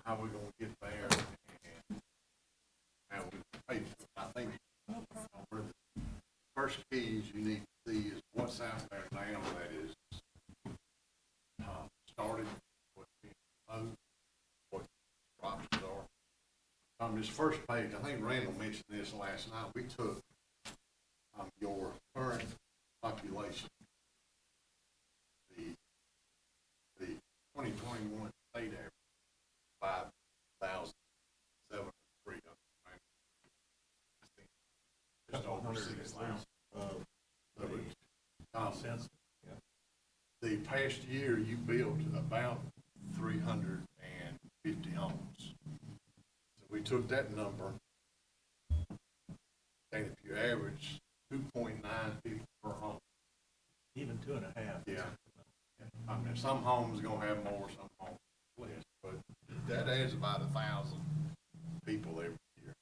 how we're gonna get there and how we pay for it. I think one of the first keys you need to see is what's out there now that is started, what's being proposed, what the options are. On this first page, I think Randall mentioned this last night, we took your current population, the 2021 state average, 5,703. Just over 6,000. The past year, you built about 350 homes. So we took that number, and if you average 2.9 people per home. Even 2.5. Yeah. I mean, some homes are gonna have more, some homes less, but that adds about 1,000 people every year.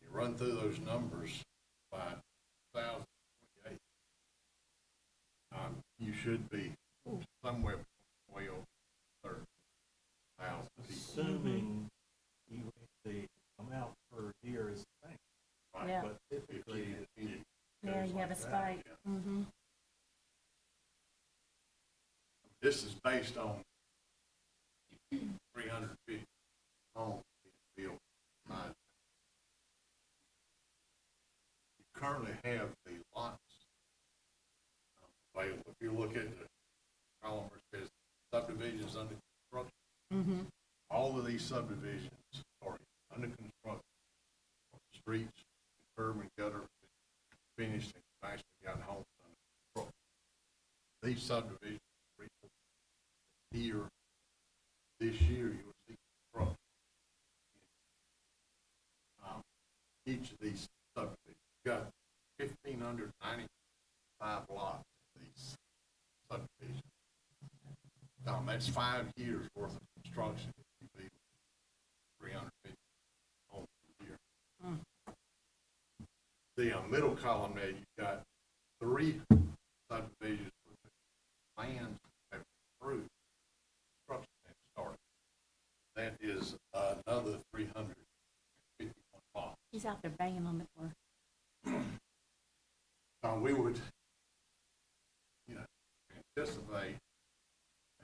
You run through those numbers by 2028. You should be somewhere way over 30,000 people. Assuming the amount per year is the same. Right. Yeah. But typically, Yeah, you have a spike. Yeah. Mm-hmm. This is based on 350 homes being built. You currently have the lots available. If you look at the column where it says subdivisions under construction, Mm-hmm. all of these subdivisions are under construction. Streets, curb and gutter finished, and actually got homes under construction. These subdivisions here, this year, you'll see construction. Each of these subdivisions, you got 1,595 lots in these subdivisions. That's 5 years worth of construction if you build 350 homes a year. The middle column there, you've got 3 subdivisions with plans that are approved. Construction has started. That is another 351 lots. He's out there banging on the door. We would, anticipate,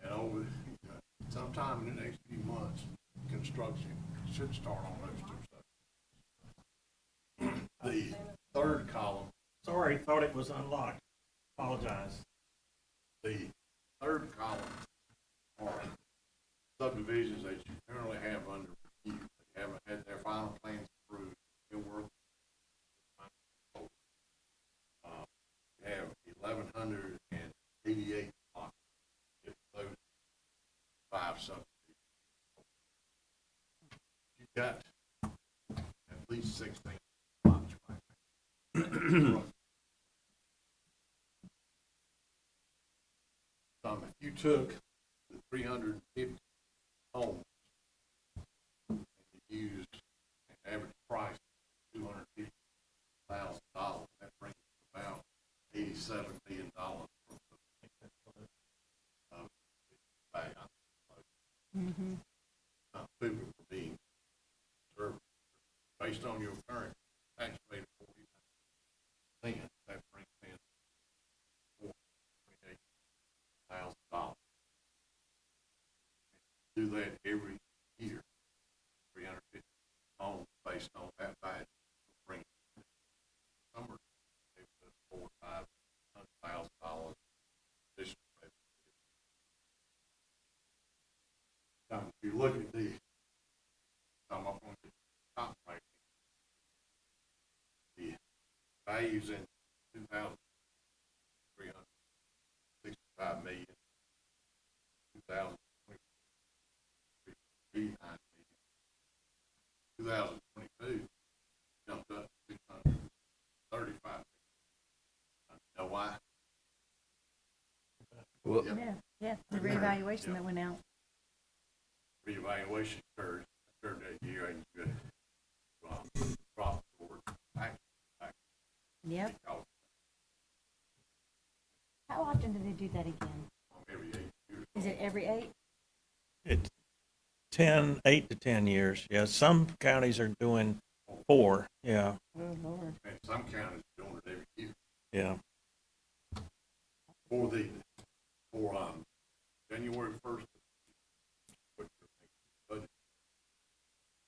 and over, sometime in the next few months, construction should start on those 2 subdivisions. The third column, sorry, thought it was unlocked. Apologize. the third column are subdivisions that you currently have under review. They haven't had their final plans approved. Still working. You have 1,188 lots. If those 5 subdivisions, you got at least 16 lots right now. If you took the 350 homes and you used an average price of $250,000, that brings about $87 million worth of value. Mm-hmm. Food for being served based on your current tax rate of 40%. That brings in $428,000. Do that every year, 350 homes based on that value. Bring summer $400,000 to $500,000 additional revenue. If you look at the, I'm up on the top right, the values in 2,365 million, 2089 million, 2022 jumped up to 635 million. You know why? Well, Yeah, the reevaluation that went out. Reevaluation occurred that year, and you dropped toward tax. Yep. How often do they do that again? Every 8 years. Is it every 8? It 8 to 10 years. Yeah, some counties are doing 4. Yeah, Oh, Lord. And some counties are doing it every year. yeah. For January 1st, put your budget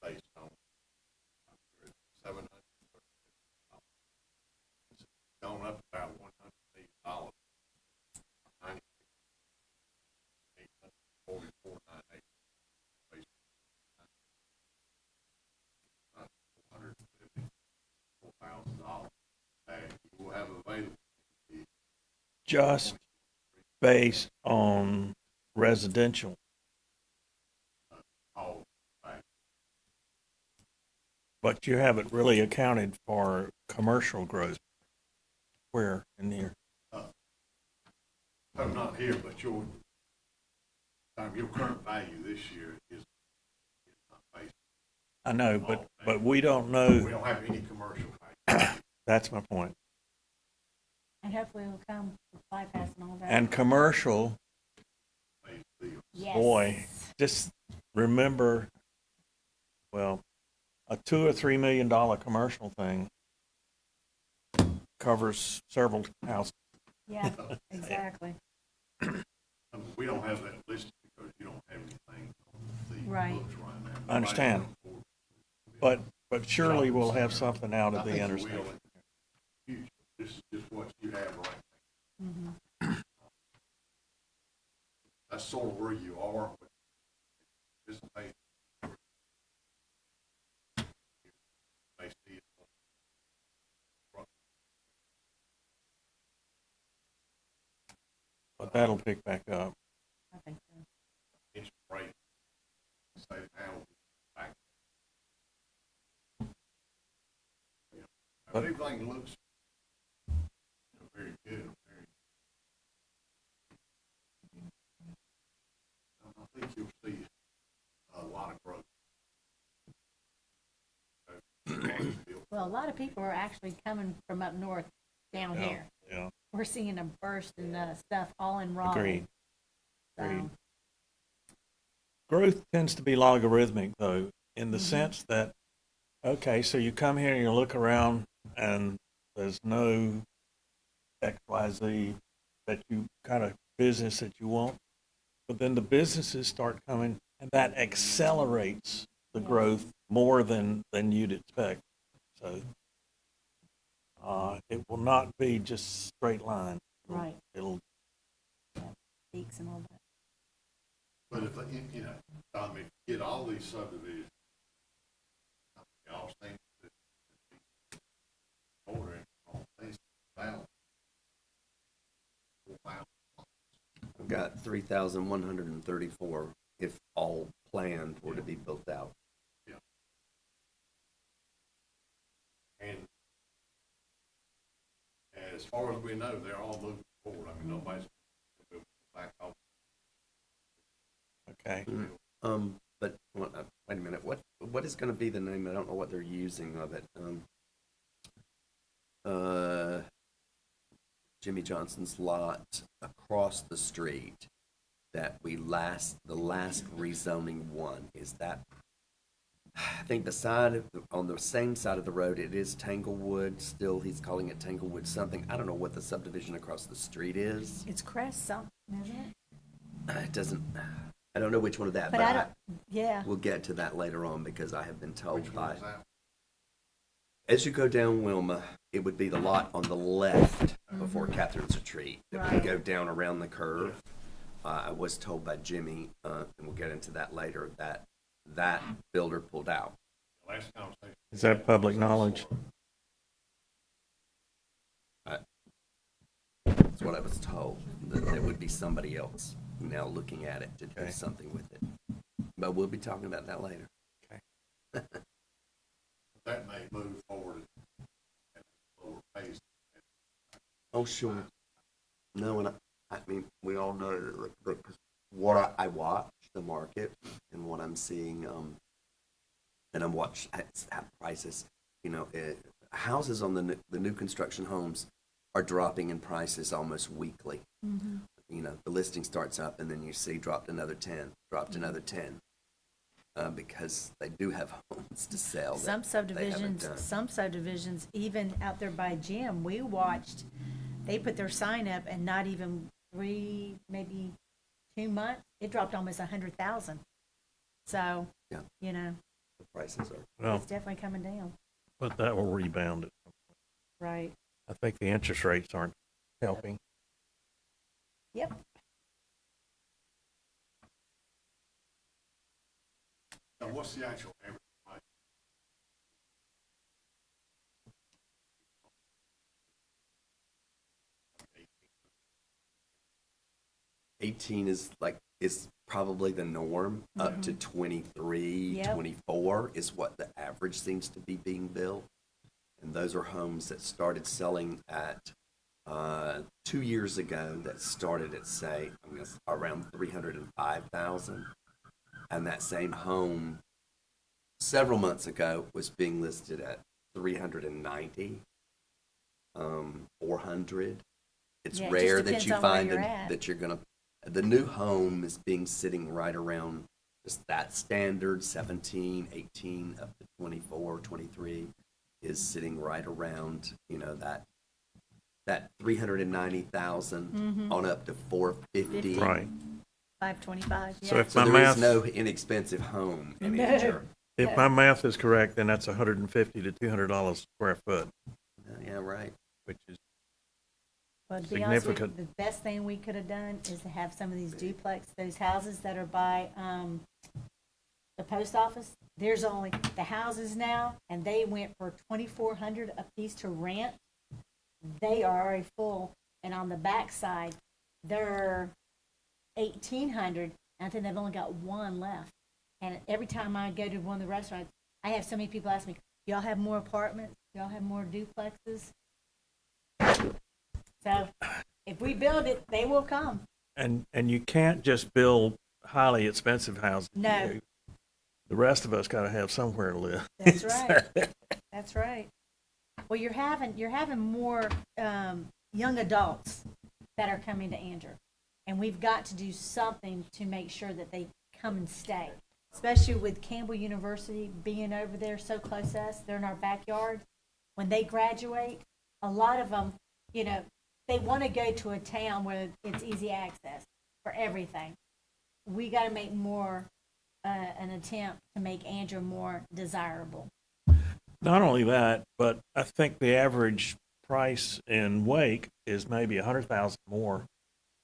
based on $700. It's gone up about $100 million. 844,980. $454,000 that you will have available. Just based on residential. All back. But you haven't really accounted for commercial growth. Where in here? I'm not here, but your current value this year is not based. I know, but we don't We know. don't have any commercial value. That's my point. And hopefully it'll come with bypass and all that. And commercial, Based deal. Yes. boy, just remember, well, a $2 or $3 million commercial thing covers several houses. Yeah, exactly. We don't have that listed because you don't have anything on the Right. books right now. I understand. But surely we'll have something out I of the think you interstate. will in the future. This is just what you have right now. Mm-hmm. That's sort of where you are, but this may see it. But that'll pick back up. I think so. Interest rate, say now, back. But- Everything looks very good. I think you'll see a lot of growth. Well, a lot of people are actually coming from up north down Yeah, here. yeah, We're seeing a burst in stuff all in Raleigh. agreed. So, Agreed. Growth tends to be logarithmic, though, in the sense that, okay, so you come here and you look around and there's no XYZ that you kind of business that you want, but then the businesses start coming and that accelerates the growth more than you'd expect. So it will not be just straight line. Right. It'll peaks and all that. But if, you know, Tom, if you get all these subdivisions, y'all think that ordering on things about 4,000. I've got 3,134 if all planned were to be built out. And as far as we know, they're all moving forward. I mean, nobody's moving back off. okay. But wait a minute. What is going to be the name? I don't know what they're using of it. Jimmy Johnson's lot across the street that the last rezoning one is that. I think on the same side of the road, it is Tanglewood. Still, he's calling it Tanglewood something. I don't know what the subdivision across the street is. It's Crest something, isn't it? It doesn't. I don't know which one of that, But I don't, yeah. we'll get to that later on because I have been told Which by. one is that? As you go down Wilma, it would be the lot on the left before Catherine's Retreat. It would Right. go down around the curve. I was told by Jimmy, and we'll get into that later, that builder pulled out. Last conversation. Is that public knowledge? That's what I was told, that there would be somebody else now looking at it to do Okay. something with it. But we'll be talking about that later. That may move forward at a slower pace. Oh, sure. No, and I mean, we all know that what I watch the market and what I'm seeing, and I'm watching at prices. You know, houses on the new construction homes are dropping in prices almost weekly. Mm-hmm. You know, the listing starts up, and then you see dropped another 10, dropped another 10. because they do have homes to sell. that Some they haven't subdivisions, done. even out there by Jim, we watched, they put their sign up and not even 3, maybe 2 months, it dropped almost 100,000. So, Yeah. you know, The prices are. Well, it's definitely coming down. but that will rebound it. Right. I think the interest rates aren't helping. Yep. Now, what's the actual average price? $18 is probably the norm. Up to 23, Yep. 24 is what the average seems to be being built. And those are homes that started selling at 2 years ago that started at, say, around 305,000. And that same home several months ago was being listed at 390, 400. It's Yeah, it just rare that depends you on where find you're at. that you're gonna. The new home is being sitting right around just that standard 17, 18 up to 24, 23 is sitting right around, that 390,000 on up to 450. Right. 525, yeah. So if So my there math, is no inexpensive home in No. Angier. if my math is correct, then that's $150 to $200 a square foot, Yeah, right. which is Well, to be honest with you, significant. the best thing we could have done is to have some of these duplex, those houses that are by, the post office. There's only the houses now, and they went for 2,400 a piece to rent. They are already full, and on the back side, they're 1,800. And I think they've only got one left. And every time I go to one of the restaurants, I have so many people ask me, "Y'all have more apartments? Y'all have more duplexes?" So if we build it, they will come. and you can't just build highly expensive houses. No. The rest of us got to have somewhere to live. That's right. That's right. Well, you're having more young adults that are coming to Angier, and we've got to do something to make sure that they come and stay. Especially with Campbell University being over there so close to us, they're in our backyard. When they graduate, a lot of them, they want to go to a town where it's easy access for everything. We got to make more an attempt to make Angier more desirable. Not only that, but I think the average price in Wake is maybe 100,000 more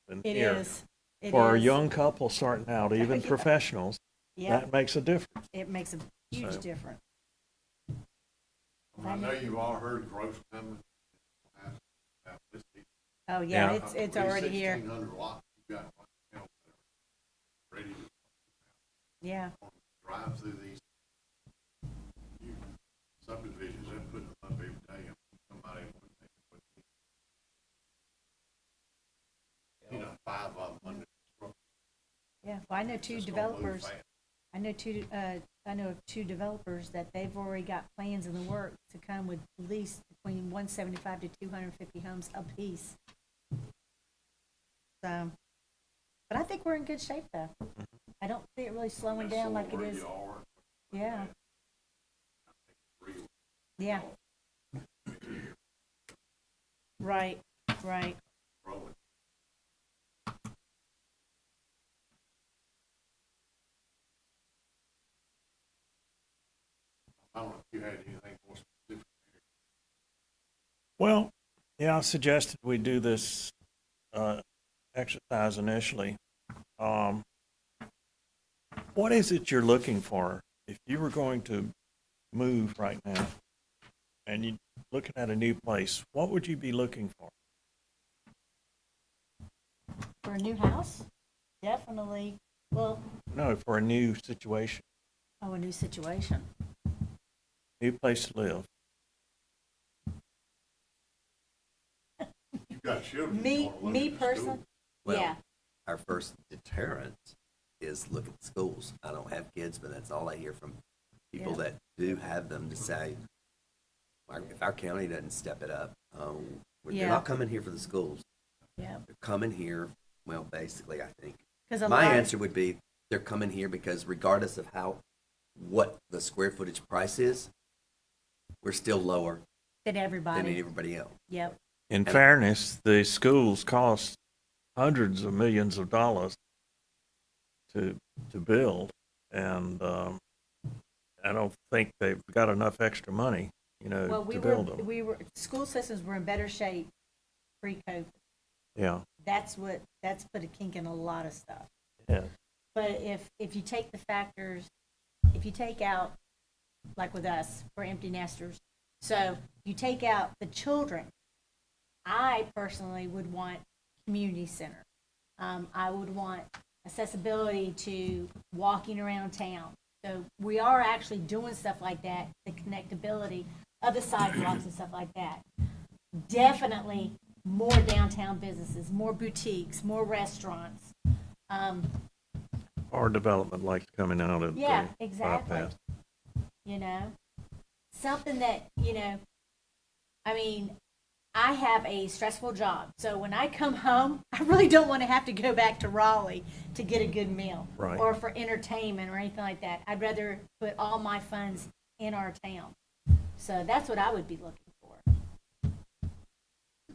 than It here. is. It For a is. young couple starting out, even Yeah. professionals, Yeah, that makes a difference. it makes a huge So- difference. I know you've all heard growth coming. Have listed. Oh, yeah, Yeah. it's already here. 1,600 lots you got right now that are ready to Yeah, drive through these subdivisions and put them up every day. And somebody would think, 5 of them under construction. yeah. Well, I know two It's just gonna move developers. fast. I know of two developers that they've already got plans in the works to come with at least between 175 to 250 homes apiece. So, but I think we're in good shape though. I don't see it really slowing That's down sort like of it where is. you are. Yeah, I think it's real. yeah. Right, right. Growing. I don't know if you had anything more specific. Well, yeah, I suggested we do this exercise initially. What is it you're looking for? If you were going to move right now and you're looking at a new place, what would you be looking for? For a new house, definitely. Well, No, for a new situation, a new situation. new place to live. You've got children. you Me, wanna look me at the school. person, Well, yeah. Our first deterrent is look at schools. I don't have kids, but that's all I hear from people Yeah. that do have them to say, if our county doesn't step it up, Yeah. they're not coming here for the schools. Yeah, They're coming here, well, basically, I think. because My answer would be they're coming here because regardless of how what the square footage price is, we're still lower Than than everybody. everybody else. Yep. In fairness, the schools cost hundreds of millions of dollars to build, and I don't think they've got enough extra money, Well, to build them. school systems were in better shape pre-COVID. Yeah, That's put a kink in a lot of stuff. yeah. But if you take the factors, if you take out, like with us, we're empty nesters, so you take out the children, I personally would want community center. I would want accessibility to walking around town. So we are actually doing stuff like that, the connectability of the sidewalks and stuff like that. Definitely more downtown businesses, more boutiques, more restaurants. Our development like coming out of Yeah, the exactly. bypass. Something that, I mean, I have a stressful job. So when I come home, I really don't want to have to go back to Raleigh to get a good meal. Right. Or for entertainment or anything like that. I'd rather put all my funds in our town. So that's what I would be looking for.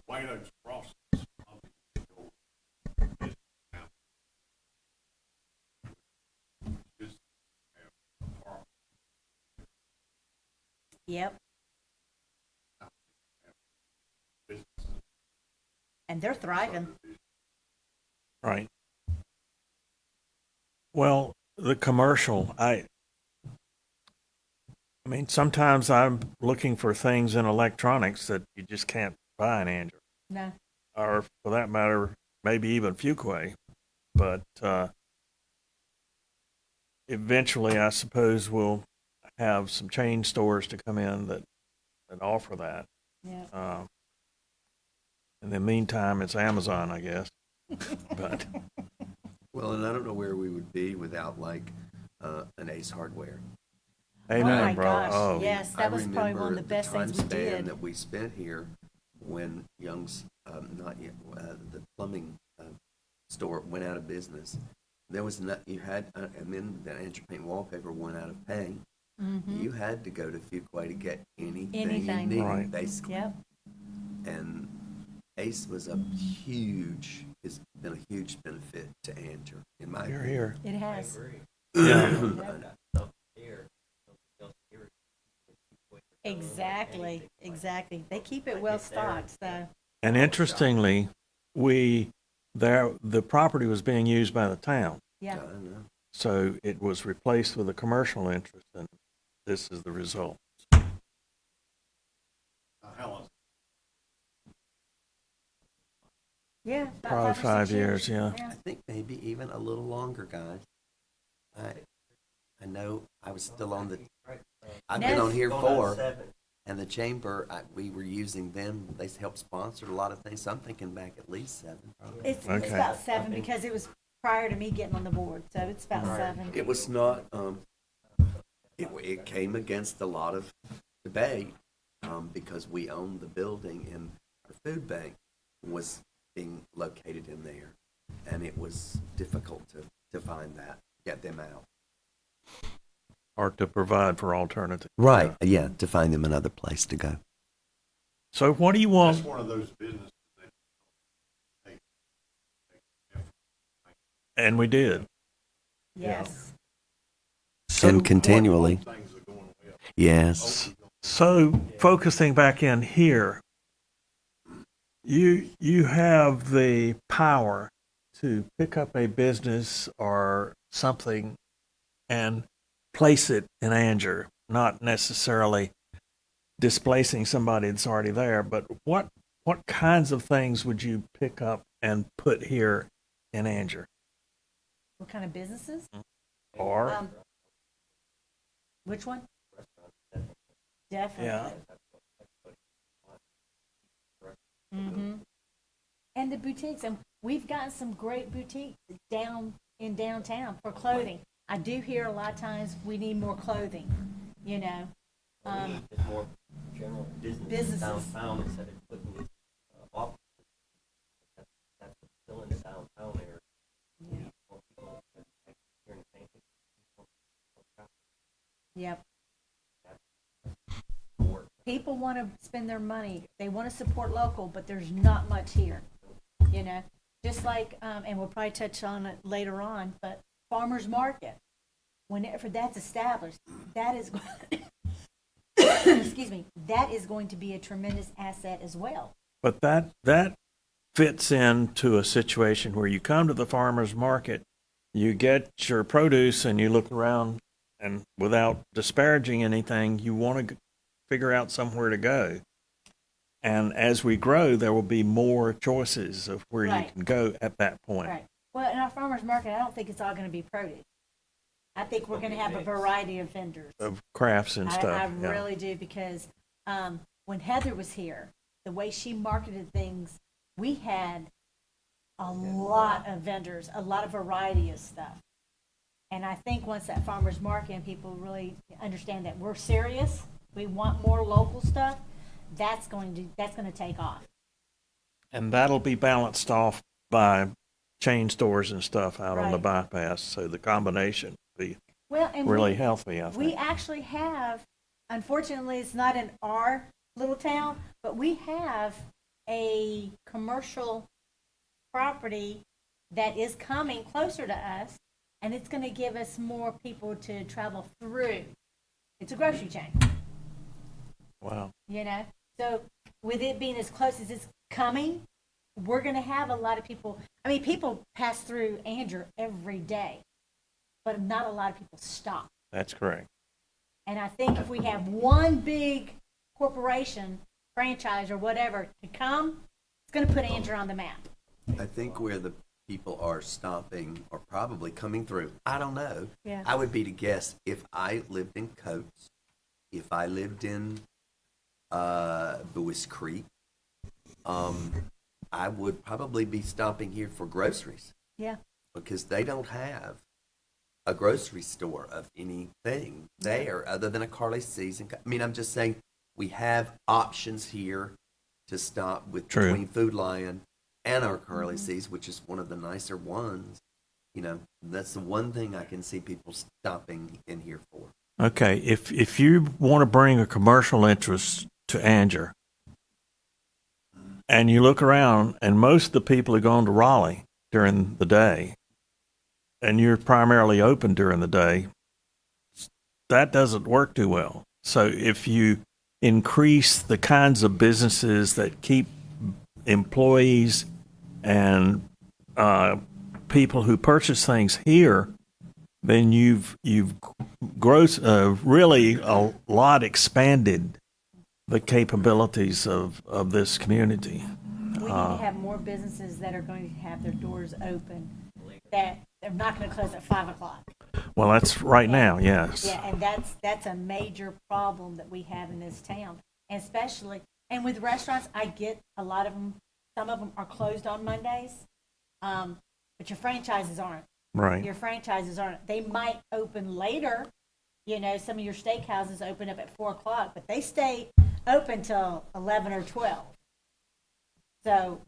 White Oaks Crossings, probably your business now. Just have a park, Yep. businesses, And they're thriving. subdivisions. Right. Well, the commercial, I mean, sometimes I'm looking for things in electronics that you just can't buy in Andrew, No. or for that matter, maybe even Fuquay. But eventually, I suppose we'll have some chain stores to come in that offer that. Yeah. In the meantime, it's Amazon, I guess. But Well, and I don't know where we would be without like an Ace Hardware. amen, Oh my bro. gosh, Oh, yes, that was probably one of the best things we time span did. that we spent here when Young's, not yet, the plumbing store went out of business. There was not, you had, and then the Andrew Paint Wallpaper went out of paint. Mm-hmm. You had to go to Fuquay to get anything Anything. you needed, Right. basically. Yep. And Ace was a huge, has been a huge benefit to Andrew, in my you're opinion. here. It has. Yeah. Exactly. They keep it well stocked, so. And interestingly, the property was being used by the town, Yeah. I don't know. so it was replaced with a commercial interest, and this is the result. How long? Yeah. about Probably 5 or 5 6 years, yeah. I think maybe even a little longer, guys. I know I was still on the, I've been on here 4, and the chamber, we were using them. They helped sponsor a lot of things. So I'm thinking back at least 7. Probably. It's Okay. about 7 because it was prior to me getting on the board, so it's about 7. It was not. It came against a lot of debate because we owned the building and our food bank was being located in there, and it was difficult to find that, get them out. Or to provide for alternatives. Right. Yeah, to find them another place to go. So what do you That's want? one of those businesses that take effort. And we did. Yes. So And continually. Things are going well. Yes. So focusing back in here, you have the power to pick up a business or something and place it in Anger, not necessarily displacing somebody that's already there, but what kinds of things would you pick up and put here in Anger? What kind of businesses? Or Which one? Definitely. Yeah. Mm-hmm. And the boutiques, and we've gotten some great boutiques down in downtown for clothing. I do hear a lot of times we need more clothing, you know. It's more general Businesses. downtown instead of putting these offices. That's still in the downtown area. Yeah. More people that here in St. Yep. Or People want to spend their money. They want to support local, but there's not much here, you know? Just like, and we'll probably touch on it later on, but farmer's market, whenever that's established, that is, excuse me, that is going to be a tremendous asset as well. But that fits into a situation where you come to the farmer's market, you get your produce and you look around, and without disparaging anything, you want to figure out somewhere to go. And as we grow, there will be more choices of where you Right. can go at that point. Right. Well, in our farmer's market, I don't think it's all going to be produce. I think we're going to have a variety of vendors. Of crafts and stuff. I yeah. really do, because when Heather was here, the way she marketed things, we had a lot of vendors, a lot of variety of stuff. And I think once that farmer's market and people really understand that we're serious, we want more local stuff, that's going to take off. And that'll be balanced off by chain stores and stuff out on the Right. bypass. So the combination will be Well, and really we, healthy, I we think. actually have, unfortunately, it's not in our little town, but we have a commercial property that is coming closer to us, and it's going to give us more people to travel through. It's a grocery chain, Wow. you know? So with it being as close as it's coming, we're going to have a lot of people. I mean, people pass through Andrew every day, but not a lot of people stop. That's correct. And I think if we have one big corporation, franchise, or whatever to come, it's going to put Andrew on the map. I think where the people are stopping or probably coming through, I don't know. Yeah. I would be to guess if I lived in Coates, if I lived in Buies Creek, I would probably be stopping here for groceries Yeah. because they don't have a grocery store of anything there other than a Carly C's. I mean, I'm just saying we have options here to stop with True. between Food Lion and our Carly C's, which is one of the nicer ones. You know, that's the one thing I can see people stopping in here for. Okay, if you want to bring a commercial interest to Anger, and you look around, and most of the people are going to Raleigh during the day, and you're primarily open during the day, that doesn't work too well. So if you increase the kinds of businesses that keep employees and people who purchase things here, then you've really a lot expanded the capabilities of this community. We need to have more businesses that are going to have their doors open, that they're not going to close at 5 o'clock. Well, that's right now, yes. Yeah, and that's a major problem that we have in this town, and especially, and with restaurants, I get a lot of them, some of them are closed on Mondays, but your franchises aren't. Right. Your franchises aren't. They might open later. You know, some of your steakhouses open up at 4 o'clock, but they stay open till 11 or 12. So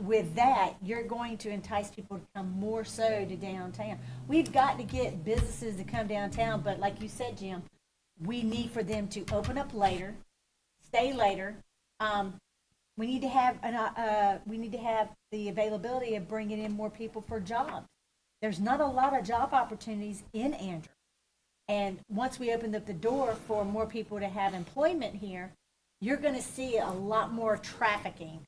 with that, you're going to entice people to come more so to downtown. We've got to get businesses to come downtown, but like you said, Jim, we need for them to open up later, stay later. We need to have the availability of bringing in more people for jobs. There's not a lot of job opportunities in Andrew. And once we open up the door for more people to have employment here, you're going to see a lot more trafficking,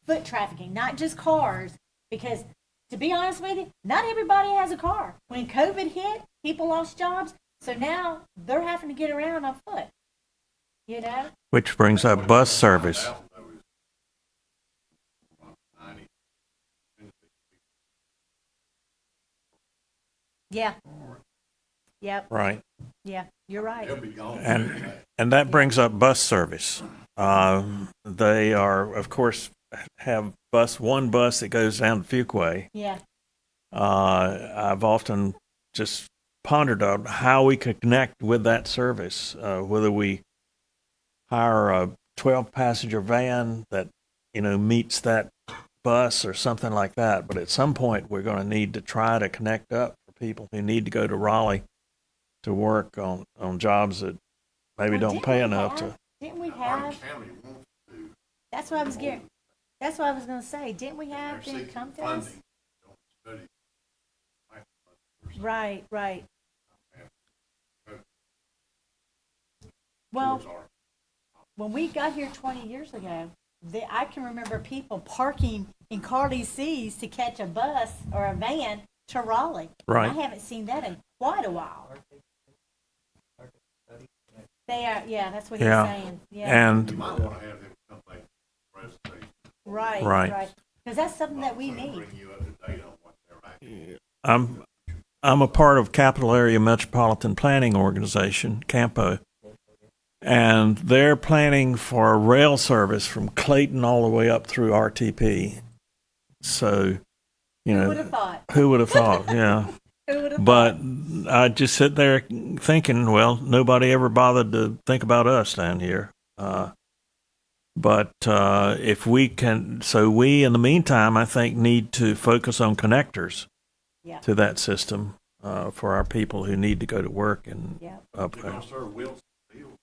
foot trafficking, not just cars, because to be honest with you, not everybody has a car. When COVID hit, people lost jobs, so now they're having to get around on foot, you know? Which brings up bus service. Yeah. Yep. Right. Yeah, you're right. They'll be gone. And that brings up bus service. They are, of course, have one bus that goes down to Fuquay. Yeah. I've often just pondered on how we could connect with that service, whether we hire a 12-passenger van that, meets that bus or something like that. But at some point, we're going to need to try to connect up for people who need to go to Raleigh to work on jobs that maybe Well, don't didn't pay we enough have- to. Didn't we Hardin have, County wants to. that's what I was getting, that's what I was gonna say, didn't we They're have them seeking come to us? funding, don't study. Right, right. Uh, Well, tours are. when we got here 20 years ago, I can remember people parking in Carly C's to catch a bus or a van to Raleigh. Right. I haven't seen that in quite a while. They are, yeah, that's what Yeah. he's saying. Yeah. And You might want to have them come back to the presentation. Right, Right. right. Because that's something that we So need. bring you up to date on what they're actually. I'm a part of Capital Area Metropolitan Planning Organization, CAMPO, and they're planning for a rail service from Clayton all the way up through RTP. So, you Who would have know, thought? who would have thought? Yeah. Who would have But thought? I just sit there thinking, well, nobody ever bothered to think about us down here. But if we can, so we, in the meantime, I think, need to focus on connectors Yeah. to that system for our people who need to go to work and Yeah. up You're there. gonna serve Wilson Field.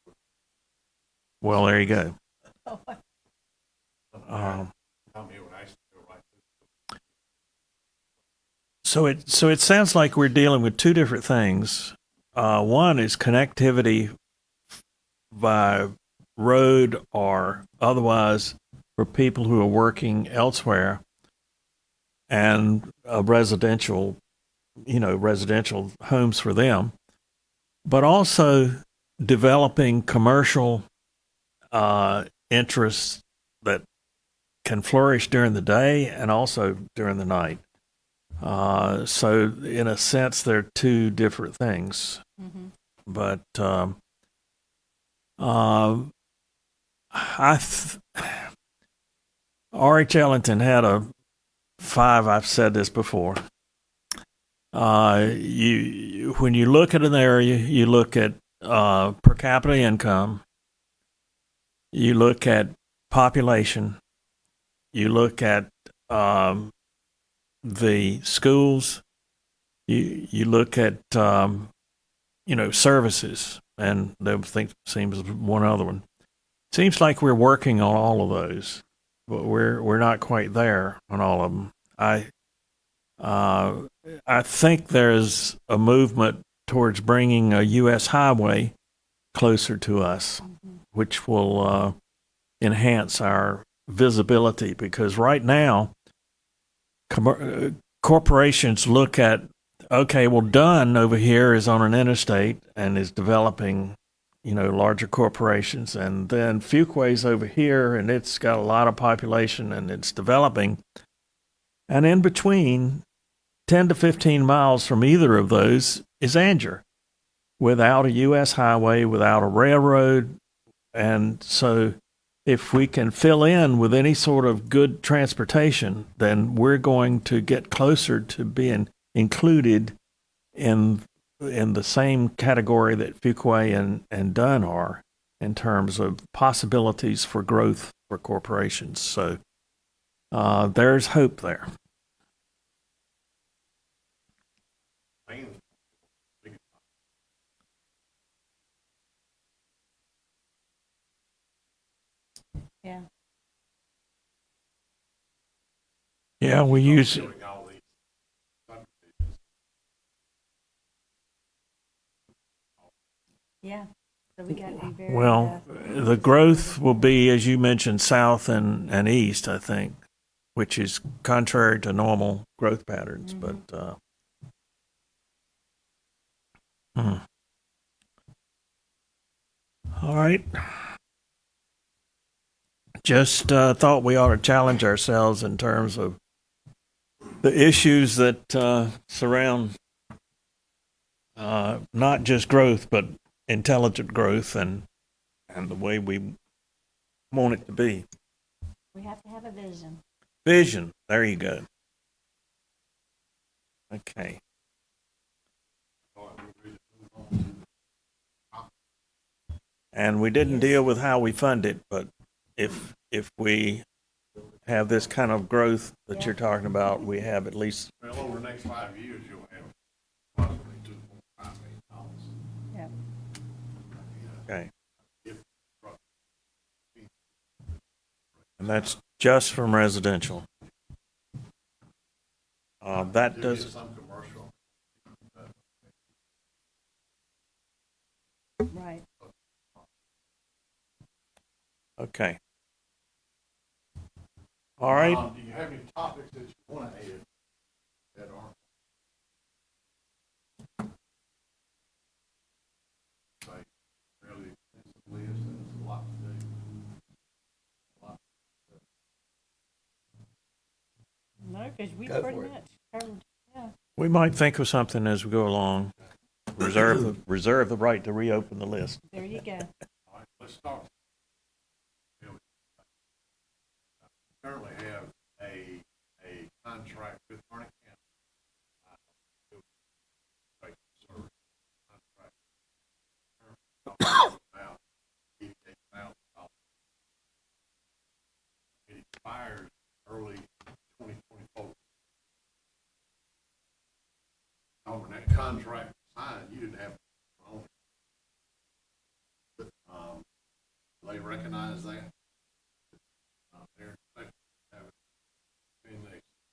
Well, there you go. Come here when I used to go right through. So it sounds like we're dealing with two different things. One is connectivity by road or otherwise for people who are working elsewhere, and residential homes for them, but also developing commercial interests that can flourish during the day and also during the night. So in a sense, they're two different things. Mm-hmm. But R.H. Ellington had a 5. I've said this before. When you look at an area, you look at per capita income, you look at population, you look at the schools, you look at services, and I think seems one other one. Seems like we're working on all of those, but we're not quite there on all of them. I think there's a movement towards bringing a U.S. highway closer to us, which will enhance our visibility, because right now corporations look at, okay, well, Dunn over here is on an interstate and is developing, larger corporations, and then Fuquay's over here and it's got a lot of population and it's developing, and in between 10 to 15 miles from either of those is Anger, without a U.S. highway, without a railroad. And so if we can fill in with any sort of good transportation, then we're going to get closer to being included in the same category that Fuquay and Dunn are in terms of possibilities for growth for corporations. So there's hope there. Yeah. Yeah, we use Doing all these subdivisions. Yeah. So we got to be very. well, the growth will be, as you mentioned, south and east, I think, which is contrary to normal growth patterns. But all right. Just thought we ought to challenge ourselves in terms of the issues that surround not just growth, but intelligent growth and the way we want it to be. We have to have a vision. Vision. There you go. Okay. And we didn't deal with how we fund it, but if we have this kind of growth that you're talking about, we have at least Well, over the next 5 years, you'll have approximately $2.5 million Okay. if And that's just from residential. That there is does, some commercial. Right. okay. All right. Do you have any topics that you want to add that aren't? Say, really extensive list, and it's a lot to do. No, because we Go pretty for it. much covered, yeah. We might think of something as we go along. Reserve the right to reopen the list. There you go. All right, let's start. Currently have a contract with Harnett County. Service contract. About $88,000. It expires early 2024. When that contract was signed, you didn't have to own it. But, they recognize that. They're expecting to have it in a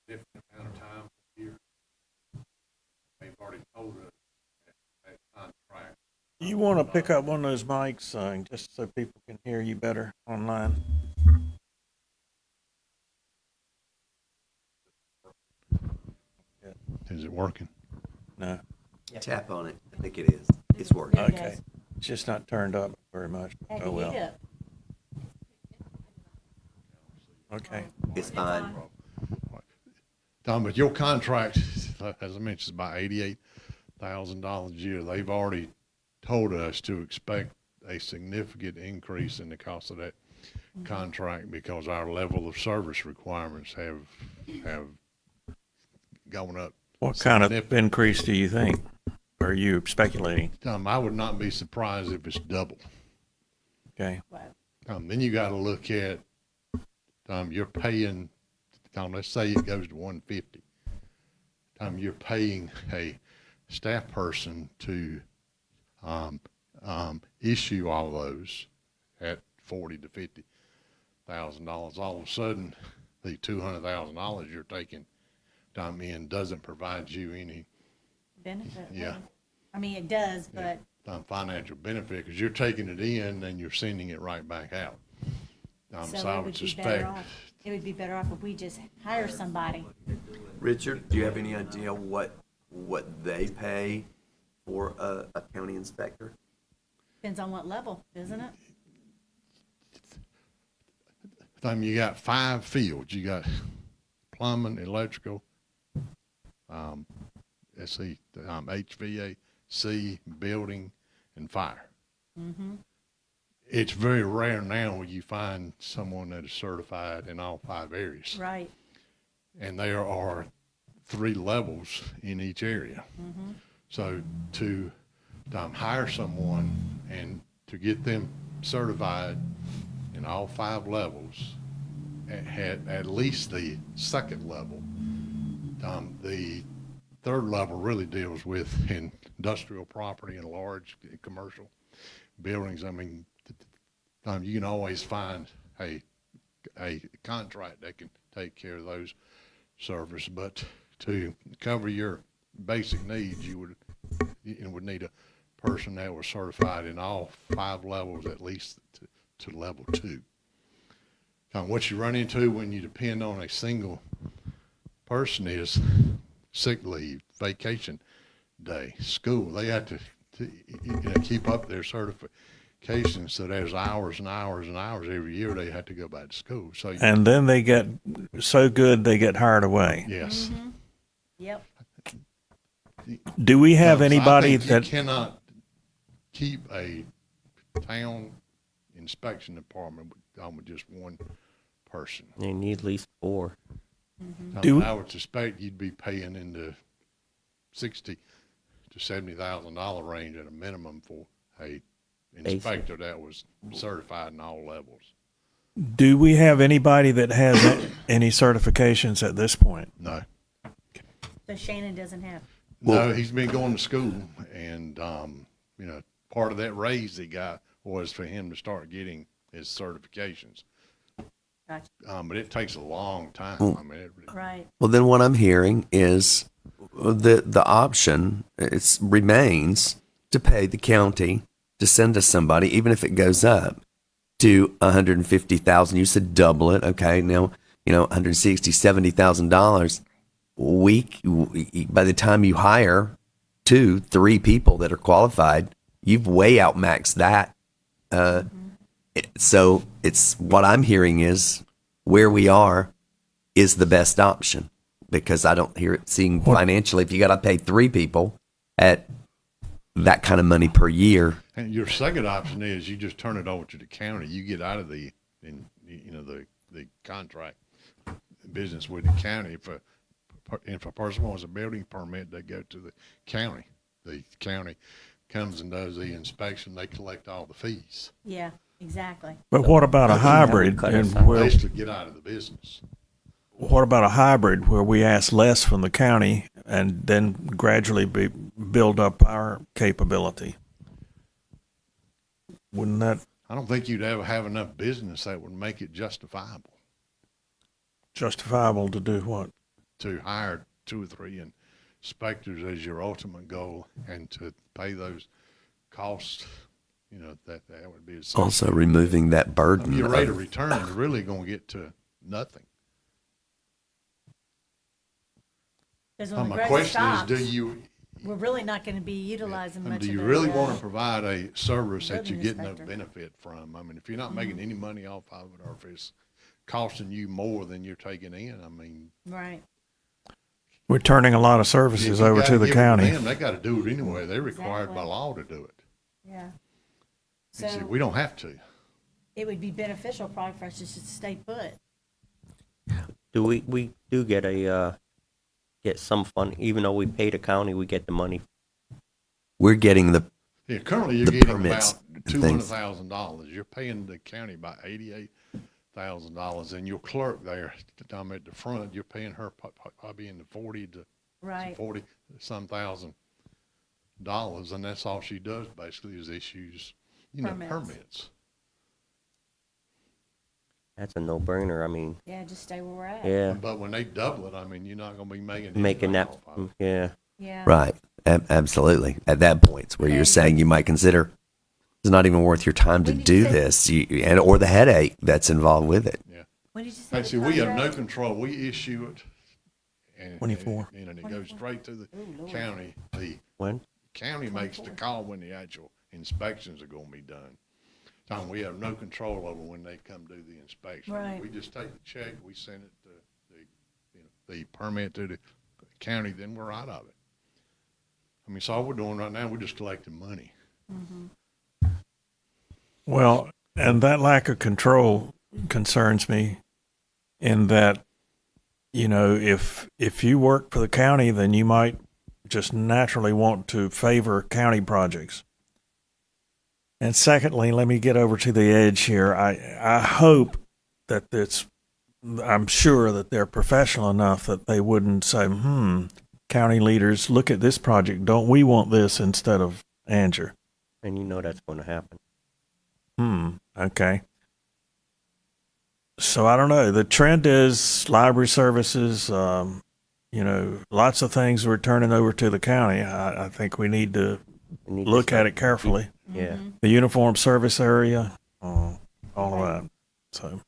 significant amount of time this year. They've already told us that contract. You want to pick up one of those mics, just so people can hear you better online? Is it working? No. Tap on it. I think it is. It's working. There it Okay. goes. It's just not turned up very much. Heck, Oh, well. yeah. Okay. It's fine. Tom, but your contract, as I mentioned, is about $88,000 a year. They've already told us to expect a significant increase in the cost of that contract because our level of service requirements have gone up. What kind of increase do you think? Are you speculating? I would not be surprised if it's double. Okay. Wow. Then you got to look at, you're paying, let's say it goes to 150. You're paying a staff person to issue all those at $40,000 to $50,000. All of a sudden, the $200,000 you're taking in doesn't provide you any Benefit. Yeah. really. I mean, it does, but financial benefit because you're taking it in and you're sending it right back out. So I it would would be suspect. better off. It would be better off if we just hire somebody. Richard, do you have any idea what they pay for a county inspector? Depends on what level, isn't it? You got 5 fields. You got plumbing, electrical, HVAC, building, and fire. Mm-hmm. It's very rare now when you find someone that is certified in all 5 areas. Right. And there are 3 levels in each area. Mm-hmm. So to hire someone and to get them certified in all 5 levels at least the 2nd level. The 3rd level really deals with industrial property and large commercial buildings. I mean, you can always find a contract that can take care of those services, but to cover your basic needs, you would need a person that was certified in all 5 levels, at least to level 2. What you run into when you depend on a single person is sick leave, vacation day, school. They have to keep up their certification, so there's hours and hours and hours every year they have to go back to school. So And then they get so good they get hired away. yes. Mm-hmm. Yep. Do we have So I anybody think that you cannot keep a town inspection department with just one person. You need at least 4. I would suspect you'd be paying in the $60,000 to $70,000 range at a minimum for a inspector that was certified in all levels. do we have anybody that has any certifications at this point? No. So Shannon doesn't have. No, he's been going to school, and part of that raise he got was for him to start getting his certifications. Gotcha. But it takes a long time. I mean, Right. Well, then what I'm hearing is the option remains to pay the county to send us somebody, even if it goes up to 150,000. You said double it, okay? Now, $160,000, $70,000. By the time you hire 2-3 people that are qualified, you've way outmaxed that. So it's what I'm hearing is where we are is the best option, because I don't hear it seeing financially. If you got to pay 3 people at that kind of money per year. and your second option is you just turn it over to the county. You get out of the contract business with the county. If a person wants a building permit, they go to the county. The county comes and does the inspection. They collect all the fees. Yeah, exactly. But what about a hybrid? cut And us out. where, Basically, get out of the business. what about a hybrid where we ask less from the county and then gradually build up our capability? Wouldn't that I don't think you'd ever have enough business that would make it justifiable justifiable to do what? to hire 2 or 3 inspectors as your ultimate goal, and to pay those costs. That would be Also removing that burden. your rate of return is really going to get to nothing. Because when the My growth question stops, is, we're really not going to be utilizing much do of you it. really want to provide a service that you building get no inspector. benefit from? I mean, if you're not making any money off of it, or if it's costing you more than you're taking in, I mean, Right. We're turning a lot of if services you over gotta to the give it county. them, they got to do it anyway. They're required by Exactly. law to do it. Yeah. You see, So we don't have to. it would be beneficial probably for us to just stay put. Do we do get get some fund, even though we pay the county, we get the money. We're getting the Yeah, currently you're The getting permits about and things. $200,000. You're paying the county about $88,000, and your clerk there, down at the front, you're paying her probably in the 40 to Right. 40 some thousand dollars, and that's all she does basically is issues, Permits. permits. That's a no-brainer. I mean, Yeah, just stay where we're at. yeah, But when they double it, I mean, you're not going to be making making anything that, off of it. yeah. Yeah. right. Absolutely. At that point, it's where you're And- saying you might consider it's not even worth your time to When did you do say- this, or the headache that's involved with it. When did you say? Hey, the see, we have no contract? control. We issue it, and 24. and it goes straight to the Ooh, Lord. county. The When? county makes the 24. call when the actual inspections are going to be done. Tom, we have no control over when they come do the inspection. Right. We just take the check, we send it to the permit to the county, then we're out of it. I mean, so all we're doing right now, we're just collecting money. Well, and that lack of control concerns me in that, if you work for the county, then you might just naturally want to favor county projects. And secondly, let me get over to the edge here. I hope that I'm sure that they're professional enough that they wouldn't say, county leaders, look at this project. Don't we want this instead of Anger? And you know that's going to happen. Okay. So I don't know. The trend is library services, lots of things we're turning over to the county. I think we need to We need to look at start- it carefully. Yeah. The uniform service area, all of that. So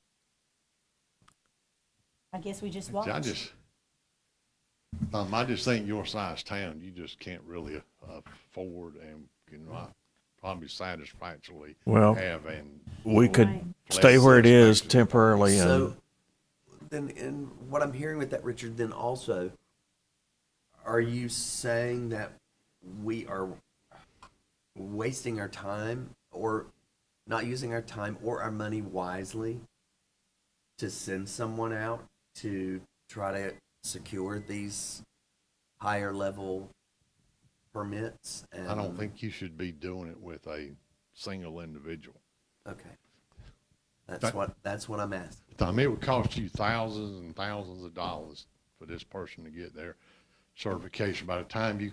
I guess we just watch. I just think your size town, you just can't really afford and cannot probably satisfactorily Well, have and we could Right. stay where it is Inspections. temporarily. So, then, and what I'm hearing with that, Richard, then also, are you saying that we are wasting our time or not using our time or our money wisely to send someone out to try to secure these higher level permits? I don't think you should be doing it with a single individual. Okay. That's what I'm asking. I mean, it would cost you thousands and thousands of dollars for this person to get their certification. By the time you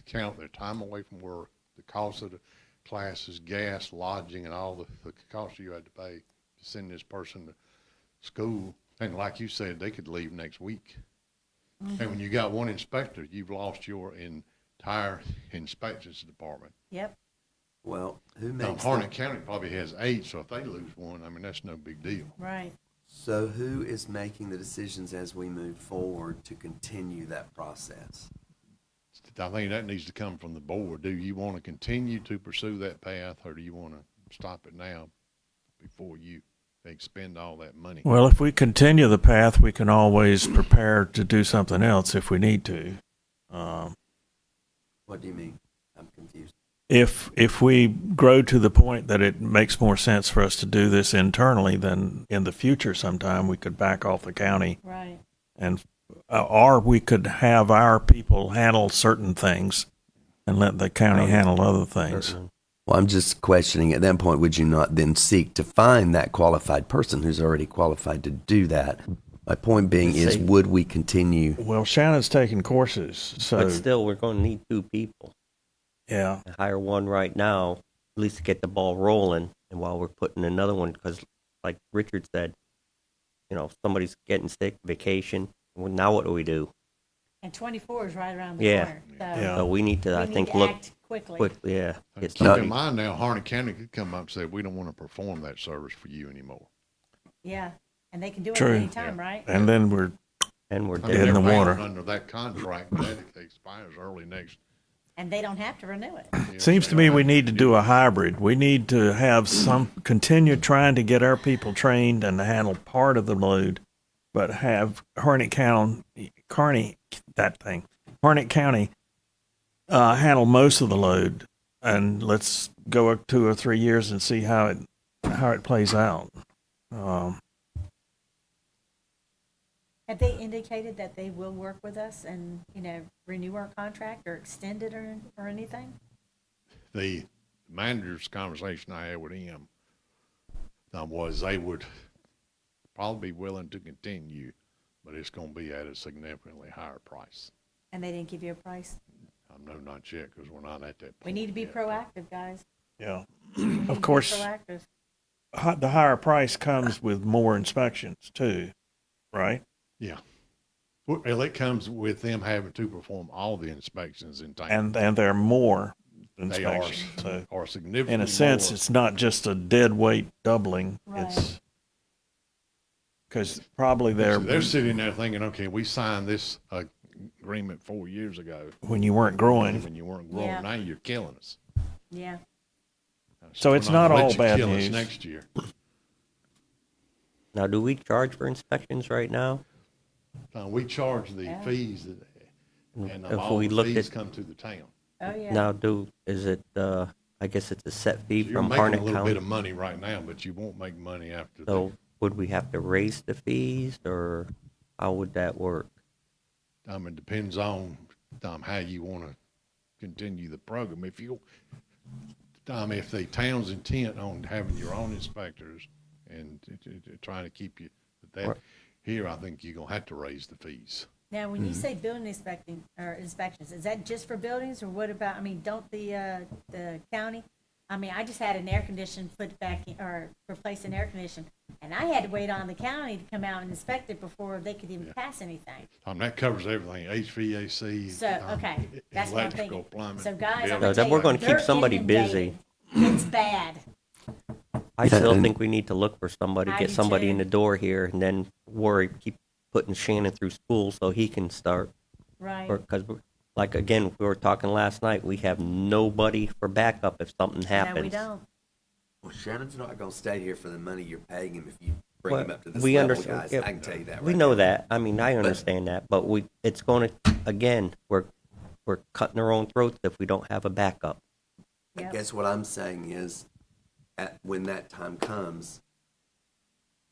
count their time away from work, the cost of the classes, gas, lodging, and all the costs you had to pay to send this person to school. And like you said, they could leave next week. And when you got one inspector, you've lost your entire inspections department. Yep. Well, who Now, makes Harnett County probably has 8, so if they lose one, I mean, that's no big deal. Right. so who is making the decisions as we move forward to continue that process? I think that needs to come from the board. Do you want to continue to pursue that path, or do you want to stop it now before you expend all that money? Well, if we continue the path, we can always prepare to do something else if we need to. What do you mean? I'm confused. If we grow to the point that it makes more sense for us to do this internally, then in the future sometime we could back off the county, Right. and or we could have our people handle certain things and let the county handle other things. Well, I'm just questioning, at that point, would you not then seek to find that qualified person who's already qualified to do that? My point being is, would we continue? Well, Shannon's taking courses, so But still, we're going to need 2 people. yeah. Hire one right now, at least to get the ball rolling. And while we're putting another one, because like Richard said, somebody's getting sick, vacation. Well, now what do we do? And 24 is right around the Yeah. corner. So Yeah. So we need to, we I need think, to look act quickly. quickly. Yeah. Get Keep somebody. in mind now, Harnett County could come up and say, we don't want to perform that service for you anymore. Yeah. And they can do it True. at any time, right? And then we're And we're I mean, dead. In the they're bound water. Under that contract, that expires early next. And they don't have to renew it. year. Seems to me we need to do a hybrid. We need to have continue trying to get our people trained and to handle part of the load, but have Harnett County handle most of the load, and let's go up 2 or 3 years and see how it plays out. Have they indicated that they will work with us and, renew our contract or extend it or anything? The manager's conversation I had with him was they would probably be willing to continue, but it's going to be at a significantly higher price. And they didn't give you a price? No, not yet, because we're not at that point. We need to be yet. proactive, guys. Yeah. We need to Of be course, proactive. the higher price comes with more inspections too, right? Yeah. Well, it comes with them having to perform all the inspections in town. And there are more They are, inspections. So are significantly in a sense, more. it's not just a dead weight doubling. Right. It's because probably They're sitting there thinking, okay, we signed this agreement 4 years ago. when you weren't growing. When you weren't growing, Yeah. now you're killing us. Yeah. So we're it's not gonna all let you bad kill us news. next year. Now, do we charge for inspections right now? We charge the Yeah. fees, and If all we the looked fees at- come to the town. Oh, yeah. Now, is it, I guess it's a set fee So you're from making a Harnett little bit County? of money right now, but you won't make money after that. So would we have to raise the fees, or how would that work? It depends on how you want to continue the program. If the town's intent on having your own inspectors and trying to keep you that Right. here, I think you're gonna have to raise the fees. Now, when you say building inspections, is that just for buildings, or what about, don't the county? I just had an air condition put back in, or replace an air condition, and I had to wait on the county to come out and inspect it before they could even pass anything. That covers everything, HVAC. So, okay, that's what I'm electrical, thinking. plumbing. So guys, I'm building. gonna then tell we're you, gonna keep they're somebody busy. inundated. It's bad. I still and- think we need to look for somebody, I get do somebody in too. the door here, and then keep putting Shannon through school so he can start. Right. Because, like, again, we were talking last night, we have nobody for backup if something happens. No, we don't. Well, Shannon's not going to stay here for the money you're paying him if you bring Well, him up to this we level, understand- guys. yeah, I can tell you that. We right know now. that. I understand that, but it's going to, again, we're cutting our own throats if we don't have a backup. I Yep. guess what I'm saying is, when that time comes,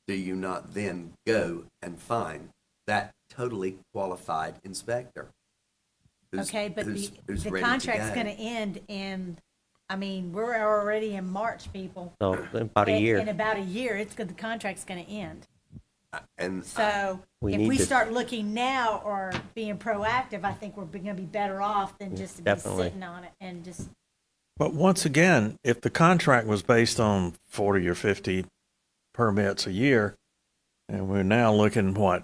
do you not then go and find that totally qualified inspector? Okay, but who's the ready to contract's go? gonna end we're already in March, people. So, in about a In year. about a year, the contract's gonna end. And So We if need we to- start looking now or being proactive, I think we're gonna be better off than just to be Definitely. sitting on it and just, But once again, if the contract was based on 40 or 50 permits a year, and we're now looking, what,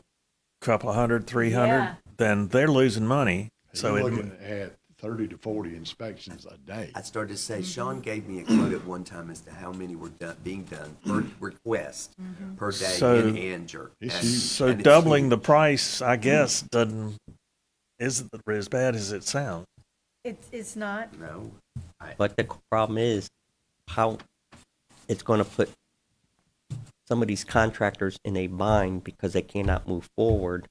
couple of hundred, 300, Yeah. then they're losing money. So You're it, looking at 30 to 40 inspections a day. I started to say, Sean gave me a quote at one time as to how many were being done per request per day So- in Anger. It's And- huge. so and it's doubling huge. the price, I guess, isn't as bad as it sounds. It's not. No. But the problem is how it's going to put some of these contractors in a bind because they cannot move forward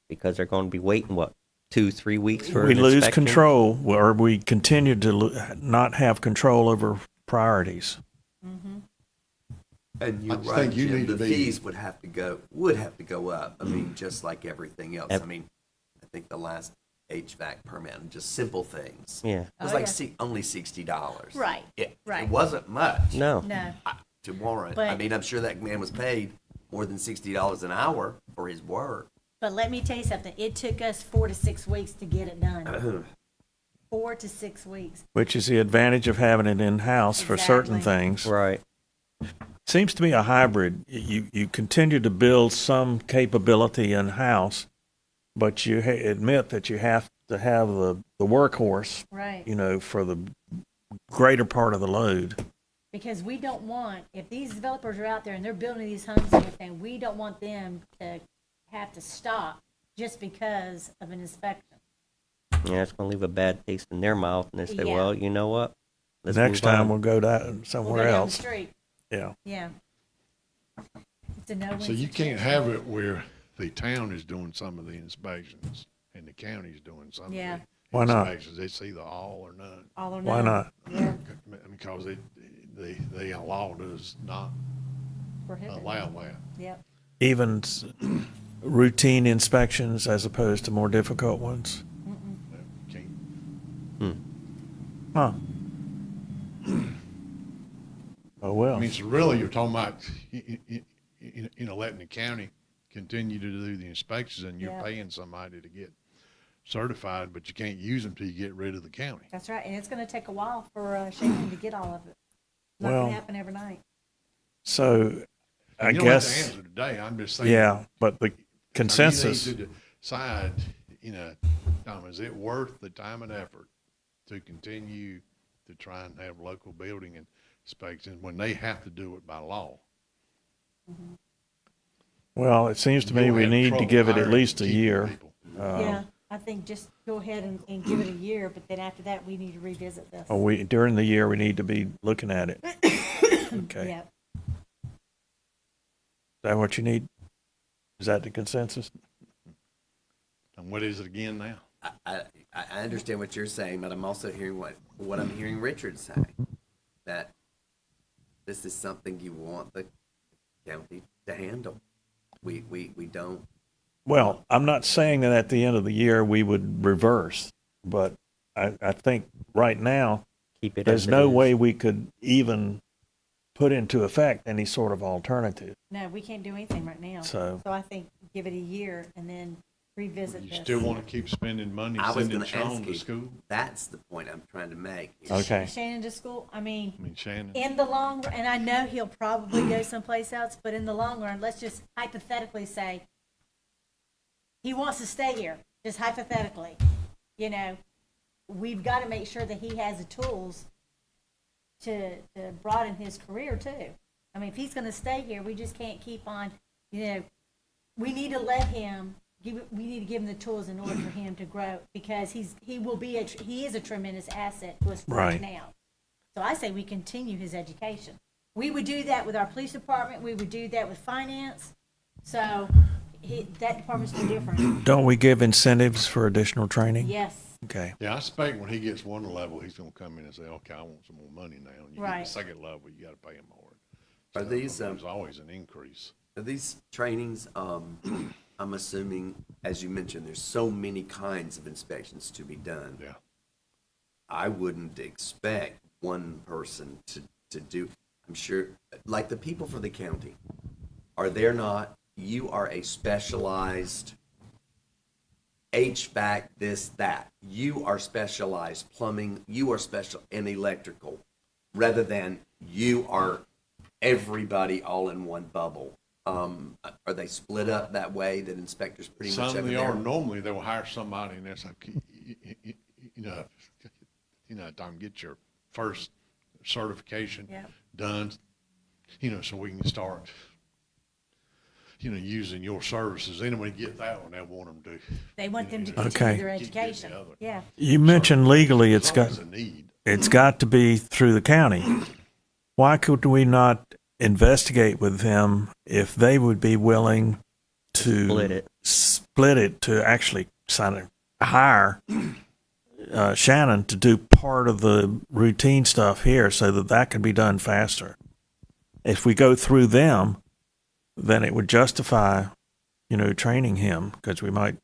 because they're going to be waiting, what, 2-3 weeks for We an lose inspection? control, or we continue to not have control over priorities. And you're I just right, think you Jim, need to the be- fees would have to go up. I mean, just like everything else. Yep. I mean, I think the last HVAC permit, and just simple things. Yeah. It was Oh, like yeah. only $60. Right, It right. wasn't much. No. No. To warrant. But- I mean, I'm sure that man was paid more than $60 an hour for his work. But let me tell you something. It took us 4 to 6 weeks to get it done. 4 to 6 weeks. Which is the advantage of having it in-house for certain Exactly. things. Right. Seems to be a hybrid. You continue to build some capability in-house, but you admit that you have to have the workhorse, Right. for the greater part of the load. Because we don't want, if these developers are out there and they're building these homes and everything, we don't want them to have to stop just because of an inspection. Yeah, it's going to leave a bad taste in their mouth, and they say, Yeah. well, you know what? Let's Next move time on. we'll go We'll somewhere go down the else. street. Yeah. Yeah. It's a no-win So you situation. can't have it where the town is doing some of the inspections and the county's doing some of Yeah. the Why not? inspections. It's either all or none. All or Why none. not? Yeah. Because the law does not Prohibited. allow that. Yep. Even routine inspections as opposed to more difficult ones. Can't. Huh. Oh, I well. mean, so really, you're talking about, letting the county continue to do the inspections, and you're Yeah. paying somebody to get certified, but you can't use them till you get rid of the county. That's right. And it's going to take a while for Shannon to get all of it. Not Well, going to happen every night. So I You don't have to guess, answer today. I'm just saying. yeah, but the consensus, You need to decide, Tom, is it worth the time and effort to continue to try and have local building inspections when they have to do it by law? well, it seems to me You'll we have need to trouble give it at hiring least a keeping year. people. Yeah. I think just go ahead and give it a year, but then after that, we need to revisit this. During the year, we need to be looking at it. Okay. Yep. Is that what you need? Is that the consensus? And what is it again now? I understand what you're saying, but I'm also hearing what I'm hearing Richard say, that this is something you want the county to handle. We don't. Well, I'm not saying that at the end of the year we would reverse, but I think right now, Keep it there's as it no is. way we could even put into effect any sort of alternative. No, we can't do anything right now. So- I think give it a year and then revisit You this. still want to keep spending money I was sending going to Sean ask to you. school? That's the point I'm trying to make. Okay. Shannon to school, I mean, I mean, Shannon. in the long run, and I know he'll probably go someplace else, but in the long run, let's just hypothetically say he wants to stay here, just hypothetically. We've got to make sure that he has the tools to broaden his career too. I mean, if he's going to stay here, we just can't keep on, we need to let him, we need to give him the tools in order for him to grow, because he is a tremendous asset to us Right. right now. So I say we continue his education. We would do that with our police department. We would do that with finance. So that department's no different. Don't we give incentives for additional training? Yes. Okay. Yeah, I expect when he gets one level, he's going to come in and say, okay, I want some more money now. And you get Right. the second level, you got to pay him more. Are So, these, there's always an increase. Are these trainings, I'm assuming, as you mentioned, there's so many kinds of inspections to be done. Yeah. I wouldn't expect one person to do, I'm sure, like the people for the county, you are a specialized HVAC, this, that. You are specialized plumbing, you are special in electrical, rather than you are everybody all in one bubble. Are they split up that way that inspectors pretty much Some have they their- are. Normally, they will hire somebody and that's like, Tom, get your first certification Yep. done, so we can start, using your services. Then when we get that one, they want them to. They want them to Okay. continue their Keep getting education. the other. Yeah. You mentioned legally it's got There's always a need. it's got to be through the county. Why could we not investigate with them if they would be willing to split it to actually hire Shannon to do part of the routine stuff here so that can be done faster? If we go through them, then it would justify, training him because we might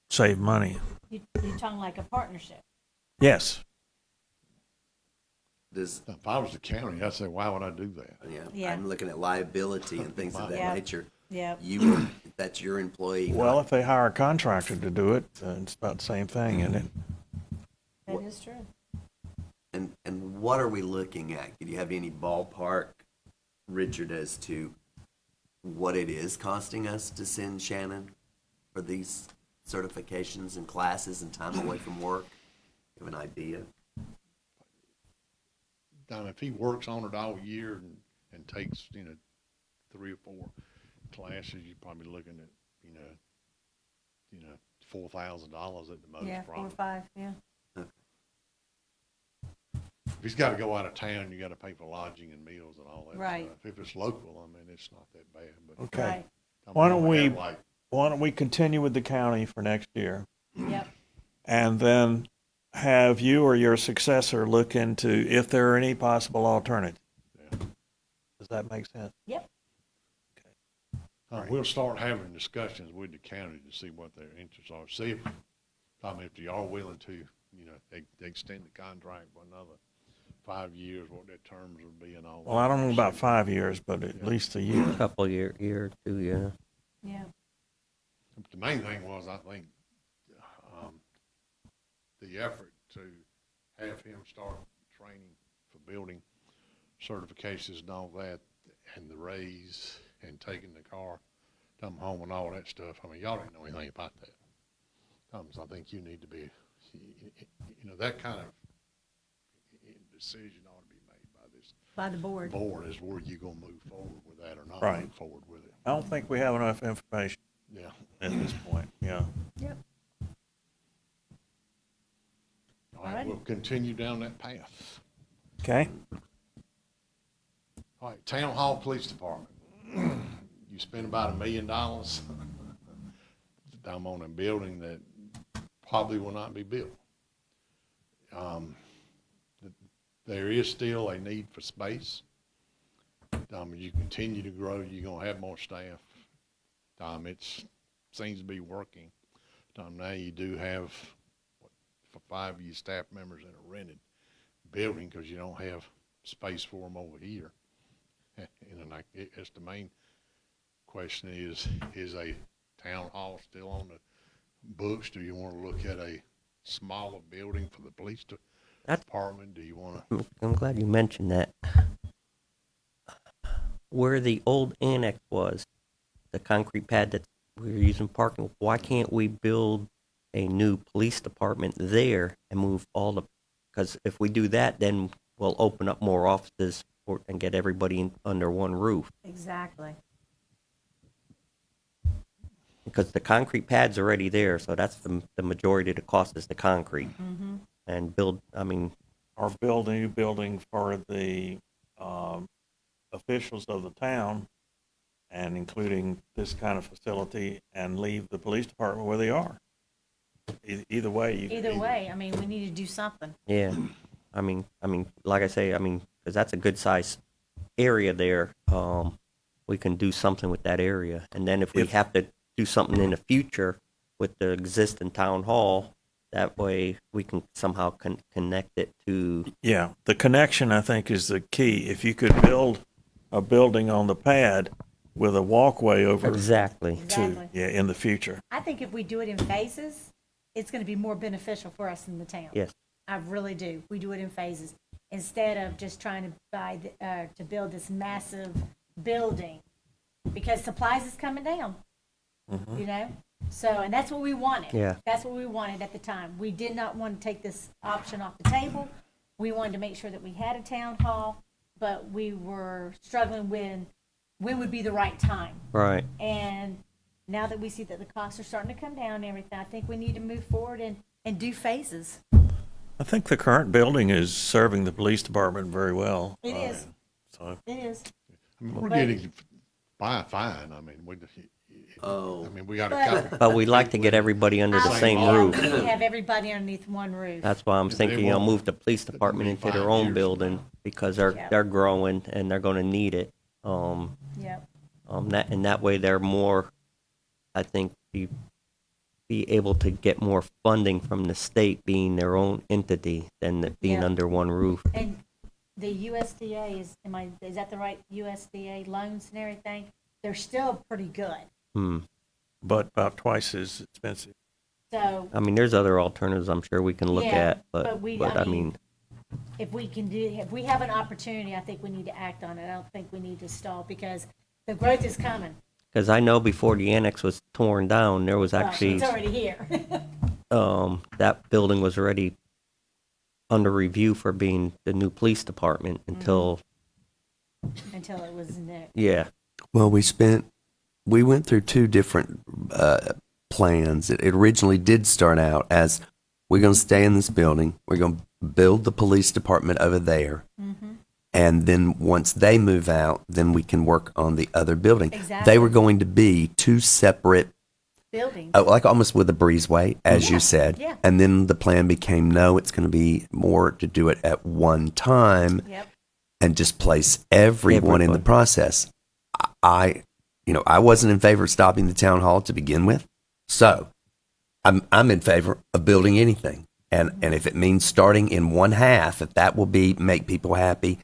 save money. You're talking like a partnership. Yes. Does, If I was the county, I'd say, why would I do that? Yeah. I'm looking at liability and things of that Yeah. nature. Yep. That's your employee. Well, if they hire a contractor to do it, it's about the same thing, isn't it? That is true. And what are we looking at? Do you have any ballpark, Richard, as to what it is costing us to send Shannon for these certifications and classes and time away from work? You have an idea? If he works on it all year and takes, 3 or 4 classes, you're probably looking at, $4,000 at the most. Yeah, 4 or probably. 5, yeah. If he's got to go out of town, you got to pay for lodging and meals and all that Right. stuff. If it's local, it's not that bad. But Okay. Right. Why don't we- have, Why don't we continue with the county for next year? Yep. And then have you or your successor look into if there are any possible alternatives. Yeah. Does that make sense? Yep. We'll start having discussions with the county to see what their interests are. See if they are willing to, they extend the contract for another 5 years, what their terms would be and all that. Well, I don't know about 5 years, but at least a year. A couple year or two, yeah. Yeah. The main thing was, I think, the effort to have him start training for building certifications and all that, and the raise, and taking the car, come home and all that stuff. Y'all didn't know anything about that. I think you need to be, that kind of decision ought to be made by this By the board. board as where you gonna move forward with that or not Right. move forward with it. I don't think we have enough information Yeah. at this point, yeah. Yep. All right, we'll continue down that path. Okay? All right, Town Hall Police Department. You spend about $1 million. I'm on a building that probably will not be built. There is still a need for space. You continue to grow, you're gonna have more staff. It seems to be working. Now you do have, for 5 of your staff members in a rented building because you don't have space for them over here. It's the main question is a town hall still on the books? Do you want to look at a smaller building for the police department? Do you want to? I'm glad you mentioned that. Where the old annex was, the concrete pad that we were using parking, why can't we build a new police department there and move all the, because if we do that, then we'll open up more offices and get everybody under one roof. Exactly. Because the concrete pad's already there, so that's the majority of the cost is the concrete. Mm-hmm. And Or build a new building for the officials of the town, and including this kind of facility, and leave the police department where they are. Either way. Either way, we need to do something. yeah, like I say, because that's a good sized area there. We can do something with that area, and then if we have to do something in the future with the existing town hall, that way we can somehow connect it to. Yeah, the connection, I think, is the key. If you could build a building on the pad with a walkway over Exactly. to, in the future. I think if we do it in phases, it's gonna be more beneficial for us in the town. Yes. I really do. We do it in phases instead of just trying to to build this massive building because supplies is coming down, you know? So, and that's what we wanted. Yeah. That's what we wanted at the time. We did not want to take this option off the table. We wanted to make sure that we had a town hall, but we were struggling when would be the right time. Right. And now that we see that the costs are starting to come down and everything, I think we need to move forward and do phases. I think the current building is serving the police department very well. It is. So It is. I mean, we're But- getting fine. I mean, we got a But- couple. But we'd like to get everybody under the I same would roof. love to have everybody underneath one roof. That's why I'm They thinking, won't. move the police department into their 5 own years building from now. because Yeah. they're growing and they're gonna need it. Yep. That way they're more, I think, be able to get more funding from the state being their own entity than being Yeah. under one roof. And the USDA is that the right USDA loans and everything? They're still pretty good. but about twice as expensive. So I mean, there's other alternatives I'm sure we can look Yeah, at, but I mean, if we have an opportunity, I think we need to act on it. I don't think we need to stall because the growth is coming. because I know before the annex was torn down, there was Well, actually, it's already here. that building was already under review for being the new police department until, Until it was new. yeah. Well, we went through two different plans. It originally did start out as we're going to stay in this building. We're going to build the police department over there. And then once they move out, then we can work on the other building. Exactly. They were going to be two separate, Buildings. like almost with a breezeway, as Yeah, you said. yeah. And then the plan became, no, it's going to be more to do it at one time Yep. and just place everyone in the Everyone. process. I wasn't in favor of stopping the town hall to begin with. So I'm in favor of building anything. And if it means starting in one half, if that will make people happy,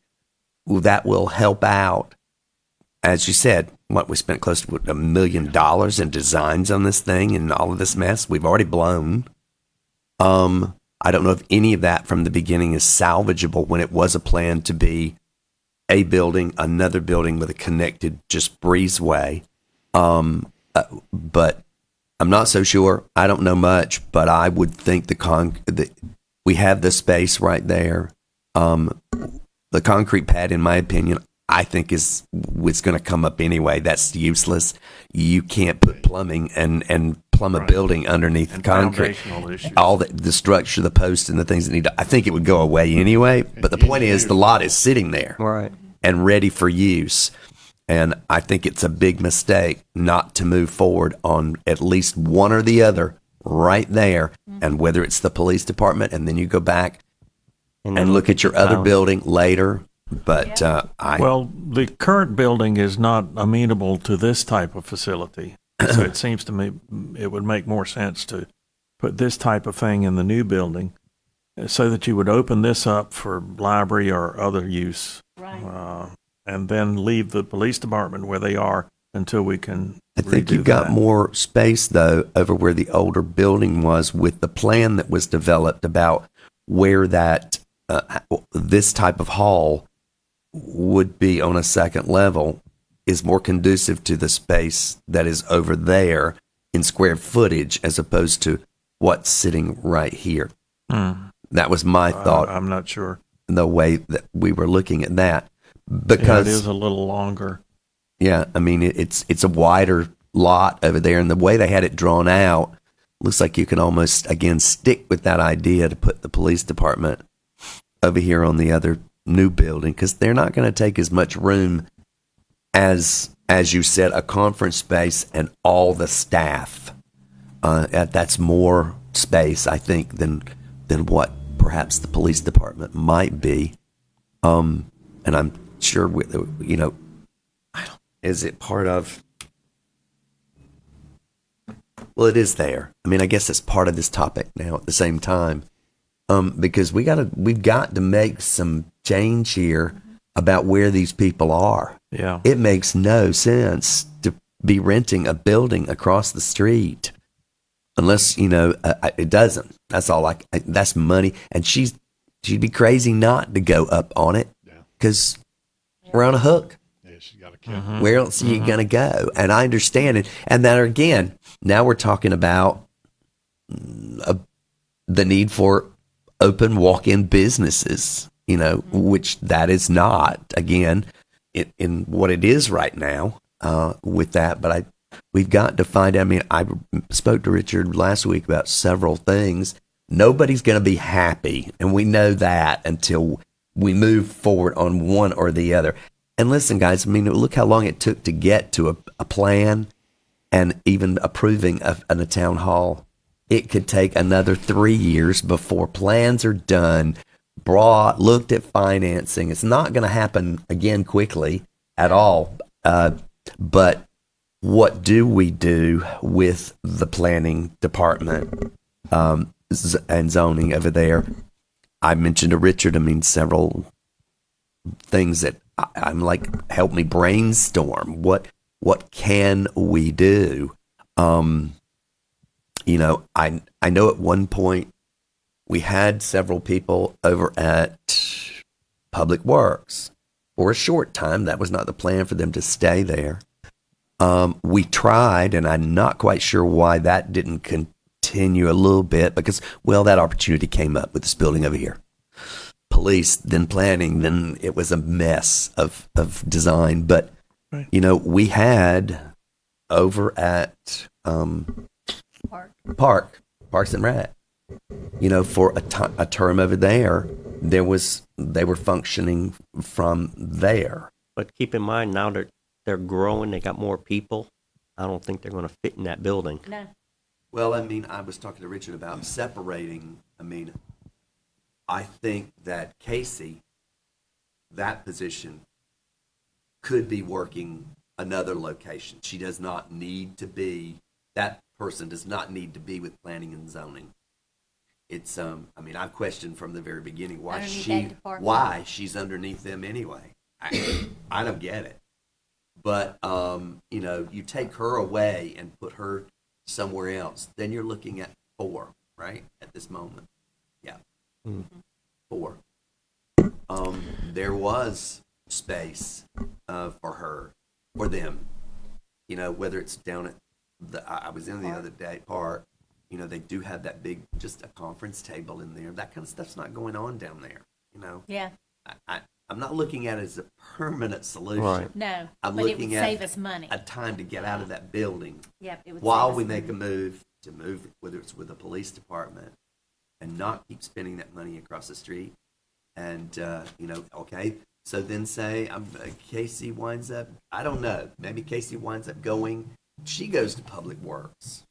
well, that will help out. As you said, we spent close to $1 million in designs on this thing and all of this mess we've already blown. I don't know if any of that from the beginning is salvageable when it was a plan to be a building, another building with a connected just breezeway. But I'm not so sure. I don't know much, but I would think we have the space right there. The concrete pad, in my opinion, I think is going to come up anyway. That's useless. You can't put plumbing and plumb a Right. building underneath And concrete. foundational issues. All the structure, the posts, and the things that need to. I think it would go away anyway. But the point is, the lot is sitting there Right. and ready for use. And I think it's a big mistake not to move forward on at least one or the other right there. And whether it's the police department, and then you go back then and look at your other town. building later. But Well, the current building is not amenable to this type of facility. So it seems to me it would make more sense to put this type of thing in the new building so that you would open this up for library or other use. Right. And then leave the police department where they are until we can I think redo you've got that. more space, though, over where the older building was with the plan that was developed about where that this type of hall would be on a second level is more conducive to the space that is over there in square footage as opposed to what's sitting right here. That was my thought, I'm not sure. the way that we were looking at that. Yeah, Because it is a little longer. yeah, I mean, it's a wider lot over there, and the way they had it drawn out, looks like you can almost, again, stick with that idea to put the police department over here on the other new building, because they're not going to take as much room as you said, a conference space and all the staff. That's more space, I think, than what perhaps the police department might be. And I'm sure, is it part of? Well, it is there. I mean, I guess it's part of this topic now at the same time, because we've got to make some change here about where these people are. Yeah. It makes no sense to be renting a building across the street unless, it doesn't. That's all that's money. And she'd be crazy not to go up on it Yeah. because we're on a hook. Yeah, she's got a count. Where else are you going to go? And I understand it. And then again, now we're talking about the need for open walk-in businesses, which that is not, again, in what it is right now with that. But we've got to find out. I mean, I spoke to Richard last week about several things. Nobody's going to be happy, and we know that until we move forward on one or the other. And listen, guys, I mean, look how long it took to get to a plan and even approving a town hall. It could take another 3 years before plans are done, looked at financing. It's not going to happen again quickly at all. But what do we do with the planning department and zoning over there? I mentioned to Richard, several things that I'm like, help me brainstorm. What can we do? I know at one point we had several people over at Public Works for a short time. That was not the plan for them to stay there. We tried, and I'm not quite sure why that didn't continue a little bit because, that opportunity came up with this building over here. Police, then planning, then it was a mess of design. But, Right. We had over at Parks and Rec, for a term over there, they were functioning from there. But keep in mind now that they're growing, they got more people. I don't think they're going to fit in that building. No. Well, I was talking to Richard about separating. I think that Casey, that position, could be working another location. She does not need to be, that person does not need to be with planning and zoning. It's, I've questioned from the very beginning Underneath that department. why she's underneath them anyway. I don't get it. But, you take her away and put her somewhere else, then you're looking at 4, right? At this moment. Yeah. Mm-hmm. 4. There was space for her, for them, whether it's down at I was in the other day park, they do have that big, just a conference table in there. That kind of stuff's not going on down there, Yeah. I'm not looking at it as a permanent solution. Right. No. I'm but it looking would at save us money. a time to get out of that building Yep. It would while save we us make a money. move, whether it's with the police department, and not keep spending that money across the street. And, okay, so then say Casey winds up, I don't know, maybe Casey winds up going, she goes to Public Works,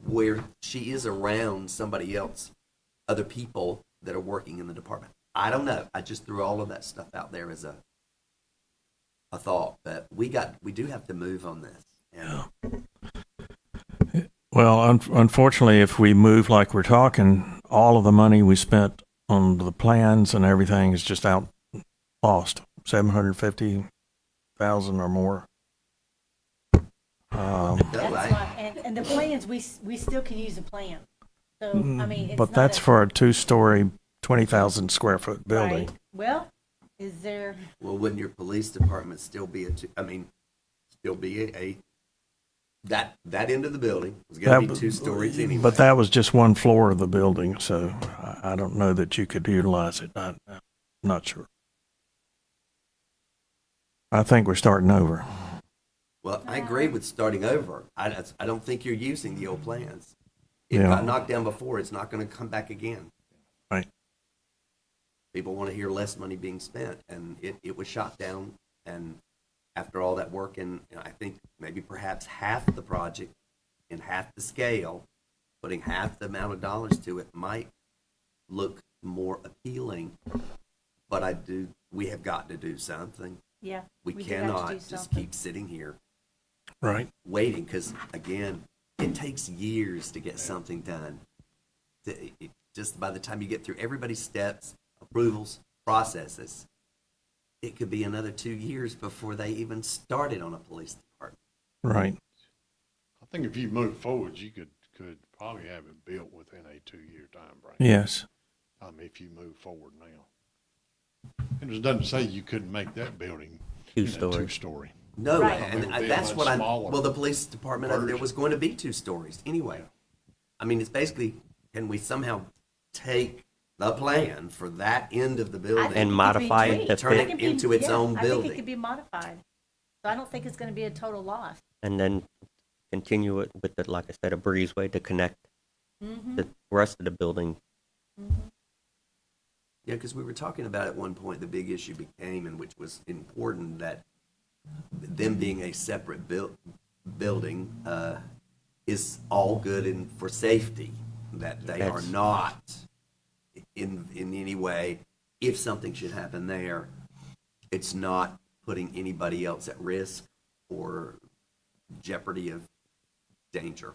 where she is around somebody else, other people that are working in the department. I don't know. I just threw all of that stuff out there as a thought, but we do have to move on this. And, Well, unfortunately, if we move like we're talking, all of the money we spent on the plans and everything is just lost, 750,000 or more. That's why, and the plans, we still can use the plan. So, it's But not that's for a 2-story, 20,000 square foot building. Right. Well, is there, well, wouldn't your police department still be that end of the building was going to be 2 stories anyway. But that was just one floor of the building, so I don't know that you could utilize it. I'm not sure. I think we're starting over. Well, I agree with starting over. I don't think you're using the old plans. It Yeah. got knocked down before. It's not going to come back again. Right. People want to hear less money being spent, and it was shot down. And after all that work, and I think maybe perhaps half the project and half the scale, putting half the amount of dollars to it might look more appealing. But we have got to do something. yeah. We do have to cannot do just something. keep sitting here Right. waiting, because again, it takes years to get something done. Just by the time you get through everybody's steps, approvals, processes, it could be another 2 years before they even started on a police department. Right. I think if you move forward, you could probably have it built within a 2-year time frame. Yes. If you move forward now. And it doesn't say you couldn't make that building Two-story. two-story. No, Right. and It would be a that's much what I, smaller well, the police department over there version. was going to be 2 stories anyway. I mean, it's basically, can we somehow take the plan for that end of the building? think And it could be modify it tweaked. to Turn It it could be- into its yeah, own I think building. it could be modified. So I don't think it's gonna be a total loss. And then continue it with the, like I said, a breezeway to connect Mm-hmm. the rest of the building. Yeah, because we were talking about at one point, the big issue became, and which was important, that them being a separate building is all good and for safety, that they are That's- not in any way, if something should happen there, it's not putting anybody else at risk or jeopardy of danger.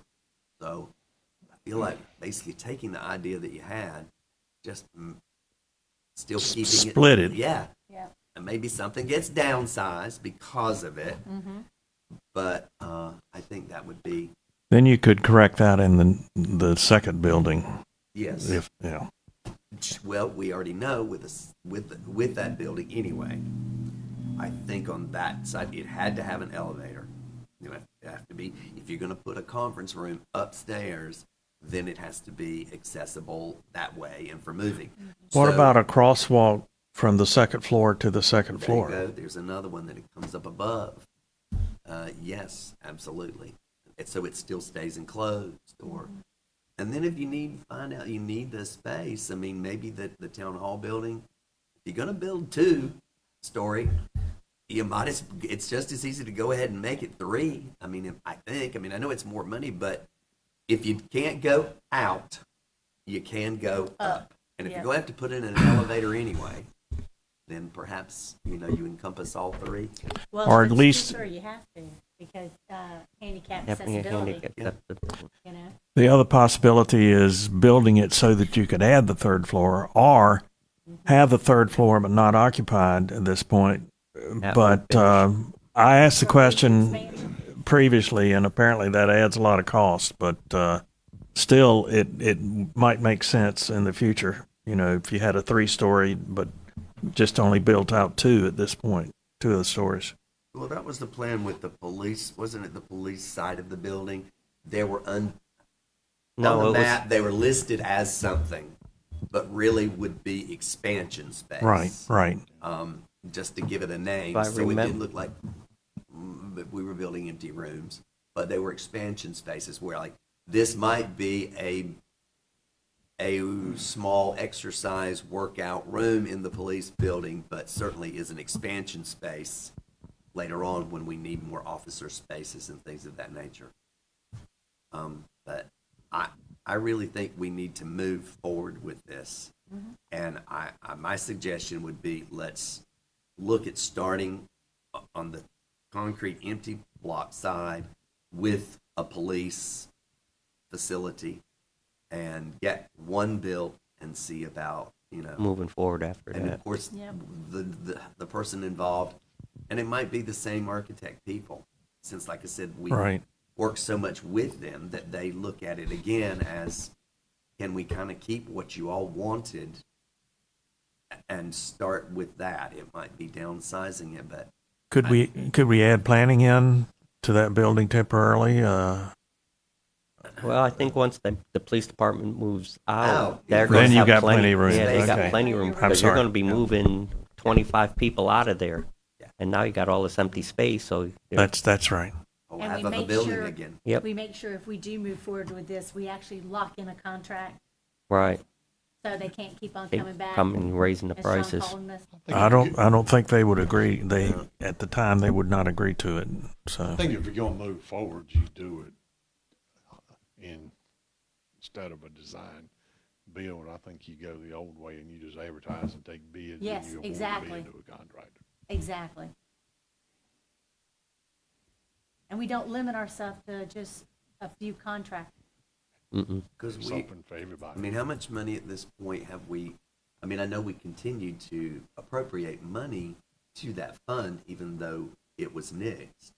So I feel like basically taking the idea that you had, just still keeping it. Split it. Yeah. Yeah. And maybe something gets downsized because of it. Mm-hmm. But I think that would be, Then you could correct that in the second building, yes. if, yeah. Well, we already know with that building anyway. I think on that side, it had to have an elevator. You know, it have to be, if you're going to put a conference room upstairs, then it has to be accessible that way and for moving. What So, about a crosswalk from the second floor to the second there you floor? go. There's another one that it comes up above. Yes, absolutely. So it still stays enclosed, or, and then if you find out you need the space, I mean, maybe the town hall building, if you're going to build 2-story, you might it's just as easy to go ahead and make it 3. I mean, I know it's more money, but if you can't go out, you can go up. And if yeah. you're going to have to put in an elevator anyway, then perhaps, you encompass all 3. Well, Or if at it's least- two-story, you have to, because handicap Having a accessibility, handicap Yeah. accessibility. you know? The other possibility is building it so that you could add the third floor, or have the third floor but not occupied at this point. That But would I asked the For question expansion. previously, and apparently that adds a lot of cost, but still, it might make sense in the future, if you had a 3-story, but just only built out 2 at this point, 2 of the stories. Well, that was the plan with the police, wasn't it? The police side of the building, they were on No, the it was, map. They were listed as something, but really would be expansion space. Right. Just to give it a name, If I so it remem- didn't look like that we were building empty rooms, but they were expansion spaces where, like, this might be a small exercise workout room in the police building, but certainly is an expansion space later on when we need more officer spaces and things of that nature. But I really think we need to move forward with this. And my suggestion would be, let's look at starting on the concrete empty block side with a police facility and get one built and see about, moving forward after and that. of course, Yep. the person involved, and it might be the same architect people, since, like I said, we Right. work so much with them that they look at it again as, can we kind of keep what you all wanted and start with that? It might be downsizing it, but Could we add planning in to that building temporarily? Well, I think once the police department moves Out, out, they're yeah. going Then to you have got plenty, plenty of room. Yeah, they got Okay. plenty of room I'm because you're sorry. going to be moving 25 people out of there. Yeah. And now you got all this empty space, so they're- That's right. we'll And have we of a make building sure- again. Yep. We make sure if we do move forward with this, we actually lock in a contract, right. so they can't keep on They coming back. come and raising the and Sean prices. calling us. I don't think they would agree. At the time, they would not agree to it, so. I think if you're gonna move forward, you do it instead of a design build. I think you go the old way and you just advertise and take bids. Yes, and you award a exactly. bid to a contractor. Exactly. And we don't limit ourselves to just a few contractors. Mm-mm. Because It's open for everybody. I mean, how much money at this point have we, I mean, I know we continue to appropriate money to that fund, even though it was nixed.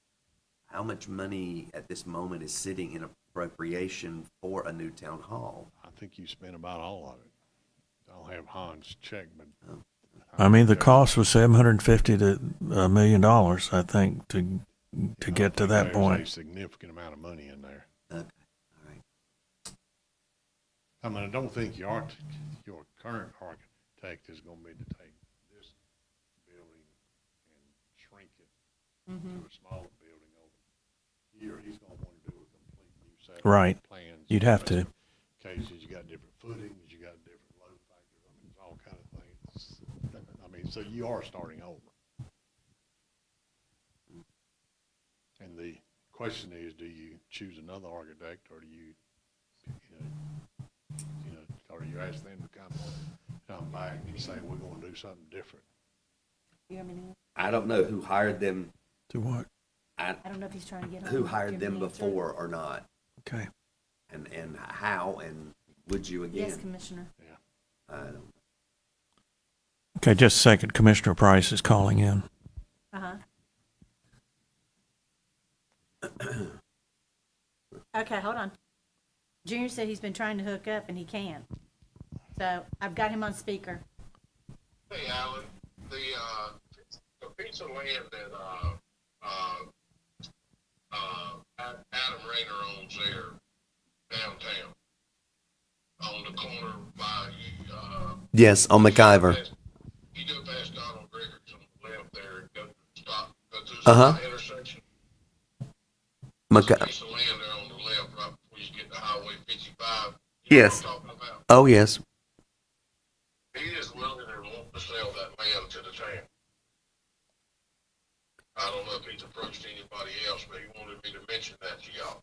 how much money at this moment is sitting in appropriation for a new town hall? I think you spent about all of it. I don't have Hans' check, but. I mean, the cost was $750 to $1 million, I think, to get to that There's point. a significant amount of money in there. Okay, all right. I mean, I don't think your current architect is gonna be to take this building and shrink it to a smaller building over here. He's gonna wanna do a complete new set of Right. plans. You'd have to. Cases, you got different footings, you got different load factors, I mean, it's all kind of things. I mean, so you are starting over. And the question is, do you choose another architect, or do you or you ask them to come back and say, we're gonna do something different? You want me to- I don't know who hired them, To what? I don't know if he's trying to get on. who hired Give them me an answer. before or not, Okay. and how, and would you Yes, again? Commissioner. I don't. Okay, just a second. Commissioner Price is calling in. Uh-huh. Okay, hold on. Junior said he's been trying to hook up and he can't. So I've got him on speaker. Hey, Alan, the piece of land that, Adam Rayner owns there downtown, on the corner by, Yes, on McIver. you go past Donald Griggs on the left there, and go to Uh-huh. the intersection. McI- Piece of land there on the left, right before you get to Highway 55. Yes. You know what I'm talking about? Oh, yes. He is willing and want to sell that land to the town. I don't know if he's approached anybody else, but he wanted me to mention that to y'all.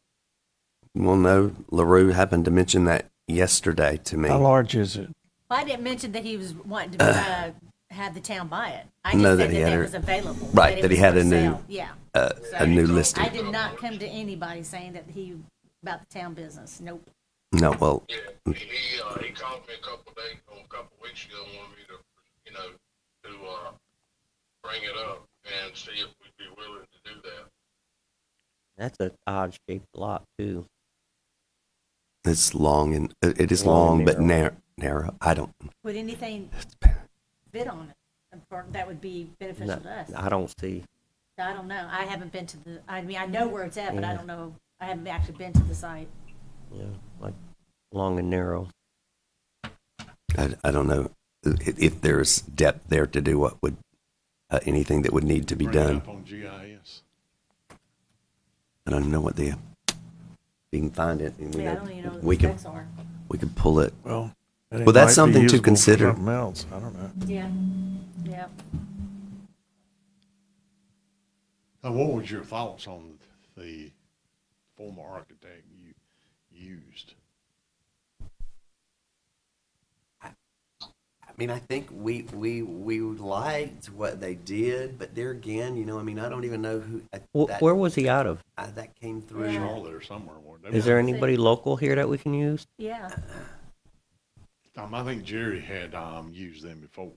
Well, no, LaRue happened to mention that yesterday to me. How large is it? Well, I didn't mention that he was wanting to have the town buy it. I just No, said that he that had it a- was available. right, it that he was had for a new- sale. Yeah. A new listing. I did not come to anybody saying that about the town business. Nope. No, well, Yeah, he called me a couple weeks ago, and wanted me to, bring it up and see if we'd be willing to do that. That's an odd shaped lot too. it's long and it is Long long, and but narrow. narrow. I don't. Would anything fit on it? That would be beneficial to us. I don't see. I don't know. I haven't been to the, I mean, I know where it's at, but I Yeah. don't know. I haven't actually been to the site. Yeah, like long and narrow. I don't know if there's depth there to do what would anything that would need to be Bring it done. up on GIS. I don't know what the. You can find it. And, Yeah, I don't even know what we the can specs are. we can pull it. Well, it Well, that's might be something to usable for consider. Something else. I don't know. Yeah. Yeah. Now, what was your thoughts on the former architect you used? I mean, I think we liked what they did, but there again, I mean, I don't even know who Where was he out of? that came through. Yeah. Charlotte or somewhere. They Is there anybody local here that we can use? Yeah. I think Jerry had used them before.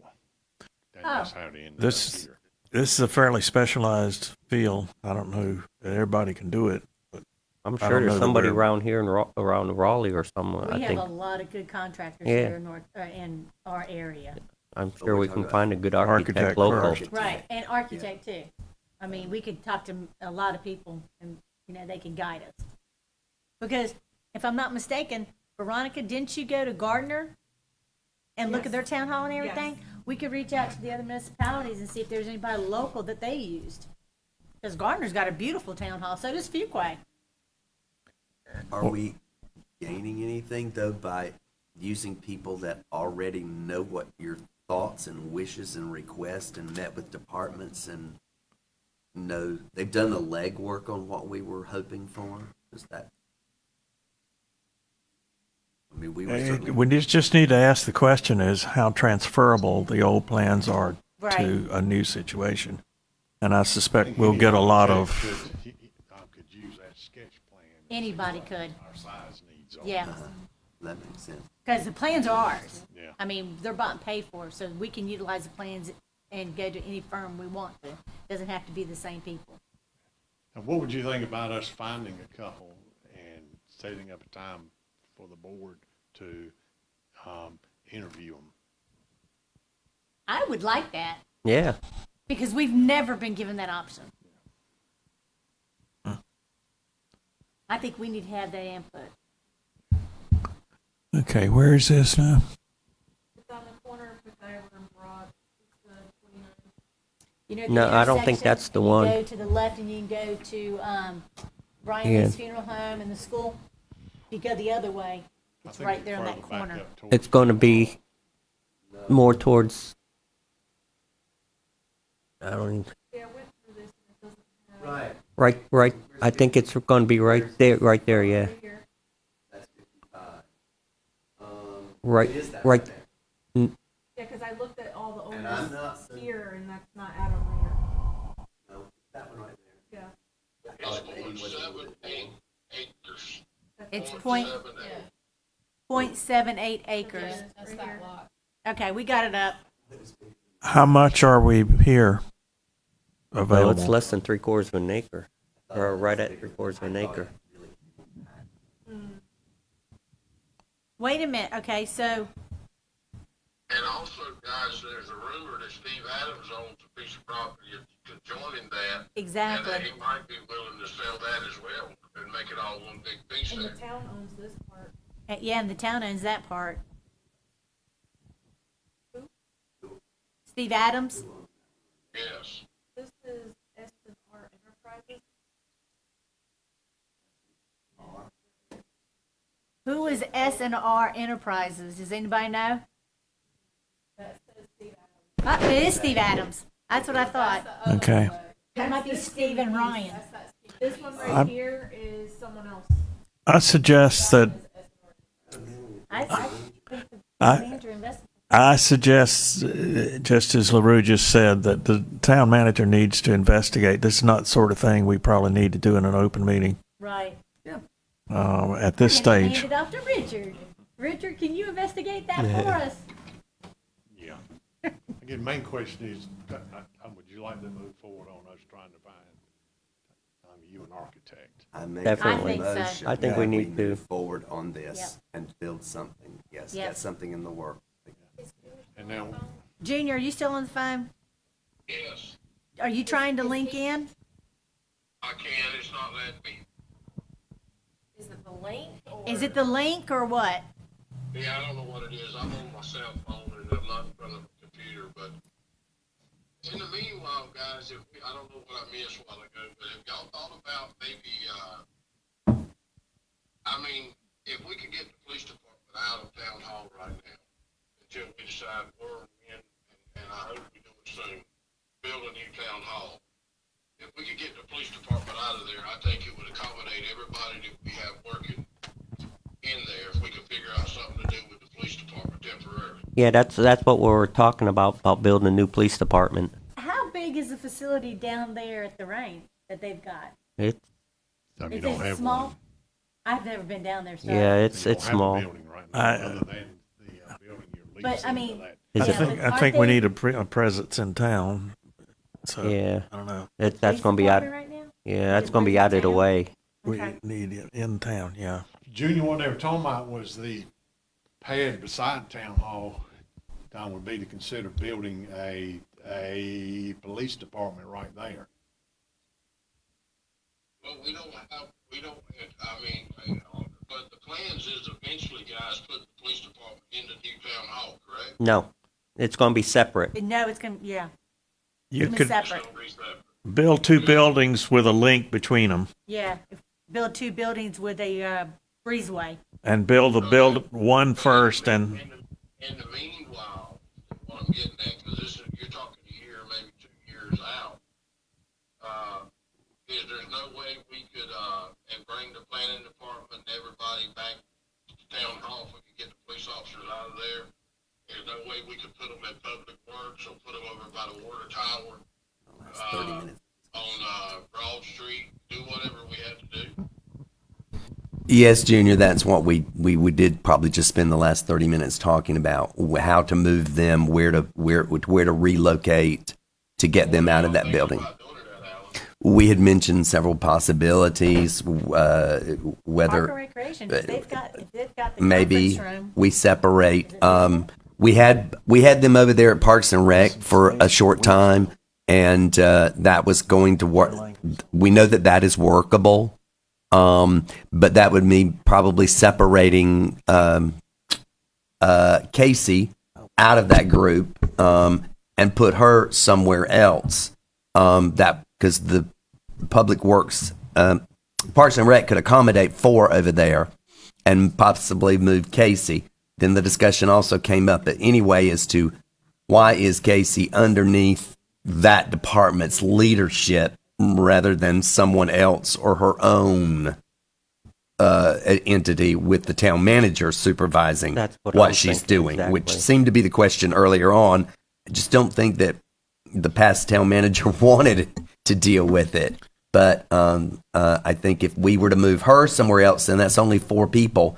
That's how they ended This- up here. This is a fairly specialized field. I don't know that everybody can do it. I'm I sure don't know there's that somebody we're- around here in around Raleigh or somewhere. We I have think a lot of good contractors Yeah. here in our area. I'm So sure we're we talking can about find a good architect architect local. first. Right, and architect too. I mean, we could talk to a lot of people and, they can guide us. Because if I'm not mistaken, Veronica, didn't you go to Gardner and look at their town hall and everything? We could reach out to the other municipalities and see if there's anybody local that they used. Because Gardner's got a beautiful town hall, so does Fuquay. Are we gaining anything though by using people that already know what your thoughts and wishes and requests and met with departments and know they've done the legwork on what we were hoping for? Is that? I mean, we were certainly. We just need to ask the question is how transferable the old plans are Right. to a new situation. And I I suspect think we'll any get a lot architect of, could use that sketch plan. and see Anybody what could. Our size needs are. Yeah, That makes sense. because the plans are ours. Yeah. I mean, they're bought and paid for, so we can utilize the plans and go to any firm we want to. Doesn't have to be the same people. And what would you think about us finding a couple and setting up a time for the board to interview them? I would like that Yeah. because we've never been given that option. I think we need to have that input. Okay, where is this now? It's on the corner of Pythagoras and Broad. It's the 29. You know, the No, I don't think intersection, that's the you one. go to the left and you can go to Brian Yeah. Lee's funeral home and the school. If you go the other way, I it's think right there on that further back corner. up towards- It's going to be more towards. I don't even. Yeah, I went through this and it doesn't have. Right. I think it's going to be right there. Yeah. Right here. That's 55. Right. It is that Right. there. Yeah, because I looked at all the And I'm owners not so- here and that's not Adam Lear. No, that one right there. Yeah. I It's thought maybe it was 0.78 acres. It's 0.78. 0.78 acres. That's that lot. Okay, we got it up. How much are we here Well, available? it's less than 3/4 of an acre, or right at 3/4 of an acre. Wait a minute. Okay, so And also, guys, there's a rumor that Steve Adams owns a piece of property adjoining that. And that exactly. he might be willing to sell that as well and make it all one big piece And the there. town owns this part. Yeah, and the town owns that part. Steve Adams. Yes. This is S&R Enterprises. Who is S&R Enterprises? Does anybody know? That says Steve Adams. It is Steve Adams. That's what I thought. That's the other Okay. way. That might be This Steve and Ryan. That's that Steve. This one right I'm- here is someone else. I suggest that I think the I- manager invested. I suggest, just as LaRue just said, that the town manager needs to investigate. This is not the sort of thing we probably need to do in an open meeting Right. at this stage. Hand it off to Richard. Richard, can you investigate that for us? Yeah. Again, the main question is, would you like to move forward on us trying to find you an architect? I make Definitely. a I think so. motion I think that we need to. move forward on this Yep. and build something. Yes, Yep. get something in the work. And now, Junior, are you still on the phone? Yes, Are you trying to link in? I can. It's not letting me. Is it the link or? Is it the link or what? Yeah, I don't know what it is. I'm on my cell phone and I'm not in front of a computer, but in the meanwhile, guys, I don't know what I missed a while ago, but have y'all thought about maybe, if we could get the police department out of town hall right now until we decide where we're in, and I hope we do it soon, build a new town hall. If we could get the police department out of there, I think it would accommodate everybody that we have working in there if we could figure out something to do with the police department temporarily. Yeah, that's what we're talking about building a new police department. How big is the facility down there at the range that they've got? It's you Is don't it have small? one. I've never been down there, so. yeah, You it's don't have a small. building right now, I- other than the building you're leasing. But, I to mean- that. Is I it? think Aren't we they- need a presence in town. So Yeah, I don't know. that's Police going to be out. department right now? Yeah, that's going to be out of the way. We Okay. need it in town. Yeah. Junior, what they were talking about was the pad beside town hall. Don would be to consider building a police department right there. Well, but the plans is eventually, guys, put the police department into new town hall, correct? No, it's going to be separate. No, it's gonna, yeah, You it's could separate. So separate. build two buildings with a link between them Yeah, build two buildings with a breezeway. and build one first and In the meanwhile, what I'm getting at, because you're talking a year, maybe 2 years out, is there's no way we could, and bring the planning department and everybody back to town hall if we could get the police officers out of there. There's no way we could put them at Public Works or put them over by the water tower, That's 30 minutes. on, Broad Street, do whatever we had to do. Yes, Junior, that's what we did probably just spend the last 30 minutes talking about, how to move them, where to relocate to get them out of that building. About doing that, Alan. we had mentioned several possibilities, Park and whether Recreation, if they've got the maybe conference room. we separate. We had them over there at Parks and Rec for a short time, and that was going to work. We know that that is workable, but that would mean probably separating Casey out of that group and put her somewhere else. That because the Public Works, Parks and Rec could accommodate 4 over there, and possibly move Casey. Then the discussion also came up anyway as to why is Casey underneath that department's leadership rather than someone else or her own entity with the town manager supervising That's what I what was she's thinking, doing, exactly. which seemed to be the question earlier on. I just don't think that the past town manager wanted to deal with it. But I think if we were to move her somewhere else, then that's only 4 people,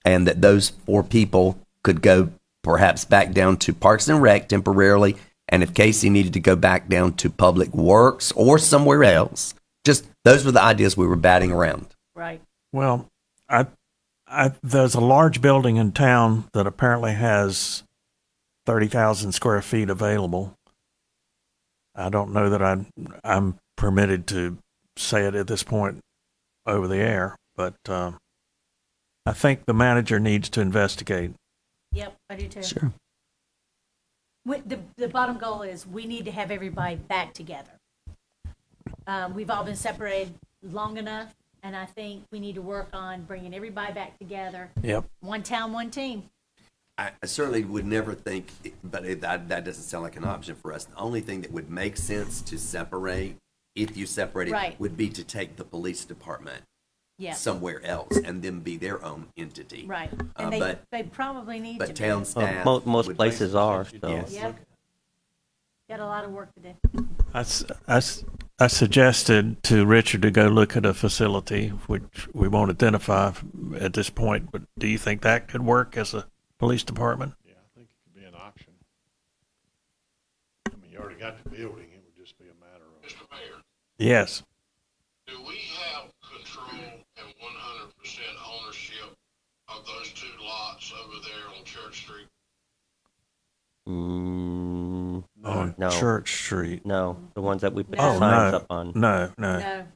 and that those 4 people could go perhaps back down to Parks and Rec temporarily. And if Casey needed to go back down to Public Works or somewhere else, just those were the ideas we were batting around. Right. Well, there's a large building in town that apparently has 30,000 square feet available. I don't know that I'm permitted to say it at this point over the air, but I think the manager needs to investigate. Yep, I do too. Sure. The bottom goal is we need to have everybody back together. We've all been separated long enough, and I think we need to work on bringing everybody back together. Yep. One town, one team. I certainly would never think, but that doesn't sound like an option for us. The only thing that would make sense to separate, if you separate it, Right. would be to take the police department Yeah. somewhere else and then be their own entity. Right. Uh, And but- they probably need to But be. town staff. Most would- places are, so. Yes. Yep. Got a lot of work to do. I suggested to Richard to go look at a facility, which we won't identify at this point, but do you think that could work as a police department? Yeah, I think it could be an option. I mean, you already got the building, it would just be a matter of. Mr. Mayor, Yes. do we have control and 100% ownership of those 2 lots over there on Church Street? On No. Church Street. No, the ones that we put No. the Oh, signs no. up on. No. No.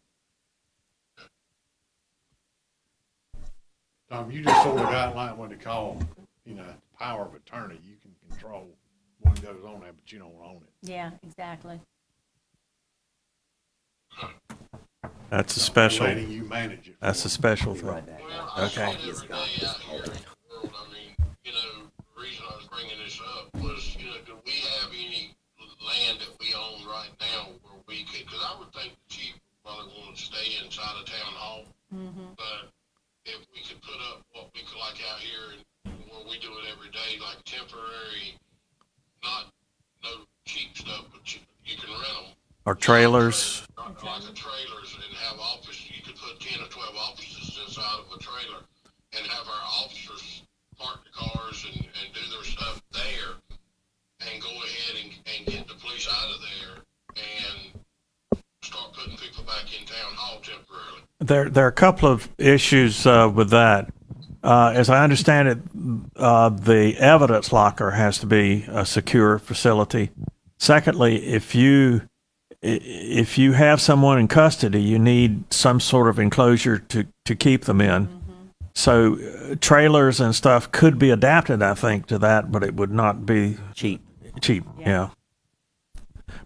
Tom, you just sort of got like what they call, power of attorney. You can control what goes on there, but you don't own it. Yeah, exactly. That's a special. Letting you manage it. That's a special Be thing. right back. Well, I see Okay. it every day out here in the world. I mean, the reason I was bringing this up was, do we have any land that we own right now where we could, because I would think the chief would probably want to stay inside of town hall. But if we could put up what we could like out here and where we do it every day, like temporary, no cheap stuff, but you can rent them. Or trailers. Like a trailers and have office, you could put 10 or 12 offices inside of a trailer and have our officers park the cars and do their stuff there and go ahead and get the police out of there and start putting people back in town hall temporarily. There are a couple of issues with that. As I understand it, the evidence locker has to be a secure facility. Secondly, if you have someone in custody, you need some sort of enclosure to keep them in. So trailers and stuff could be adapted, I think, to that, but it would not be Cheap. cheap. Yeah.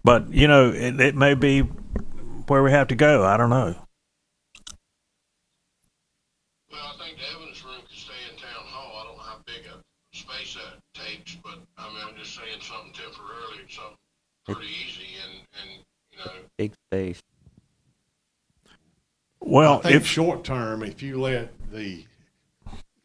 But it may be where we have to go. I don't know. Well, I think the evidence room could stay in town hall. I don't know how big a space that takes, but I mean, I'm just saying something temporarily, something pretty easy and Big space. Well, I think if short term, if you let the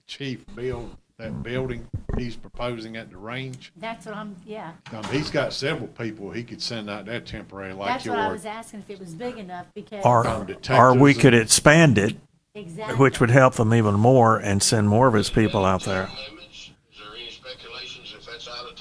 chief build that building he's proposing at the range, That's what yeah. he's got several people he could send out there temporary, like That's what I your was asking, if it was big enough, because. or we could expand it, Exactly. which would help them even more and send more of his people out there. limits. Is there any speculations if that's out of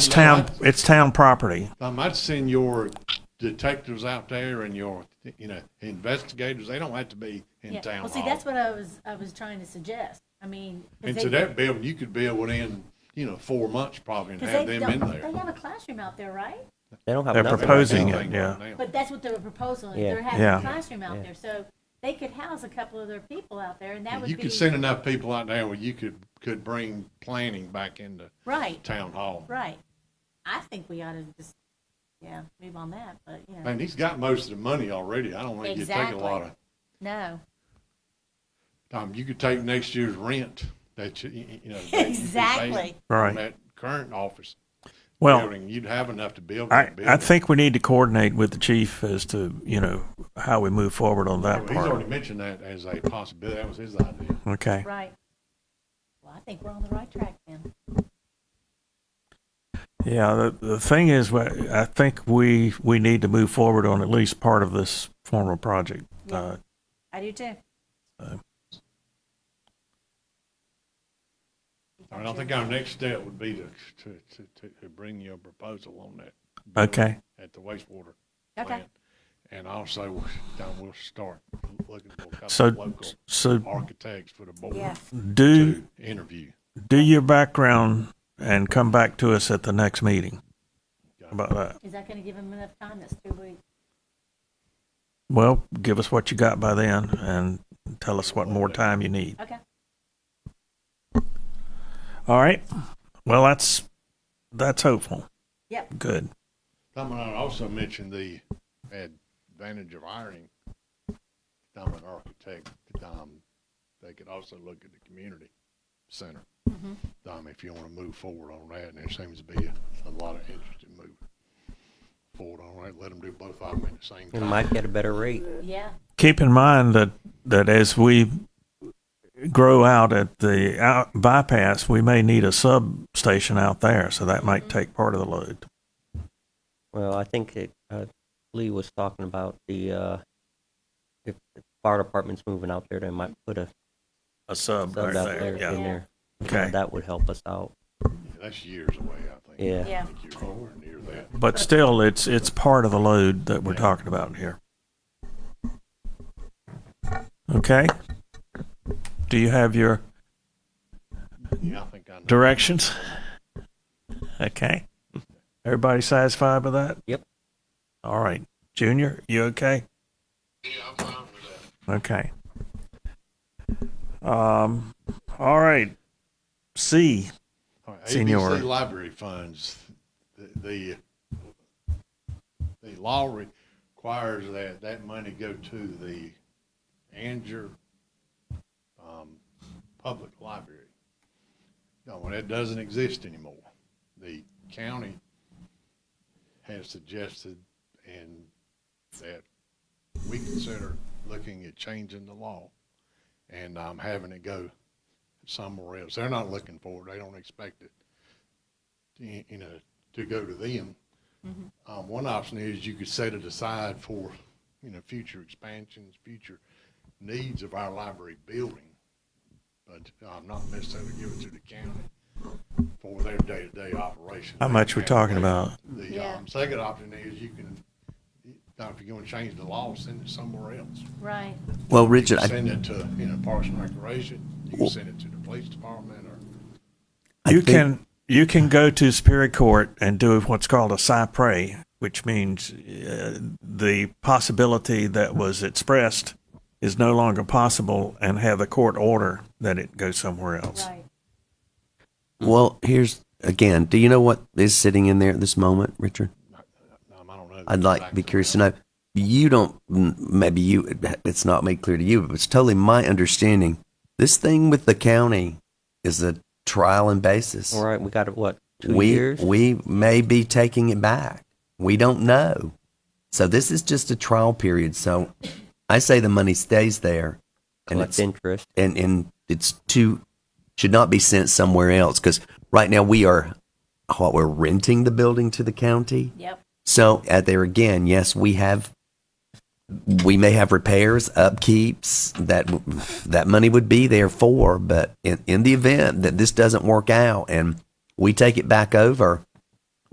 town? It's town property. I'd send your detectives out there and your you know, investigators, they don't have to be in Yeah. town Well, see, hall. that's what I was trying to suggest. I mean, 'cause And they- to that building, you could build within, 4 months probably and 'cause have they them in don't- there. They have a classroom out there, right? They don't have They're nothing. proposing it, Anything yeah. right now. But that's what they were proposing. Yeah. They're having Yeah. a classroom out Yeah. there, so they could house a couple of their people out there, and that would You be could send enough people out there where you could bring planning back into right, town hall. right. I think we ought to just, move on that, but, And he's got most of the money already. I don't think it'd take a Exactly. lot of, no. you could take next year's rent that that you could pay Exactly. from Right. that current office Well, building. You'd have enough to build I that building. think we need to coordinate with the chief as to, how we move forward on that Well, he's already part. mentioned that as a possibility. That was his idea. Okay. Right. Well, I think we're on the right track then. Yeah, the thing is, I think we need to move forward on at least part of this formal project. Yeah. I do too. I mean, I think our next step would be to bring you a proposal on that. Okay. At the wastewater Okay. plant. And also, we'll start looking for a couple So, of local so architects for the board Yes. do to interview. your background and come back to us at the next meeting about that. Is that gonna give them enough time? That's 2 weeks. Well, give us what you got by then and tell us what more time you need. Okay. All right. Well, that's hopeful. Yep. Good. Tom and I also mentioned the advantage of hiring an architect. They could also look at the community center. If you want to move forward on that, and there seems to be a lot of interest in moving forward on that. Let them do both of them at the same You time. might get a better rate. Yeah. Keep in mind that as we grow out at the bypass, we may need a substation out there, so that might take part of the load. Well, I think Lee was talking about if the fire department's moving out there, they might put a A sub sub right out there. there Yeah. in there. Okay. That would help us out. That's years away, I think. Yeah. Yeah. I think you're nowhere near that. But still, it's part of the load that we're talking about here. Okay. Do you have your Yeah, I think I know. directions? Okay. Everybody satisfied with that? Yep. All right. Junior, you okay? Yeah, I'm fine with that. Okay. All right. C. All right, Senior. ABC library funds, the law requires that money go to the Anger Public Library. Well, that doesn't exist anymore. The county has suggested and that we consider looking at changing the law and having it go somewhere else. They're not looking for it. They don't expect it, to go to them. One option is you could set it aside for, future expansions, future needs of our library building, but not necessarily give it to the county for their day-to-day operation. How much we talking about? The Yeah. second option is you can, if you're going to change the law, send it somewhere else. Right. Well, You Richard, can send it to, Parks and Recreation. You can send it to the police department or. You can go to Superior Court and do what's called a cypre, which means the possibility that was expressed is no longer possible, and have the court order that it goes somewhere else. Right. well, here's again. Do you know what is sitting in there at this moment, Richard? I don't know. I'd like to be curious to know. You don't. Maybe it's not made clear to you, but it's totally my understanding. This thing with the county is a trial and basis. All right, we got what, 2 years? We may be taking it back. We don't know. So this is just a trial period. So I say the money stays there, and Collect interest. and it's should not be sent somewhere else, because right now we're renting the building to the county. Yep. So there again, yes, we may have repairs, upkeeps that money would be there for, but in the event that this doesn't work out and we take it back over,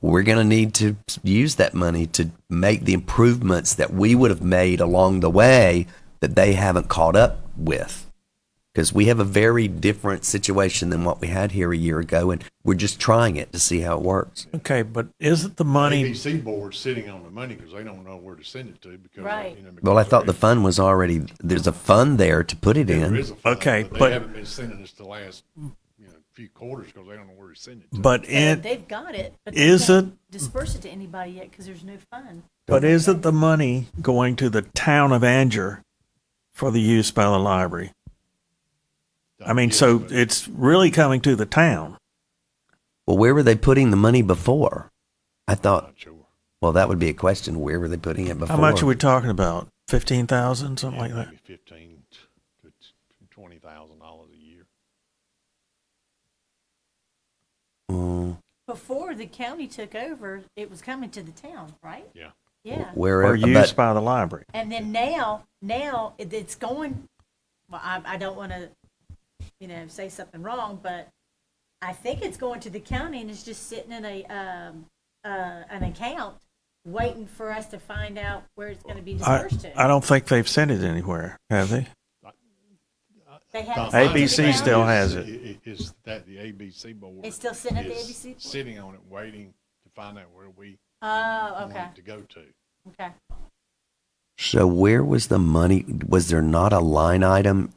we're going to need to use that money to make the improvements that we would have made along the way that they haven't caught up with. Because we have a very different situation than what we had here a year ago, and we're just trying it to see how it works. Okay, but isn't the money, ABC board's sitting on the money because they don't know where to send it to because, Right. Well, I thought the fund was already, there's a fund there to put it There in. is a fund, Okay, but but- they haven't been sending us the last, few quarters because they don't know where to send it to. but Yeah, it, they've got it, but is they can't it- disperse it to anybody yet because there's no fund. but isn't the money going to the town of Anger for the use by the library? I mean, Yes, so but- it's really coming to the town. Well, where were they putting the money before? I thought, Not sure. well, that would be a question. Where were they putting it before? How much are we talking about? 15,000, something like that? Maybe $15,000 to $20,000 a year. Mm, Before the county took over, it was coming to the town, right? Yeah. Yeah. where, Or used but by the library? And then now it's going, well, I don't want to, say something wrong, but I think it's going to the county and it's just sitting in an account waiting for us to find out where it's going to be dispersed to. I don't think they've sent it anywhere, have they? They haven't Tom, sent it to the ABC county? still has it. Is that the ABC board? It's still sitting at the is ABC board? Sitting on it, waiting to find out where we Oh, want okay, it to go to. okay. so where was the money? Was there not a line item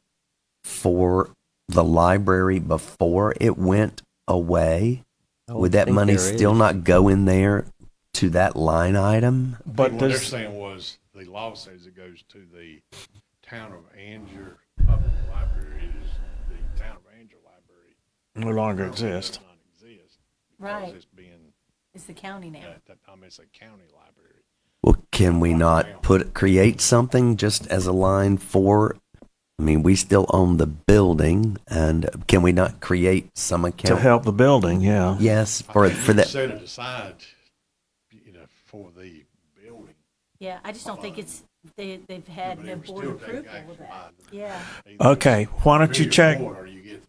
for the library before it went away? I would Would that think money there still is. not go in there to that line item? But What they're does, saying was, the law says it goes to the town of Anger Public Library. It is the town of Anger Library. no longer Currently does exist. not exist Right. because it's being, It's the county now. it's a county library. Well, can we not create something just as a line for? I mean, we still own the building, and can we not create some To account? help the building, yeah. Yes, I for think we that. set it aside, for the building. Yeah, I just don't think they've had But no it would board still take approval action of by that. the- Yeah, either Okay, why don't you committee check, report Or you get,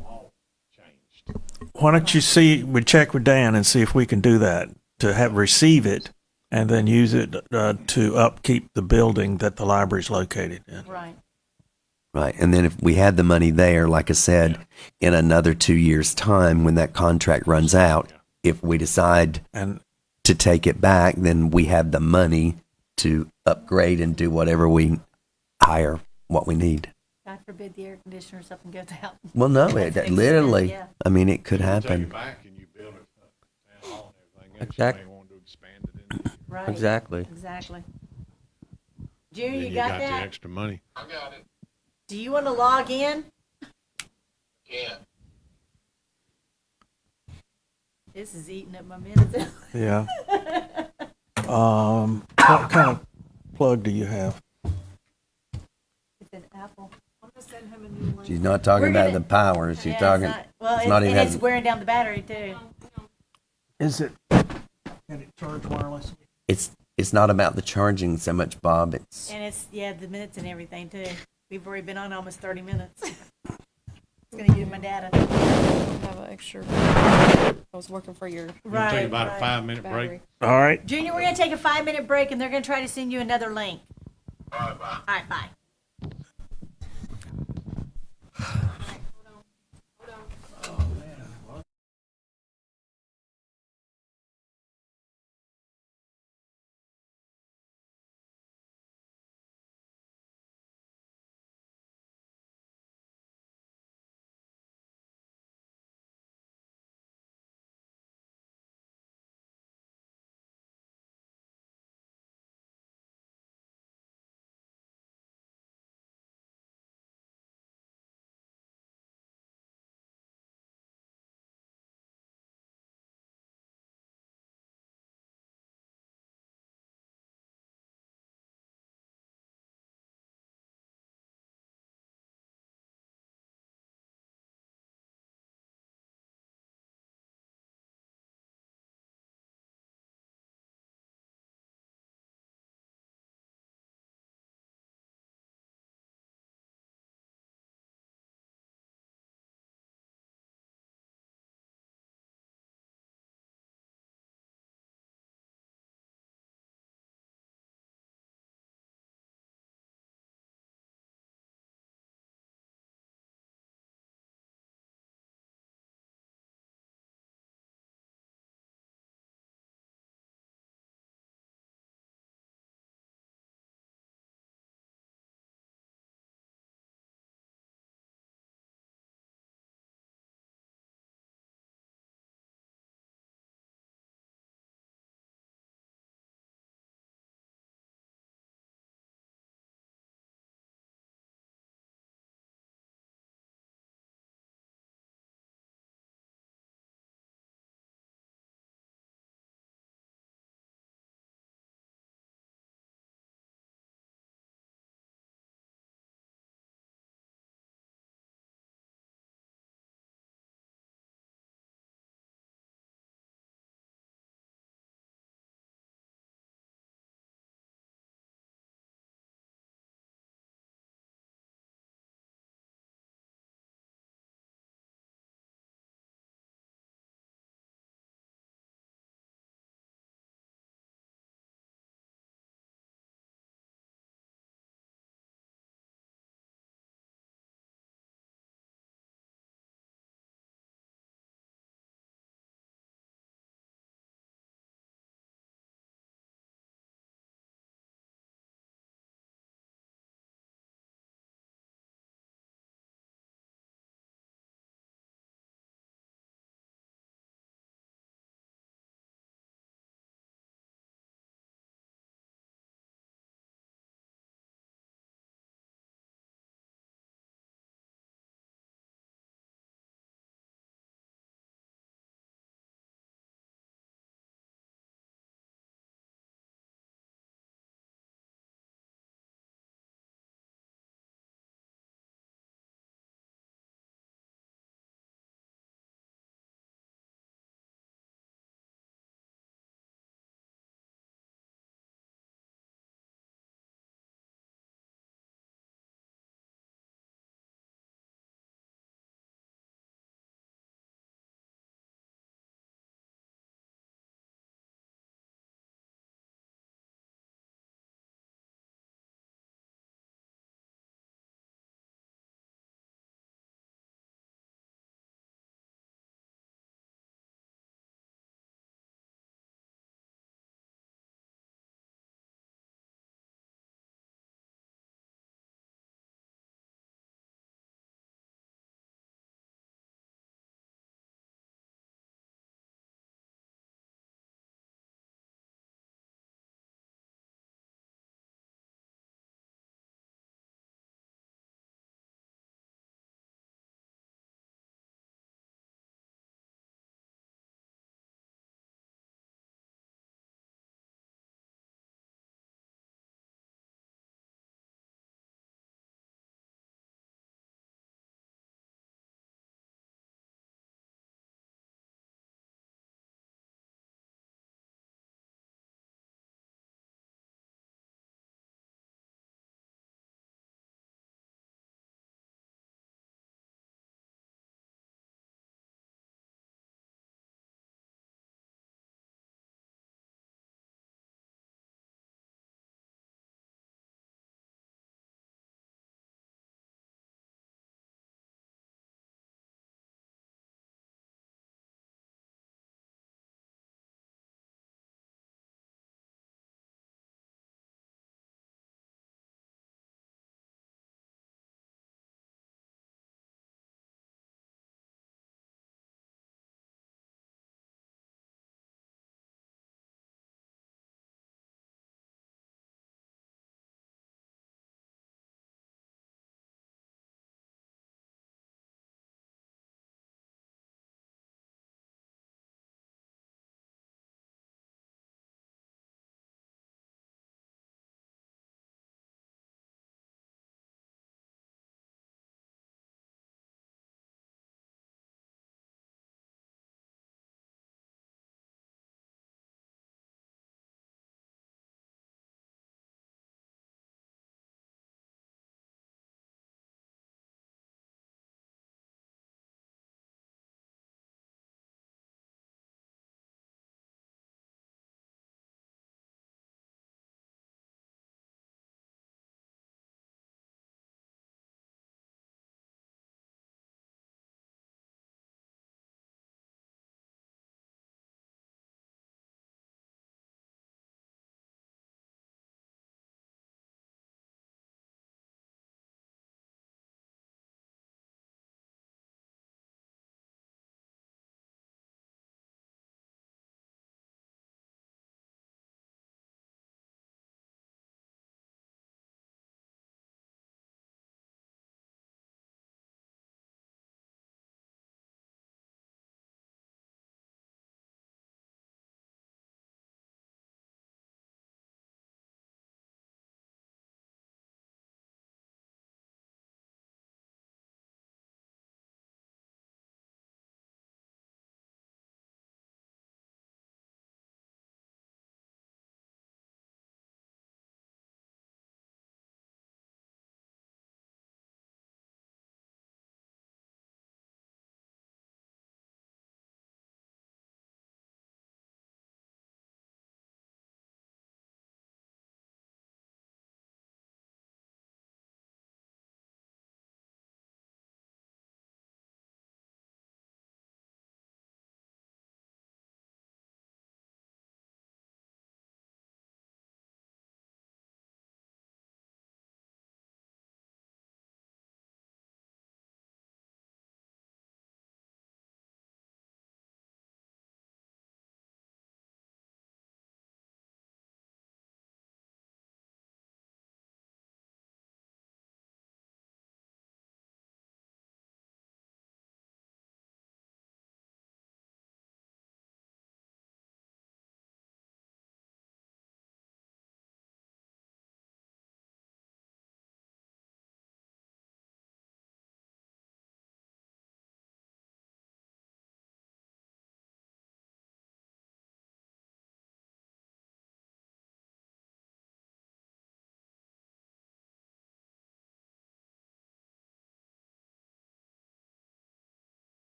law changed. why don't you we check with Dan and see if we can do that, to receive it and then use it to upkeep the building that the library's located in. right. Right. And then if we had the money there, like I said, in another 2 years' time, when that contract runs out, if we decide And to take it back, then we have the money to upgrade and do whatever we hire what we need. God forbid the air conditioners up and goes out. Well, no, That's it, an literally, expense, I mean, it could You take happen. it back and you build it, town hall and everything else, Exact- you may want to expand it in. Right. Exactly. Exactly. Junior, Then you you got got the that? extra money. I got it. Do you want to log in? Yeah. This is eating up my minutes. yeah. What kind of plug do you have? It's an Apple. I'm gonna send him a new link. She's not talking We're about gonna- the power. She's Yeah, talking, it's not, well, it's it- not even and it's has- wearing down the battery too. Is it, can it charge wireless? it's not about the charging so much, Bob. It's, And it's, yeah, the minutes and everything too. We've already been on almost 30 minutes. It's gonna use my data. Have an extra. I was working for your You Right. take about a right. 5-minute break. battery. All right. Junior, we're gonna take a 5-minute break and they're gonna try to send you another link. All right, bye. All right, bye.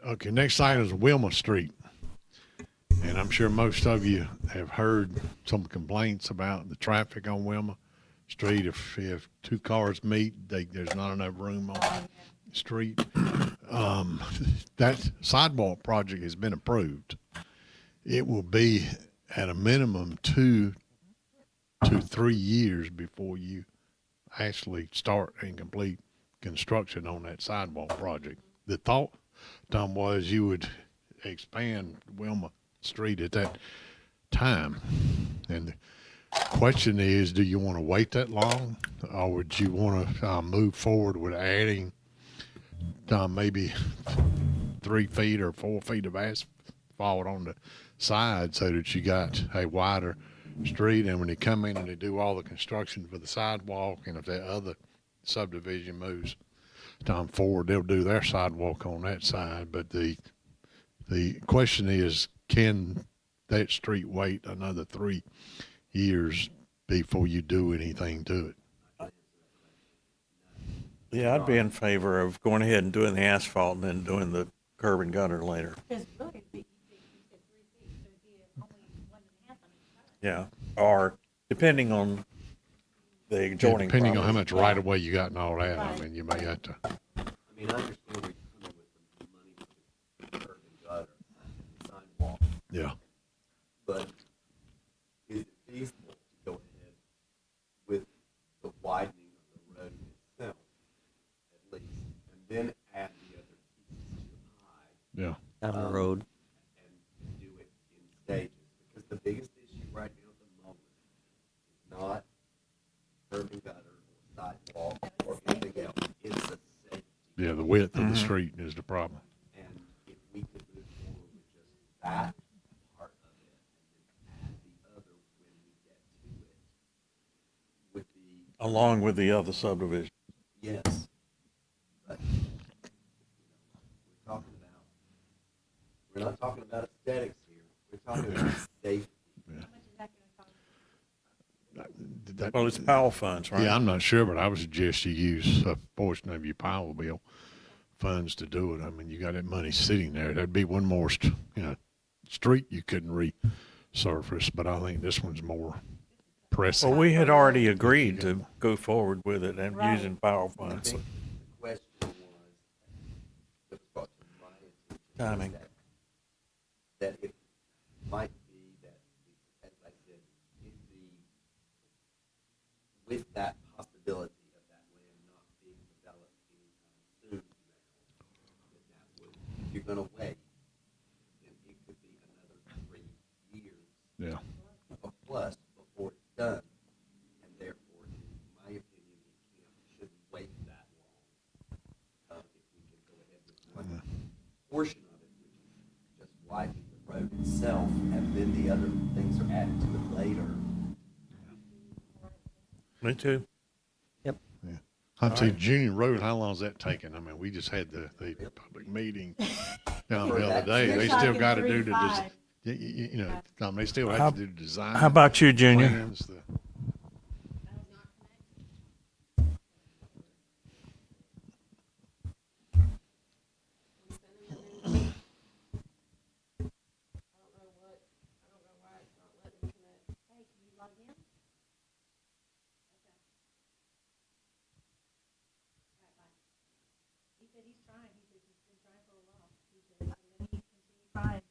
Okay, next item is Wilma Street. And I'm sure most of you have heard some complaints about the traffic on Wilma Street. If two cars meet, there's not enough room on the street. That sidewalk project has been approved. It will be at a minimum 2 to 3 years before you actually start and complete construction on that sidewalk project. The thought, Tom, was you would expand Wilma Street at that time. And the question is, do you want to wait that long, or would you want to move forward with adding maybe 3 feet or 4 feet of asphalt on the side so that you got a wider street? And when they come in and they do all the construction for the sidewalk, and if that other subdivision moves forward, they'll do their sidewalk on that side. But the question is, can that street wait another 3 years before you do anything to it? Yeah, I'd be in favor of going ahead and doing the asphalt and then doing the curb and gutter later. Because really, you said 3 feet, so it'd be only 1.5 on each side. Yeah, or depending on the adjoining Depending on how property. much right of way you got and all that, I Right. mean, you may have to. I mean, I understand where you're coming with the money for the curb and gutter and the sidewalk, Yeah. but is it feasible to go ahead with the widening of the road itself, at least, and then add the other pieces to the pie? Yeah. Down the road. And do it in stages, because the biggest issue right now at the moment is not curb and gutter or sidewalk or anything else. It's the safety. Yeah, the width of the street is the problem. And if we could move forward with just that part of it and then add the other when we get to it, would be, Along with the other subdivision. yes. But, you know, we're not talking about aesthetics here. We're talking about safety. That- Well, it's Powell funds, right? Yeah, I'm not sure, but I would suggest you use a portion of your Powell bill funds to do it. I mean, you got that money sitting there. That'd be one more, street you couldn't resurface, but I think this one's more pressing. Well, we had already agreed to go forward with it and Right. using Powell I funds. think the question was, that was brought to my attention, Timing. was that it might be that, as I said, with that possibility of that land not being developed anytime soon now, that would, if you're gonna wait, then it could be another 3 years Yeah. or plus before it's done. And therefore, in my opinion, it shouldn't wait that long. If we can go ahead with one portion of it, which is just widening the road itself, and then the other things are added to it later. Me too. I'd say Junior Road, how long is that taking? I mean, we just had the public meeting the other day. They still talking gotta 3 do to the, 5. you know, Tom, they still have to do the design. How about you, Junior? plans, the- He said he's trying. He said he's been trying for a while. He said, let me continue trying.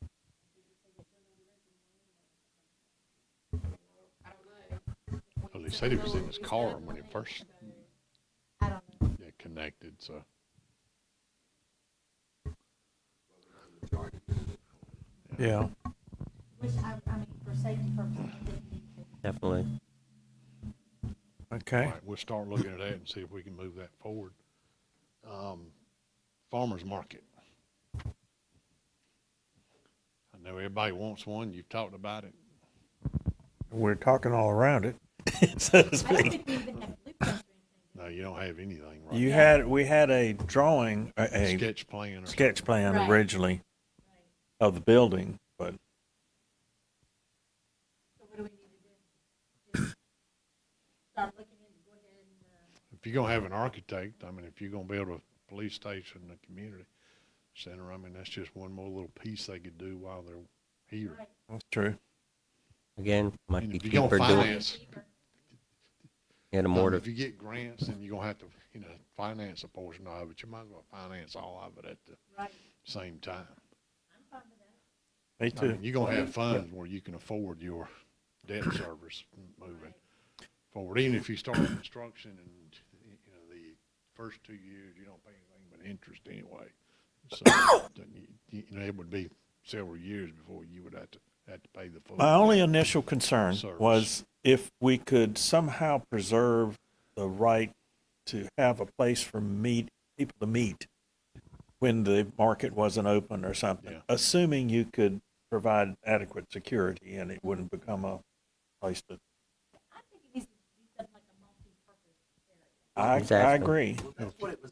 He just said it's still gonna be Well, they said he was in his car when he first I don't know. connected, so. Yeah. Which I mean, for safety purposes, I think we need to. Definitely. Okay. All right, we'll start looking at that and see if we can move that forward. Farmer's market. I know everybody wants one. You've talked about it. We're talking all around it, so to I don't speak. think we even have blueprints or anything. No, you don't have anything, right? We had a drawing, a Sketch plan or sketch something. plan Right. originally of the building, but So what do we need to do? Just start looking into, go ahead and, If you're gonna have an architect, I mean, if you're gonna build a police station in the community, center. I mean, that's just one more little piece they could do while they're here. That's true. Again, might And be if you're cheaper gonna doing finance, get a more if you get grants, then you're gonna have to, finance a portion of it. You might as well finance all of it at the same time. Me I too. mean, you're gonna have funds where you can afford your debt service moving forward. Even if you start construction and, the first 2 years, you don't pay anything but interest anyway. So, it would be several years before you would have to pay the full. My only initial concern Service. was if we could somehow preserve the right to have a place for people to meet when the market wasn't open or something, Yeah. assuming you could provide adequate security and it wouldn't become a place to. I think it needs to be something like a multi-purpose area. I Exactly. agree. Well, that's what it was.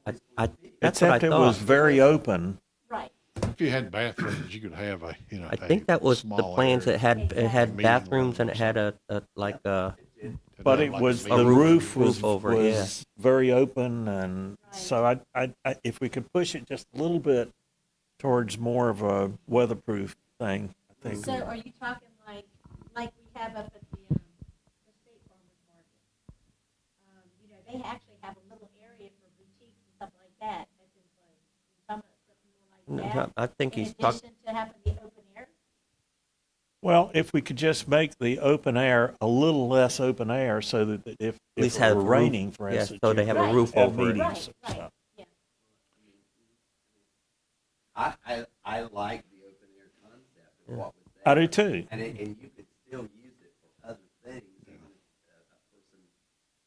that's what I Except it was thought. very open. Right. If you had bathrooms, you could have I a think that was the small plans. area. It had Meeting bathrooms and room it had a like a But it Like was, a the meeting roof roof was, over, was very open, and so I, if we could push it just a little bit towards more of a weatherproof thing, I think. So are you talking like we have up at the State Farmers Market? They actually have a little area for boutiques and stuff like that that's in place. Something more like that. I think In he's talking. addition to having the open air? Well, if we could just make the open air a little less open air, so that if least it have were a roof. raining, for Yeah, instance, so you they have could a roof have over it. meetings Right, and right, stuff. yeah. I like the open air concept of what was there. I do too. And you could still use it for other things, even if a person,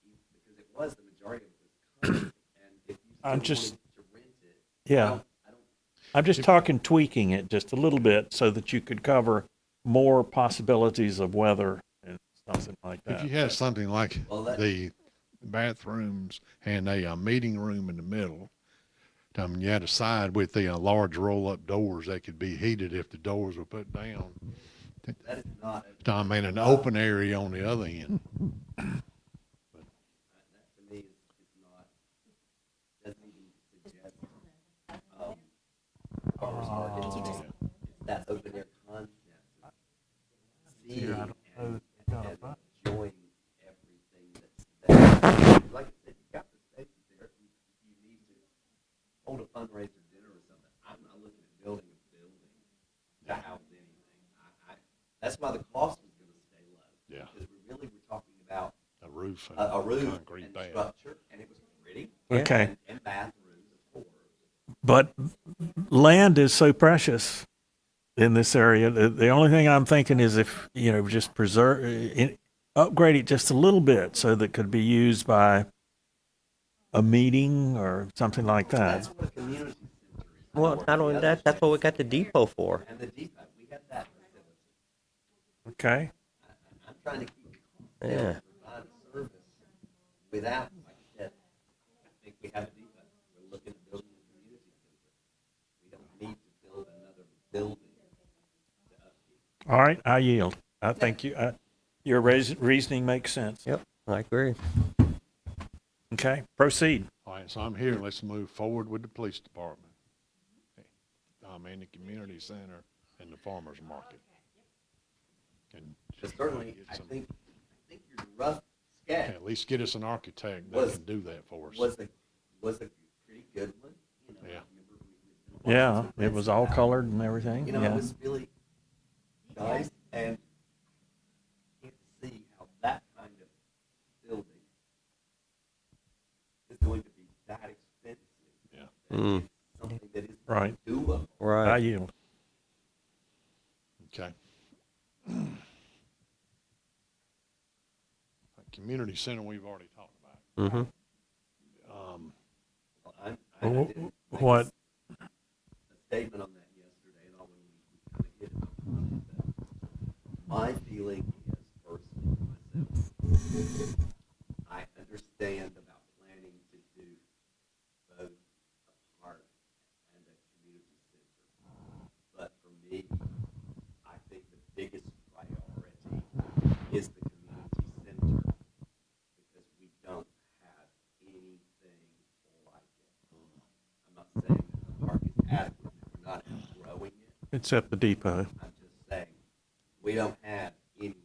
because it was the majority of it was covered, and if you still I'm just- wanted to rent it, Yeah. I don't, I'm just talking tweaking it just a little bit so that you could cover more possibilities of weather and something like If that. you had something like Well, that- the bathrooms and a meeting room in the middle, you had a side with the large roll-up doors that could be heated if the doors were put down. that is not, An open area on the other end. that to me is not, doesn't even suggest, farmers market. It's that open air concept. Seeing and enjoying everything that's there. Like I said, you got the spaces there. If you need to hold a fundraiser dinner or something, I'm not looking at building a building to house anything. That's why the cost was going to stay low. Yeah. Because we really were talking about A roof and a roof concrete and pad. structure, and it was pretty. Okay. And bathrooms, of course. But land is so precious in this area. The only thing I'm thinking is if, just upgrade it just a little bit so that it could be used by a meeting or something like That's that. what a community center is. Well, not only that, that's what we got the depot for. And the depot, we got that facility. Okay. I'm trying to keep it Yeah. and provide a service without, like I said, I think we have a depot. We're looking at building a community center. We don't need to build another building to upkeep. All right. I yield. I think your reasoning makes sense. Yep, I agree. Okay. Proceed. All right, so I'm here. Let's move forward with the police department. And the community center and the farmer's market. And But certainly, get I some- think your rough sketch at least get us an architect that Was- can do that for us. was a pretty good one. Yeah. Yeah. It was all colored and everything. It Yeah. was really nice, and I can't see how that kind of building is going to be that expensive. Yeah. Mm, Something that is Right. doable. I right. yield. Okay. Community center, we've already talked about. Mm-hmm. I Wh- didn't make What? a statement on that yesterday, and all when we kind of hit on that. My feeling is personally myself, I understand about planning to do both a park and a community center. But for me, I think the biggest priority is the community center because we don't have anything like it. I'm not saying that the park is Except the depot. I'm just saying, we don't have anything.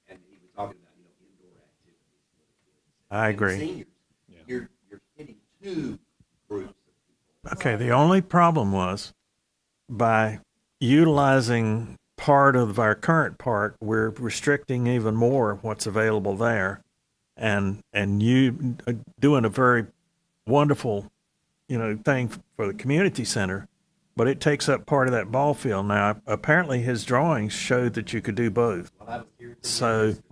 And he was talking about, indoor activities for the kids. I And agree. seniors, you're hitting two groups of people. Okay, the only problem was by utilizing part of our current park, we're restricting even more what's available there. And you doing a very wonderful, thing for the community center, but it takes up part of that ball field. Now, apparently his drawings showed that you could do both. Well, I was here for So, yesterday.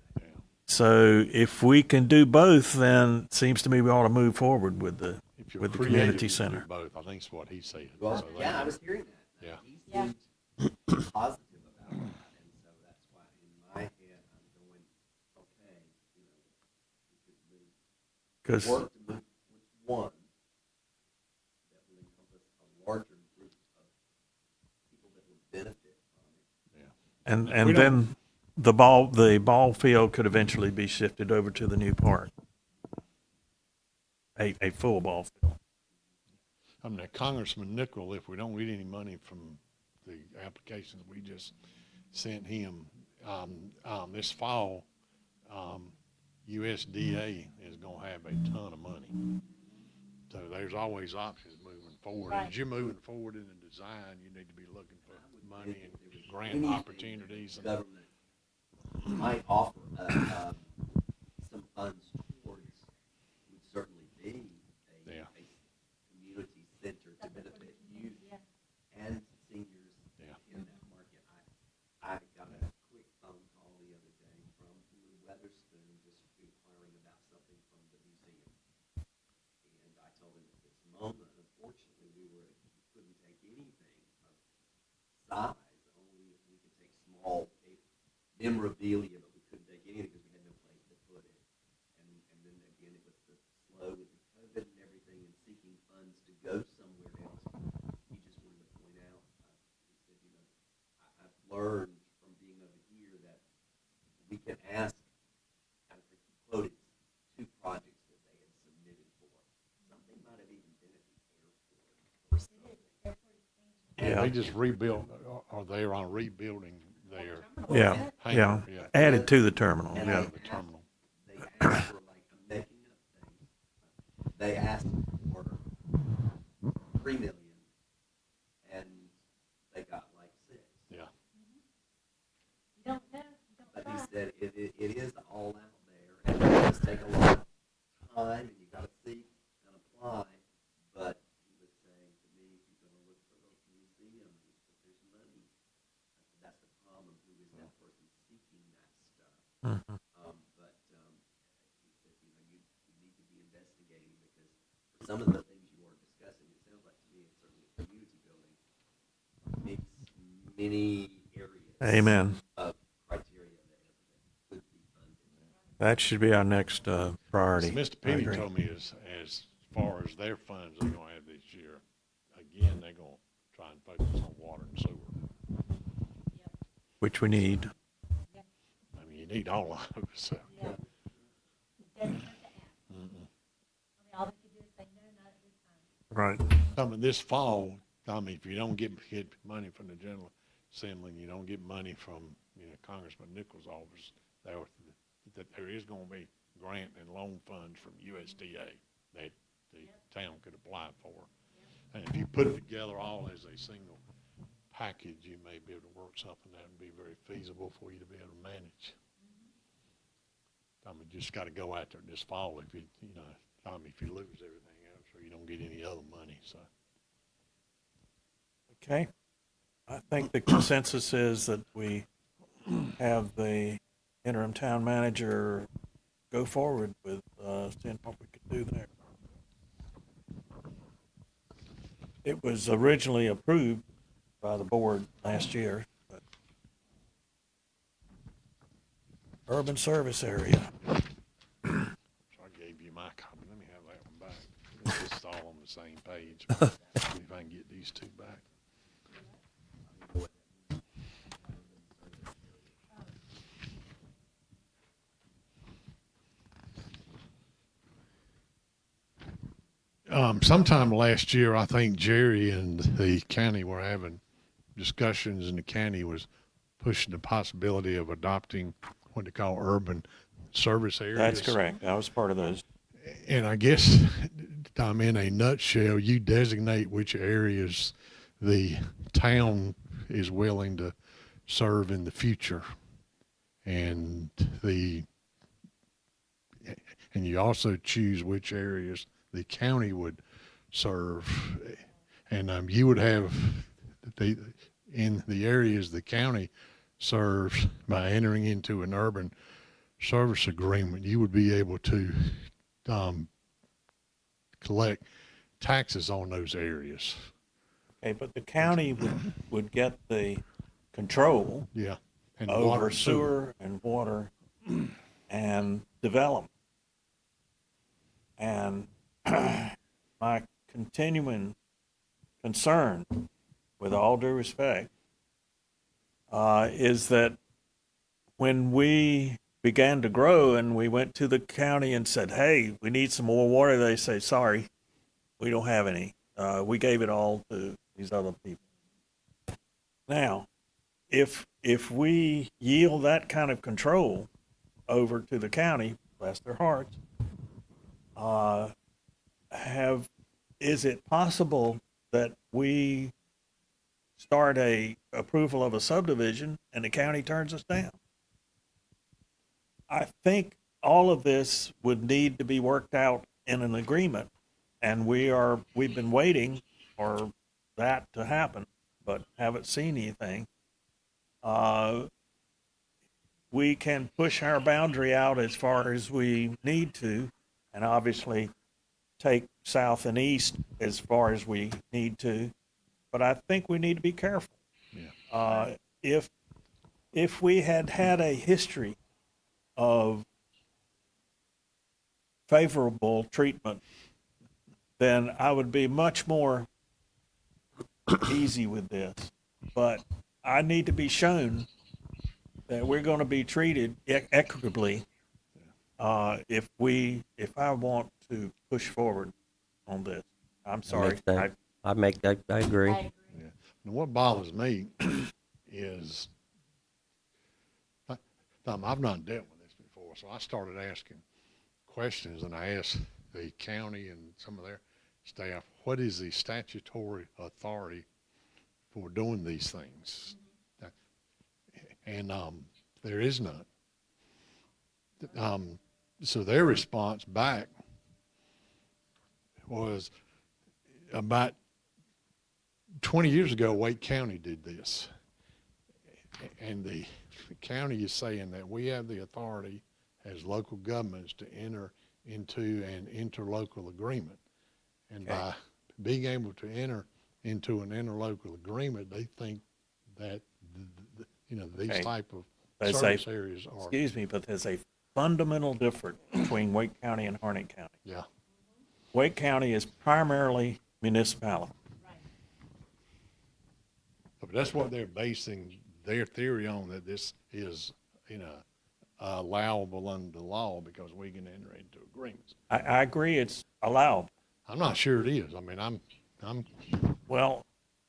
so if we can do both, then it seems to me we ought to move forward with the If you're with the creative, community you do center. both, I think is what he said. Well, So yeah, I was hearing that. Yeah. He Yeah. seemed positive about that, and so that's why in my head I'm going, okay, we could move, Because work to move with one that will encompass a larger group of people that would benefit from it. and We don't- then the ball field could eventually be shifted over to the new park. A full ball field. I mean, Congressman Nickel, if we don't get any money from the applications we just sent him, this fall, USDA is gonna have a ton of money. So there's always options moving forward. Right. As you're moving forward in the design, you need to be looking for money and grant Anything opportunities. the government might offer some funds towards would certainly be Yeah. a community center to benefit youth and seniors Yeah. in that market. I got a quick phone call the other day from Lou Weatherspoon just inquiring about something from the museum. And I told him at this moment, unfortunately, we couldn't take anything of size, only if we could take small memorabilia, but we couldn't take anything because we had no place to put it. And then again, it was the slow with the COVID and everything and seeking funds to go somewhere else. He just wanted to point out, he said, I've learned from being over here that we can ask, I think he quoted two projects that they had submitted for. Something might have even been at the airport or something. Yeah, they just rebuilt, or they're on rebuilding their Yeah, hangar. yeah. Added to the terminal. And Yeah. The terminal. They asked for, like, I'm making up things. They asked for $3 million, and they got like 6. Yeah. You don't know, you don't But he try. said it is all out there, and it does take a lot of time, and you got to seek and apply. But he was saying to me, if you're going to look for those museums, if there's money, that's the problem. Who is that person seeking that stuff? Mhm. But he said, you need to be investigating because for some of the things you are discussing, it sounds like to me it's certainly a community building meets many areas Amen. of criteria that could be funded. That should be our next priority. Mr. I Penny agree. told me as far as their funds they're gonna have this year, again, they're gonna try and focus on water and sewer. Which we need. I mean, you need all of it, so. Yeah. It doesn't hurt to ask. I mean, all they could do is say, no, not at this time. Right. I mean, this fall, I mean, if you don't get money from the General Assembly, you don't get money from, Congressman Nichols' office, there is gonna be grant and loan funds from USDA that the town could apply for. And if you put it together all as a single package, you may be able to work something that would be very feasible for you to be able to manage. I mean, just gotta go out there this fall if if you lose everything else or you don't get any other money, so. Okay. I think the consensus is that we have the interim town manager go forward with seeing what we could do there. It was originally approved by the board last year, but urban service area. So I gave you my copy. Let me have that one back. This is all on the same page. See if I can get these two back. Sometime last year, I think Jerry and the county were having discussions in the county was pushing the possibility of adopting what they call urban service areas. That's correct. I was part of those. And I guess, Tom, in a nutshell, you designate which areas the town is willing to serve in the future. And you also choose which areas the county would serve. And you would have in the areas the county serves, by entering into an urban service agreement, you would be able to collect taxes on those areas. Okay, but the county would get the control Yeah. And over water and sewer and water and development. And my continuing concern, with all due respect, is that when we began to grow and we went to the county and said, hey, we need some more water, they say, sorry, we don't have any. We gave it all to these other people. Now, if we yield that kind of control over to the county, bless their hearts, is it possible that we start a approval of a subdivision and the county turns us down? I think all of this would need to be worked out in an agreement, and we've been waiting for that to happen, but haven't seen anything. We can push our boundary out as far as we need to, and obviously take south and east as far as we need to, but I think we need to be careful. Yeah. If we had a history of favorable treatment, then I would be much more easy with this. But I need to be shown that we're going to be treated equitably if I want to push forward on this. I'm sorry. I agree. Yeah. And what bothers me is, Tom, I've not dealt with this before, so I started asking questions, and I asked the county and some of their staff, what is the statutory authority for doing these things? And there is none. So their response back was, about 20 years ago, Wake County did this. And the county is saying that we have the authority as local governments to enter into an interlocal agreement. And by being able to enter into an interlocal agreement, they think that, these type of service areas are. Excuse me, but there's a fundamental difference between Wake County and Harnett County. Yeah. Wake County is primarily municipality. But that's what they're basing their theory on, that this is, allowable under the law because we can enter into agreements. I agree it's allowed. I'm not sure it is. I mean, I'm. Well,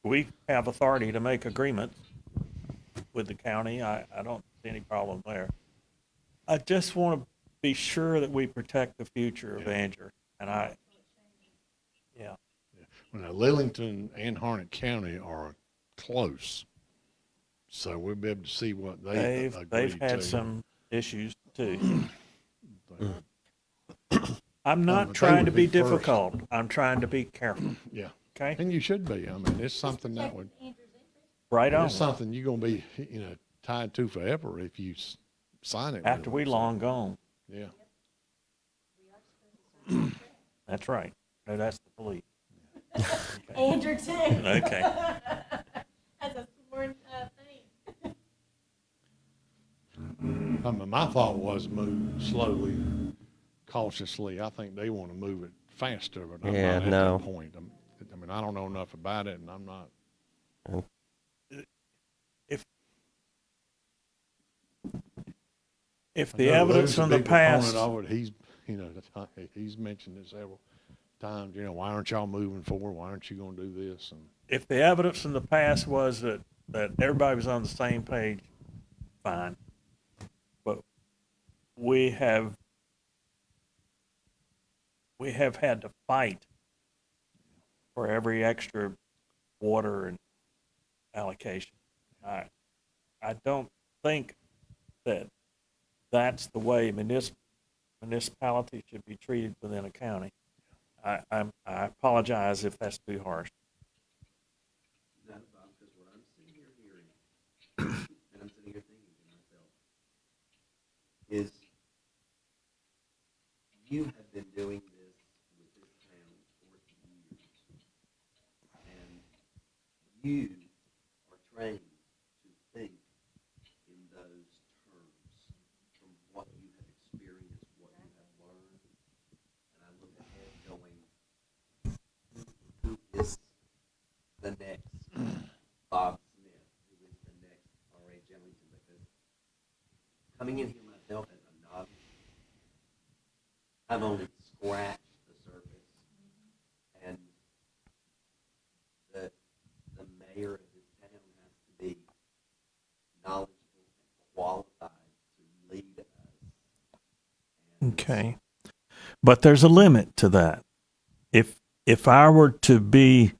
we have authority to make agreements with the county. I don't see any problem there. I just want to be sure that we protect the future of Anger. And Well, Lillington and Harnett County are close, so we'll be able to see what they've had some issues too. I'm not trying to be difficult. I'm trying to be careful. Yeah. Okay. And you should be. I mean, it's something that would. Right on. It's something you're gonna be, tied to forever if you sign it. After we long gone. Yeah. That's right. No, that's the police. Andrew too. Okay. That's a sworn thing. I mean, my thought was move slowly, cautiously. I think they want to move it faster, but I'm not at that point. I don't know enough about it, and I'm not. If the evidence from the past, He's mentioned it several times. Why aren't y'all moving forward? Why aren't you going to do this? And if the evidence from the past was that that everybody was on the same page, fine. But we have had to fight for every extra water and allocation. I don't think that that's the way municipality should be treated within a county. I apologize if that's too harsh. Not about, because what I'm sitting here hearing, and I'm sitting here thinking to myself, is you have been doing this with this town for years, and you are trained to think in those terms from what you have experienced, what you have learned, and I look ahead going, who is the next Bob Smith, who is the next R.A. Jellington, because coming in here myself as a novice, I've only scratched the surface, and the mayor of this town has to be knowledgeable and qualified to lead us. And Okay. But there's a limit to that. If I were to be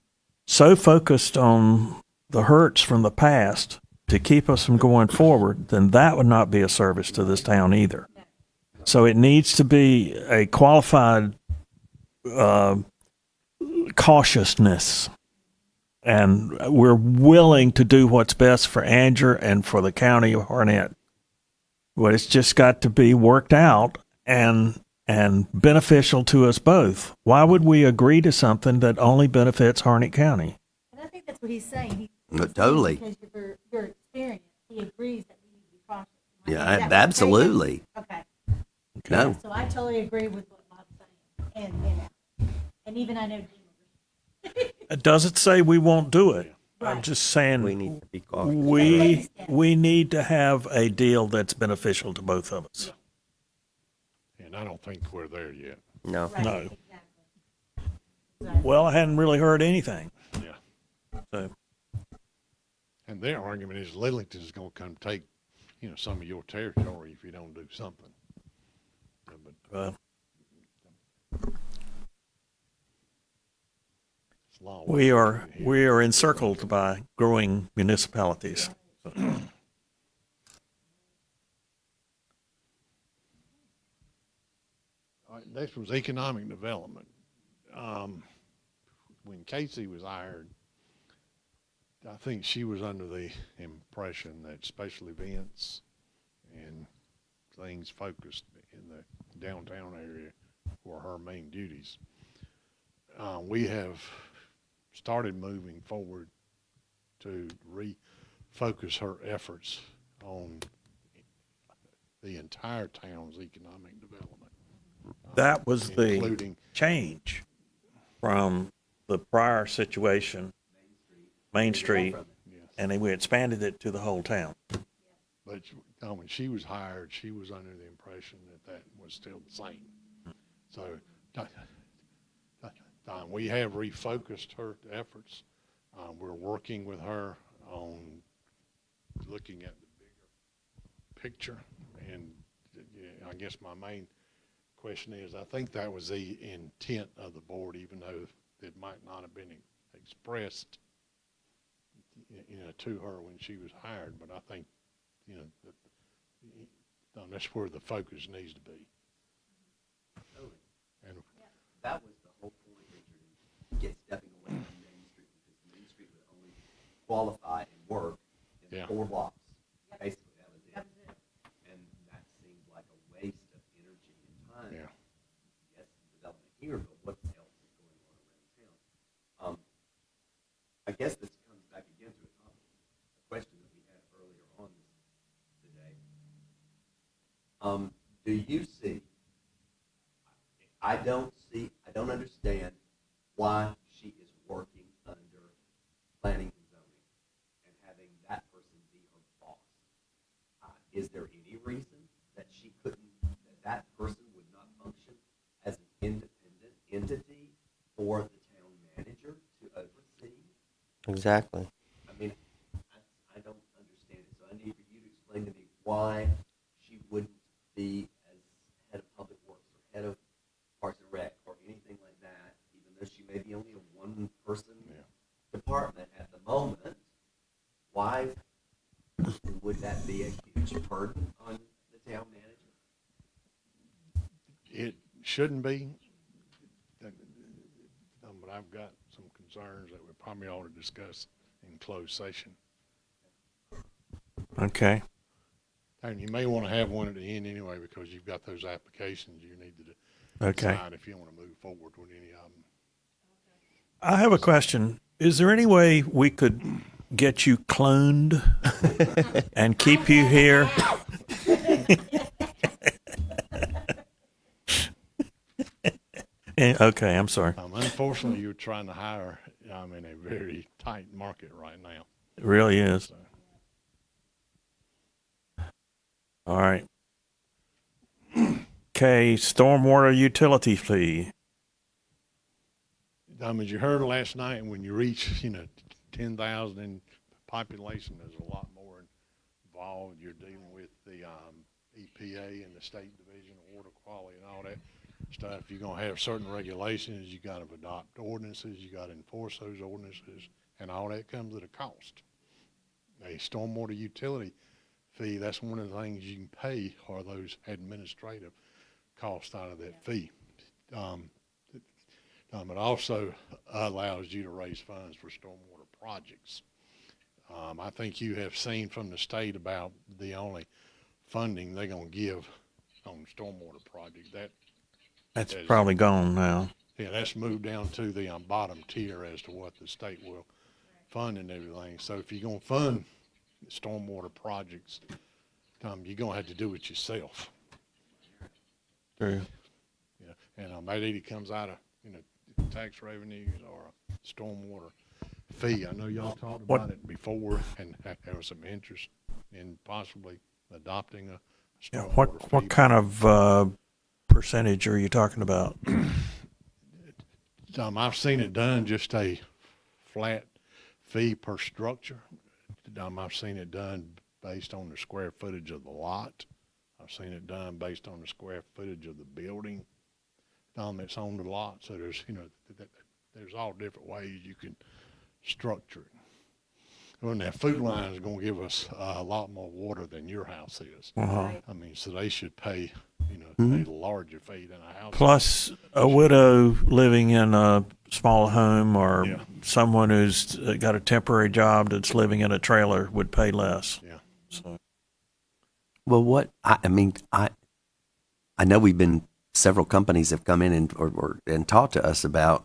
so focused on the hurts from the past to keep us from going forward, then that would not be a service to this town either. So it needs to be a qualified cautiousness. And we're willing to do what's best for Andrew and for the county of Harnett. But it's just got to be worked out and beneficial to us both. Why would we agree to something that only benefits Harnett County? And I think that's what he's saying. No, totally. Because of your experience, he agrees that we need to be cautious. Yeah, Is that what you're absolutely. saying? Okay. No, So I totally agree with what Bob's saying. And even I know Jim. It doesn't say we won't do it. I'm Right. just saying We need to be cautious. we need to have a deal that's beneficial to both of us. And I don't think we're there yet. No. Right, No. exactly. Exactly. Well, I hadn't really heard anything. Yeah. So And their argument is Lillington's gonna come take, some of your territory if you don't do something. But it's a long way we to are get here. we are encircled by growing municipalities. All right, next was economic development. When Casey was hired, I think she was under the impression that special events and things focused in the downtown area were her main duties. We have started moving forward to refocus her efforts on the entire town's economic development. That was the Including, change from the prior situation, Main Street, yes. and we expanded it to the whole town. But when she was hired, she was under the impression that was still the same. So we have refocused her efforts. We're working with her on looking at the bigger picture. And I guess my main question is, I think that was the intent of the board, even though it might not have been expressed to her when she was hired, but I think, that's where the focus needs to be. And that was the whole point, Richard, is get stepping away from Main Street, because Main Street would only qualify and work in Yeah. 4 blocks. Basically, that was it. And that seemed like a waste of energy and time. Yeah. Yes, development here, but what else is going on around town? I guess this comes back again to a question that we had earlier on today. Do you see? I don't understand why she is working under planning and zoning and having that person be her boss. Is there any reason that that person would not function as an independent entity for the town manager to oversee? Exactly. I mean, fee as head of public works or head of parks and rec or anything like that, even though she may be only a one-person department at the moment, why would that be a huge burden on the town manager? It shouldn't be, but I've got some concerns that we probably ought to discuss in closed session. Okay. And you may want to have one at the end anyway, because you've got those applications you need to Okay. decide if you want to move forward with any of them. I have a question. Is there any way we could get you cloned and keep you here? Okay, I'm sorry. Unfortunately, you're trying to hire, I'm in a very tight market right now. It really is. So, All right. Okay, stormwater utility fee. as you heard last night, when you reach, 10,000 in population, there's a lot more involved. You're dealing with the EPA and the State Division of Water Quality and all that stuff. You're going to have certain regulations. You got to adopt ordinances. You got to enforce those ordinances, and all that comes at a cost. A stormwater utility fee, that's one of the things you can pay are those administrative costs out of that fee. It also allows you to raise funds for stormwater projects. I think you have seen from the state about the only funding they're going to give on stormwater projects. That's probably gone now. Yeah, that's moved down to the bottom tier as to what the state will fund and everything. So if you're going to fund stormwater projects, you're going to have to do it yourself. True. Yeah, and that either comes out of tax revenues or a stormwater fee. I know y'all talked about it before, and there was some interest in possibly adopting a stormwater fee. What kind of percentage are you talking about? I've seen it done just a flat fee per structure. I've seen it done based on the square footage of the lot. I've seen it done based on the square footage of the building that's on the lot. So there's, there's all different ways you can structure it. Well, now Food Line is going to give us a lot more water than your house is. Uh-huh. I mean, so they should pay, a larger fee than a house. Plus, a widow living in a small home or Yeah. someone who's got a temporary job that's living in a trailer would pay less. Yeah. So, Well, I know several companies have come in and talked to us about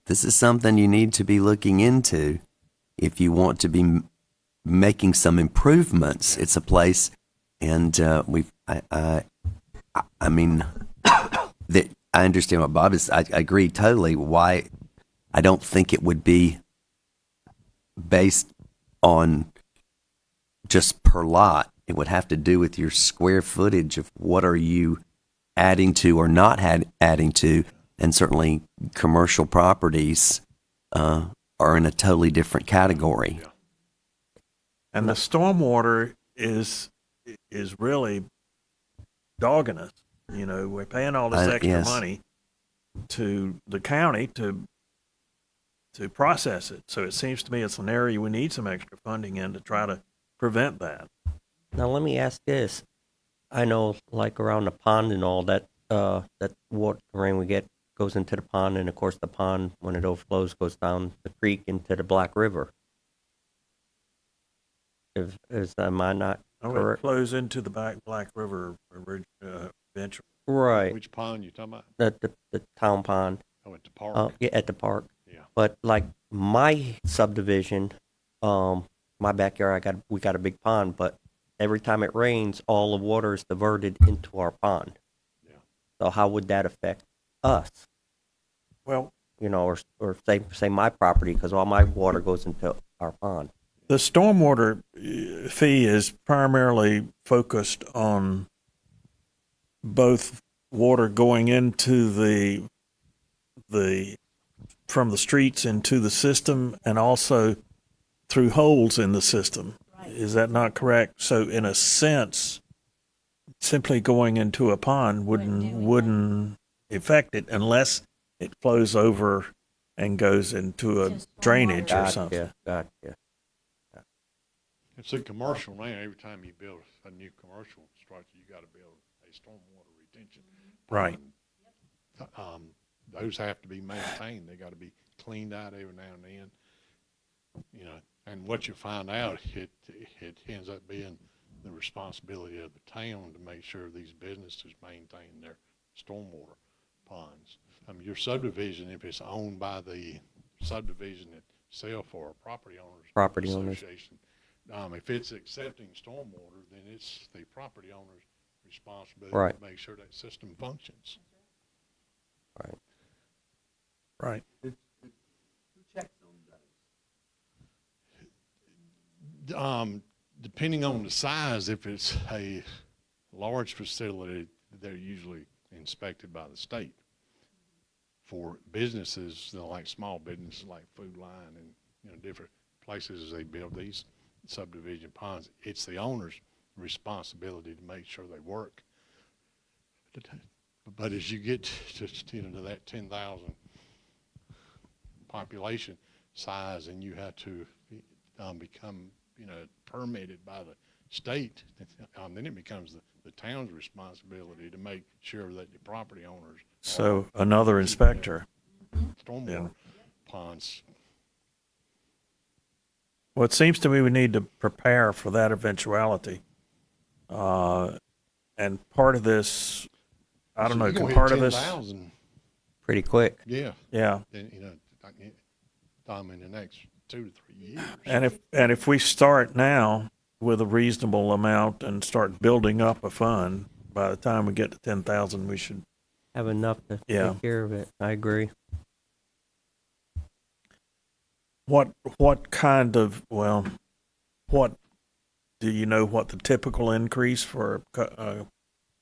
this is something you need to be looking into if you want to be making some improvements. It's a place, and I mean, that I understand what Bob is. I agree totally. Why I don't think it would be based on just per lot. It would have to do with your square footage of what are you adding to or not adding to, and certainly commercial properties are in a totally different category. Yeah. and the stormwater is really dogging us. We're paying all this extra yes. money to the county to process it. So it seems to me it's an area we need some extra funding in to try to prevent that. Now let me ask this. I know like around the pond and all that, that water rain we get goes into the pond, and of course the pond, when it overflows, goes down the creek into the Black River. Am I not It correct? flows into the Black River eventually. Right. Which pond you talking about? The town pond. Oh, at the park. Yeah, at the park. Yeah. But like my subdivision, my backyard, we got a big pond, but every time it rains, all the water is diverted into our pond. Yeah. So how would that affect us? Well, Or say my property, because all my water goes into our pond. the stormwater fee is primarily focused on both water going into from the streets into the system and also through holes in the system. Right. Is that not correct? So in a sense, simply going into a pond wouldn't affect it unless it flows over and goes into a Just drainage or Gotcha, something. gotcha. It's a commercial now. Every time you build a new commercial structure, you gotta build a stormwater retention. Right. pond. Those have to be maintained. They gotta be cleaned out every now and then. You know, and what you find out, it ends up being the responsibility of the town to make sure these businesses maintain their stormwater ponds. I mean, your subdivision, if it's owned by the subdivision itself or a property owners association, if it's accepting stormwater, then it's the property owner's responsibility Right. to make sure that system functions. Right. Right. Who checks on those? Depending on the size, if it's a large facility, they're usually inspected by the state. For businesses, you know, like small businesses like Food Line and, you know, different places as they build these subdivision ponds, it's the owner's responsibility to make sure they work. But as you get to, you know, to that 10,000 population size, and you have to become, you know, permitted by the state, then it becomes the town's responsibility to make sure that the property owners. So another inspector. Stormwater ponds. Well, it seems to me we need to prepare for that eventuality. And part of this, I don't know, You're gonna hit part of this, 10,000, Pretty quick. yeah, yeah. then, you know, in the next 2 to 3 years. And if we start now with a reasonable amount and start building up a fund, by the time we get to 10,000, we should. Have enough to Yeah. take care of it. I agree. What kind of, well, what, do you know what the typical increase for a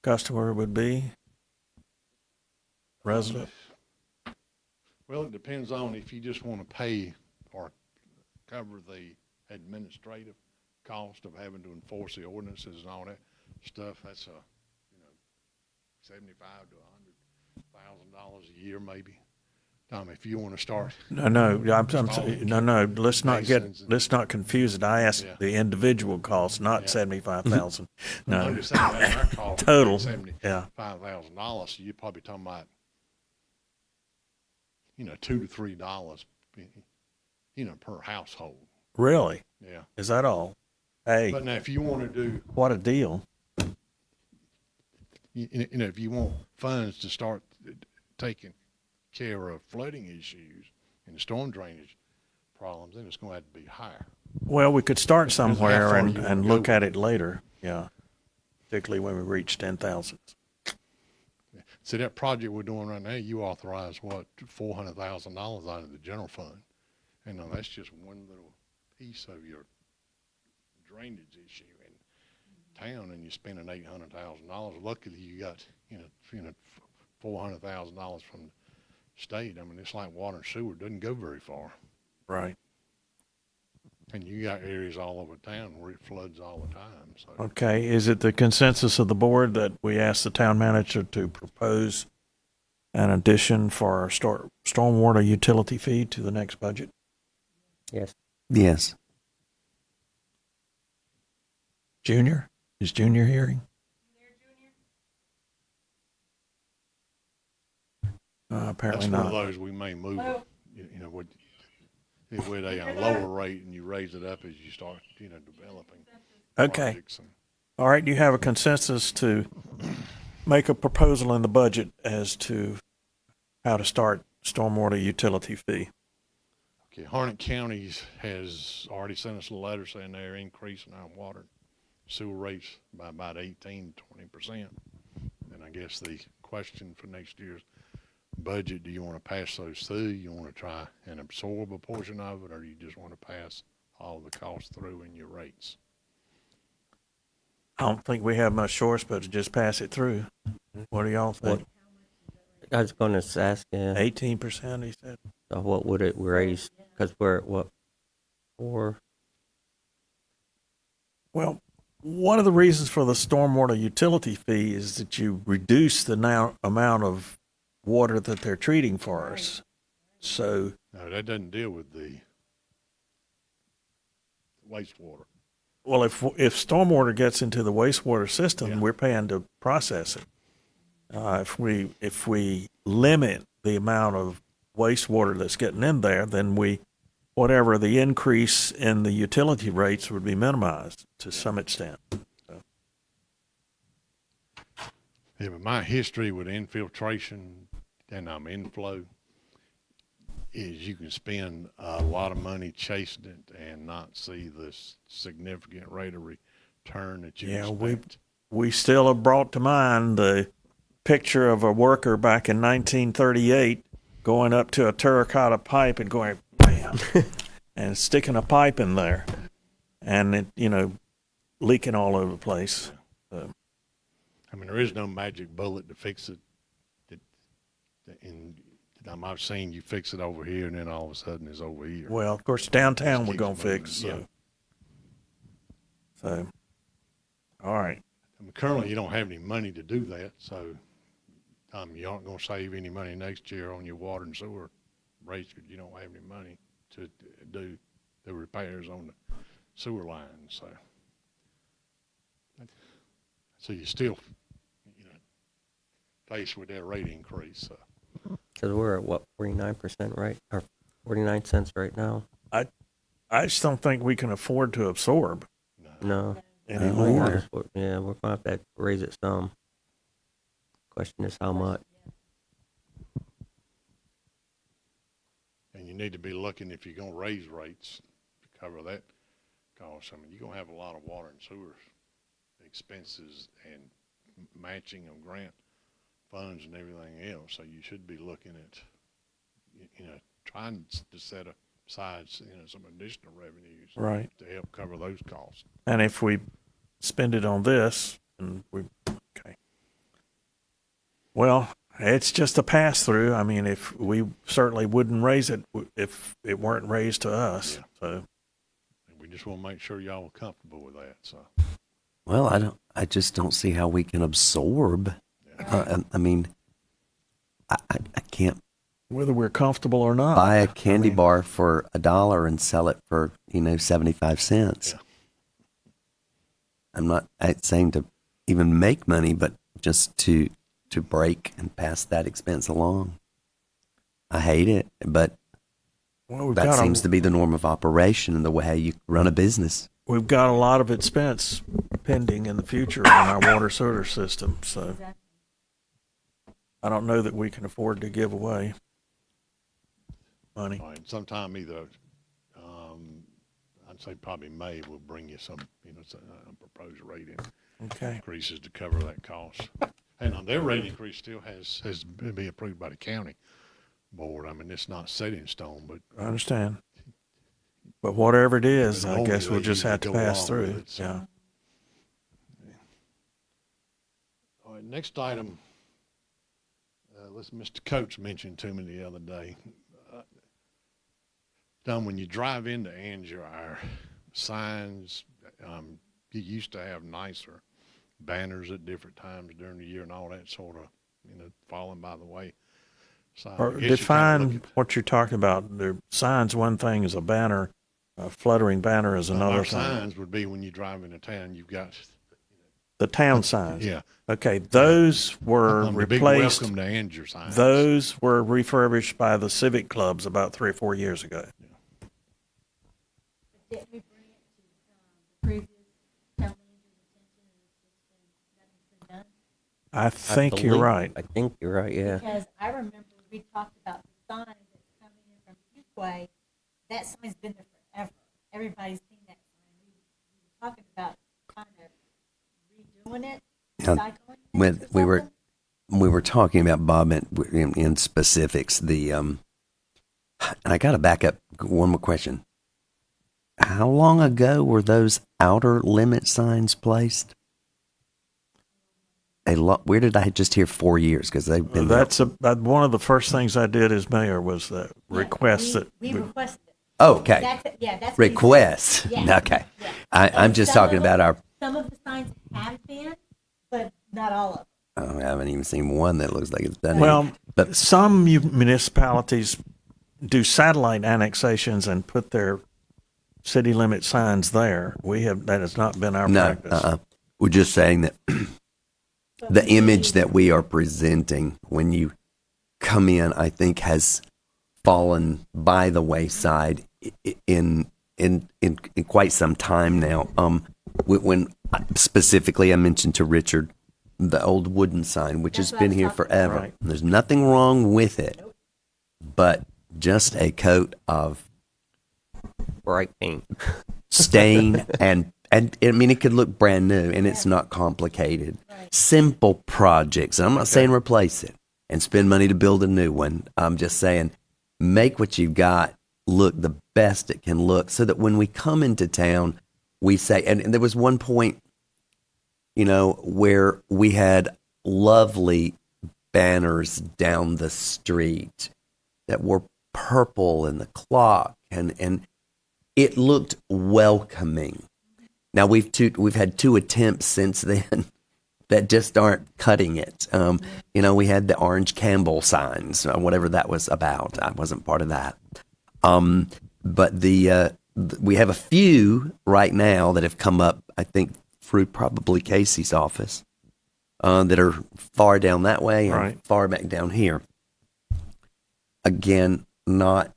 customer would be? Resident? Well, it depends on if you just want to pay or cover the administrative cost of having to enforce the ordinances and all that stuff. That's $75,000 to $100,000 a year, maybe. If you want to start. No, let's not confuse it. I asked Yeah. the individual cost, not Yeah. 75,000. I'm No, just saying that our cost is total, yeah. $75,000, so you're probably talking about, you know, $2 to $3, you know, per household. Really? Yeah. Is that all? Hey, But now, if you want to do, what a deal. you know, if you want funds to start taking care of flooding issues and storm drainage problems, then it's going to have to be higher. Well, we could start Depends how somewhere far and, you wanna and go look with at it. it later, yeah. Particularly when we reach 10,000. See, that project we're doing right now, you authorize what, $400,000 out of the general fund. And now that's just one little piece of your drainage issue in town, and you're spending $800,000. Luckily, you got, you know, $400,000 from the state. I mean, it's like water and sewer, doesn't go very far. Right. And you got areas all over town where it floods all the time, so. Okay, is it the consensus of the board that we ask the town manager to propose an addition for our stormwater utility fee to the next budget? Yes. Yes. Junior? Is Junior hearing? Apparently That's one of not. those we may move, Well- you know, with a lower rate and you raise it up as you start, you know, developing Okay. projects. And All right, you have a consensus to make a proposal in the budget as to how to start stormwater utility fee. Okay, Harnett County has already sent us a letter saying they're increasing our water sewer rates by about 18 to 20%. And I guess the question for next year's budget, do you want to pass those through? You want to try and absorb a portion of it, or you just want to pass all the costs through in your rates? I don't think we have much choice but to just pass it through. What do y'all think? I was going to ask, 18%, he said. what would it raise? Because we're at what, 4? Well, one of the reasons for the stormwater utility fee is that you reduce the now amount of water that they're treating for us. So, No, that doesn't deal with the wastewater. well, if stormwater gets into the wastewater system, Yeah. we're paying to process it. If we limit the amount of wastewater that's getting in there, then whatever the increase in the utility rates would be minimized to some extent. Yeah, but my history with infiltration and inflow is you can spend a lot of money chasing it and not see this significant rate of return that you Yeah, expect. We still have brought to mind the picture of a worker back in 1938 going up to a terracotta pipe and going, bam, and sticking a pipe in there, and it, leaking all over the place. I mean, there is no magic bullet to fix it. I've seen you fix it over here, and then all of a sudden it's over here. Well, of course, downtown we're Keeps gonna moving, fix. yeah. So, all right. I mean, currently you don't have any money to do that, so you aren't going to save any money next year on your water and sewer rates because you don't have any money to do the repairs on the sewer lines. So you're still, faced with that rate increase. So. Because we're at what, 49% right, or 49 cents right now? I just don't think we can afford to absorb No. anymore. Yeah, we're gonna have to raise it some. Question is how much. And you need to be looking if you're going to raise rates to cover that cost. I mean, you're going to have a lot of water and sewer expenses and matching of grant funds and everything else. So you should be looking at, trying to set aside, some additional revenues Right. to help cover those costs. And if we spend it on this, okay. Well, it's just a pass through. I mean, if we certainly wouldn't raise it if it weren't raised to us. Yeah. So, And we just want to make sure y'all are comfortable with that. So, Well, I just don't see how we can absorb. I mean, I can't whether we're comfortable or not. buy a candy bar for $1 and sell it for 75 cents. Yeah. I'm not saying to even make money, but just to break and pass that expense along. I hate it, but Well, that seems to be the norm of operation and the way you run a business. we've got a lot of expense pending in the future on our water sewer system. So I don't know that we can afford to give away money. all right, sometime either, I'd say probably May, we'll bring you some, proposed rate Okay. increases to cover that cost. And their rate increase still has to be approved by the county board. I mean, it's not set in stone, but I understand. But whatever it is, I Normally guess we'll they just have to usually go pass along with through. it, so. Yeah. All right, next item, Mr. Coates mentioned to me the other day. Don, when you drive into Angier, our signs, you used to have nicer banners at different times during the year and all that sort of, falling by the way. So I Or guess you kinda define look what you're talking about. The sign's one thing, is a banner, a fluttering banner is at, another our thing. signs would be when you drive into town, you've got, The town signs. yeah. Okay, those were The big replaced. welcome to Angier signs. Those were refurbished by the civic clubs about 3 or 4 years ago. Didn't we bring it to the previous town manager's attention and it's been done? I think you're believe- right. I think you're right, yeah. Because I remember we talked about the sign that's coming in from Fuquay. That sign's been there forever. Everybody's seen that sign. We were talking about kind of redoing it, Yeah, recycling it when or we were something. talking about Bob in specifics, and I got to back up one more question. How long ago were those outer limit signs placed? Where did I just hear 4 years? Because they've been That's one of the first things I did as mayor was that Yeah, request that. we requested it. okay. That's what he said. Request. Yeah. Okay. Yeah. I'm And just some talking of about them- some of the signs have been, but not all of them. I haven't even seen one that looks like it's done. Well, but some municipalities do satellite annexations and put their city limit signs there. That has not been our no, practice. we're just saying that the image that we are presenting when you come in, I think, has fallen by the wayside in quite some time now. When specifically I mentioned to Richard the old wooden sign, which That's has what been I was here talking forever. about. Right. There's nothing wrong with it, but just a coat of Bright paint. stain and I mean, it could look brand new, and it's not complicated. Right. Simple projects. And I'm not saying replace it and spend money to build a new one. I'm just saying make what you've got look the best it can look, so that when we come into town, we say, and there was one point, where we had lovely banners down the street that were purple and the clock, and it looked welcoming. Now we've had 2 attempts since then that just aren't cutting it. We had the orange Campbell signs, whatever that was about. I wasn't part of that. But we have a few right now that have come up, I think, through probably Casey's office, that are far down that way and far back down here. Again, not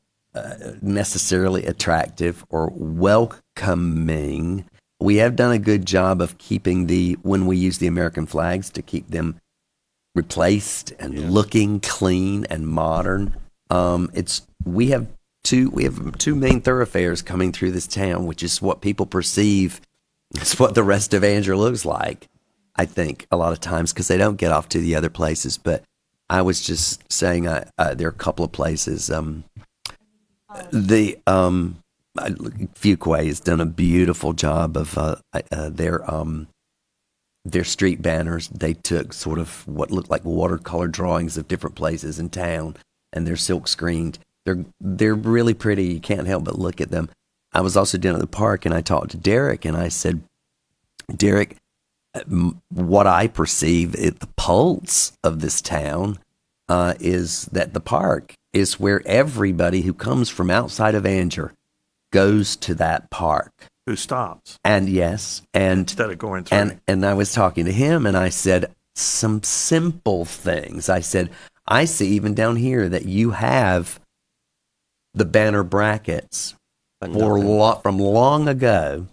necessarily attractive or welcoming. We have done a good job of keeping when we use the American flags, to keep them replaced and looking clean and modern. We have two main thoroughfares coming through this town, which is what people perceive is what the rest of Andrew looks like, I think, a lot of times, because they don't get off to the other places. But I was just saying there are a couple of places. Fuquay has done a beautiful job of their street banners. They took sort of what looked like watercolor drawings of different places in town, and they're silk screened. They're really pretty. You can't help but look at them. I was also down at the park, and I talked to Derek, and I said, Derek, what I perceive the pulse of this town is that the park is where everybody who comes from outside of Anger goes to that park. Who stops? And yes, and instead of going through. And I was talking to him, and I said some simple things. I said, I see even down here that you have the banner brackets from long ago,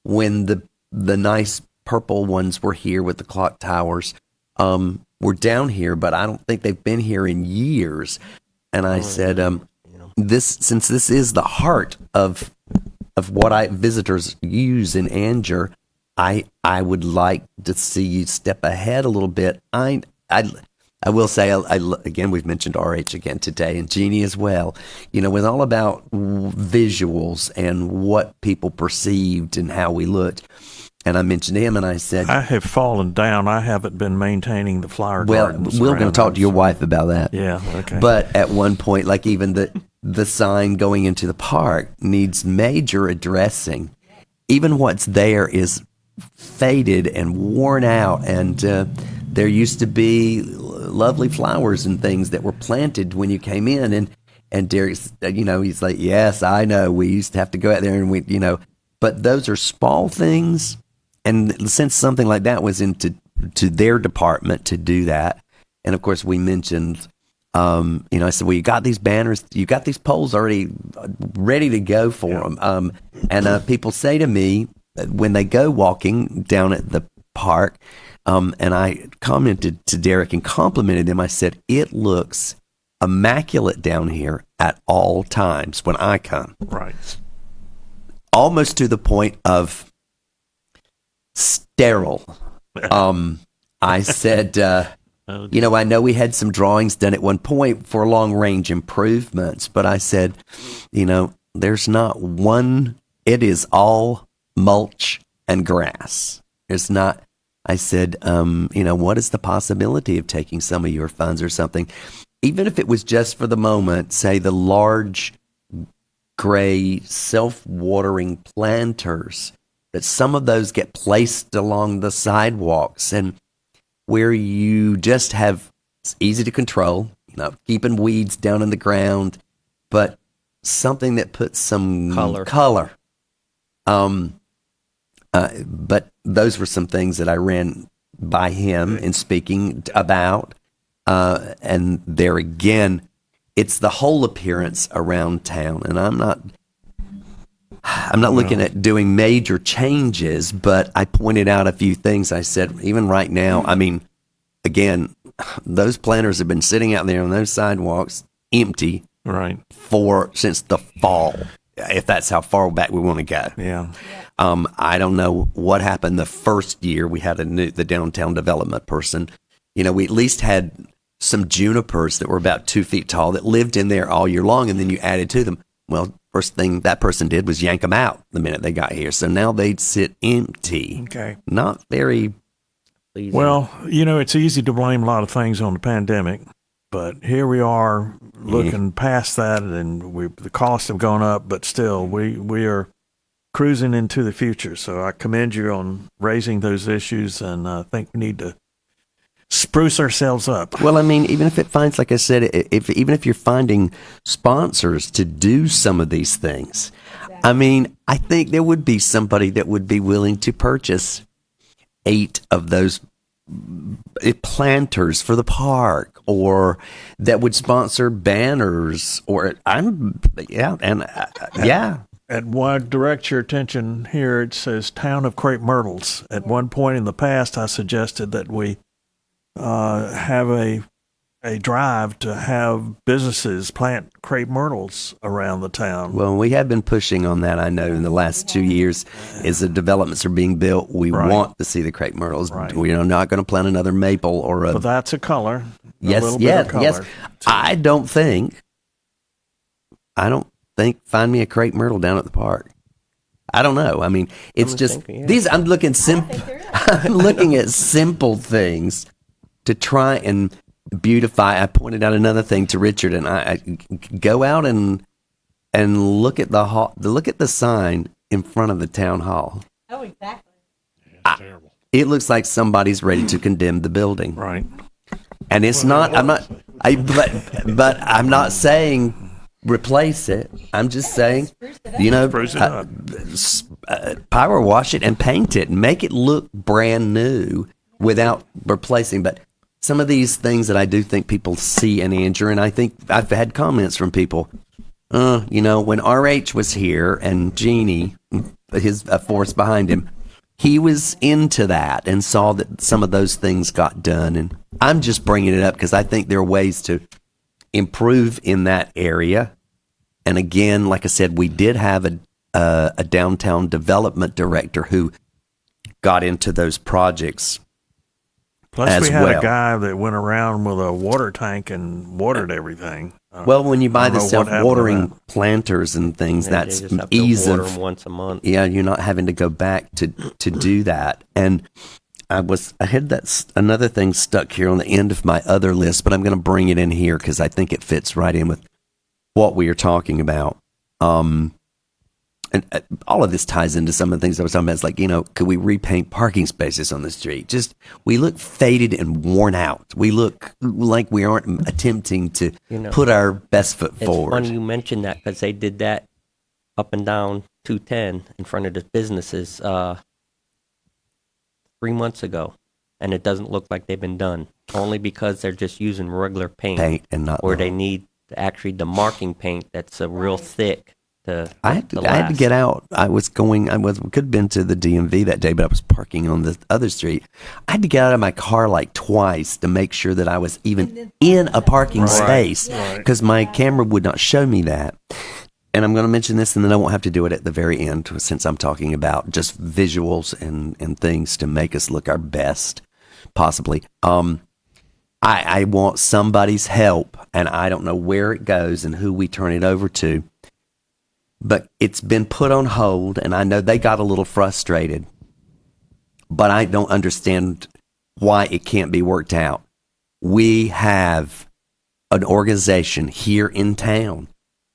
when the nice purple ones were here with the clock towers. Were down here, but I don't think they've been here in years. And I said, since this is the heart of what visitors use in Anger, I would like to see you step ahead a little bit. I will say, again, we've mentioned RH again today, and Jeannie as well. It's all about visuals and what people perceived and how we looked. And I mentioned him, and I said, I have fallen down. I haven't been maintaining the flower gardens. We're going to talk to your wife about that. Yeah, okay. But at one point, like even the sign going into the park needs major addressing. Even what's there is faded and worn out, and there used to be lovely flowers and things that were planted when you came in, and Derek's, he's like, yes, I know, we used to have to go out there and but those are small things, and since something like that was into their department to do that, and of course we mentioned, I said, well, you got these banners, you got these poles already ready to go for them, and people say to me when they go walking down at the park, and I commented to Derek and complimented him. I said, it looks immaculate down here at all times when I come. Right. Almost to the point of sterile. I said, I know we had some drawings done at one point for long range improvements, but I said, there's not one, it is all mulch and grass. There's not. I said, what is the possibility of taking some of your funds or something, even if it was just for the moment, say the large gray self-watering planters that some of those get placed along the sidewalks and where you just have, it's easy to control, keeping weeds down in the ground, but something that puts some color. But those were some things that I ran by him in speaking about. And there again, it's the whole appearance around town. And I'm not looking at doing major changes, but I pointed out a few things. I said, even right now, I mean, again, those planters have been sitting out there on those sidewalks empty since the fall, if that's how far back we want to go. Yeah. I don't know what happened the first year we had the downtown development person. We at least had some junipers that were about 2 feet tall that lived in there all year long, and then you added to them. Well, first thing that person did was yank them out the minute they got here. So now they'd sit empty. Okay. Not very pleasing. Well, it's easy to blame a lot of things on the pandemic, but here we are looking past that, and the costs have gone up, but still we are cruising into the future. So I commend you on raising those issues, and I think we need to spruce ourselves up. Well, I mean, even if it finds, like I said, even if you're finding sponsors to do some of these things, I mean, I think there would be somebody that would be willing to purchase 8 of those planters for the park, or that would sponsor banners, or And why direct your attention here, it says Town of Crepe Myrtles. At one point in the past, I suggested that we have a drive to have businesses plant crepe myrtles around the town. Well, we have been pushing on that, I know, in the last 2 years. As the developments are being built, we want to see the crepe myrtles. Right. We're not going to plant another maple or a... But that's a color. Yes. I don't think, find me a crepe myrtle down at the park. I don't know. I mean, it's I'm looking I'm looking at simple things to try and beautify. I pointed out another thing to Richard, and I go out and look at the sign in front of the town hall. Oh, exactly. Terrible. It looks like somebody's ready to condemn the building. Right. And it's but I'm not saying replace it. I'm just saying, Spruce it up. power wash it and paint it and make it look brand new without replacing. But some of these things that I do think people see in Andrew, and I think I've had comments from people, when RH was here and Jeannie, his force behind him, he was into that and saw that some of those things got done. And I'm just bringing it up because I think there are ways to improve in that area. And again, like I said, we did have a downtown development director who got into those projects. Plus, we had a guy that went around with a water tank and watered everything. Well, when you buy the self-watering planters and things, that's ease water of them once a month. Yeah, you're not having to go back to do that. And I had another thing stuck here on the end of my other list, but I'm going to bring it in here because I think it fits right in with what we are talking about. And all of this ties into some of the things I was talking about. It's like, could we repaint parking spaces on the street? We look faded and worn out. We look like we aren't attempting to put our best foot forward. It's funny you mentioned that because they did that up and down 210 in front of the businesses 3 months ago, and it doesn't look like they've been done, only because they're just using regular paint and not they need actually the marking paint that's real thick. I had to get out. Could have been to the DMV that day, but I was parking on the other street. I had to get out of my car like twice to make sure that I was even in a parking space because my camera would not show me that. And I'm going to mention this, and then I won't have to do it at the very end since I'm talking about just visuals and things to make us look our best, possibly. I want somebody's help, and I don't know where it goes and who we turn it over to. But it's been put on hold, and I know they got a little frustrated. But I don't understand why it can't be worked out. We have an organization here in town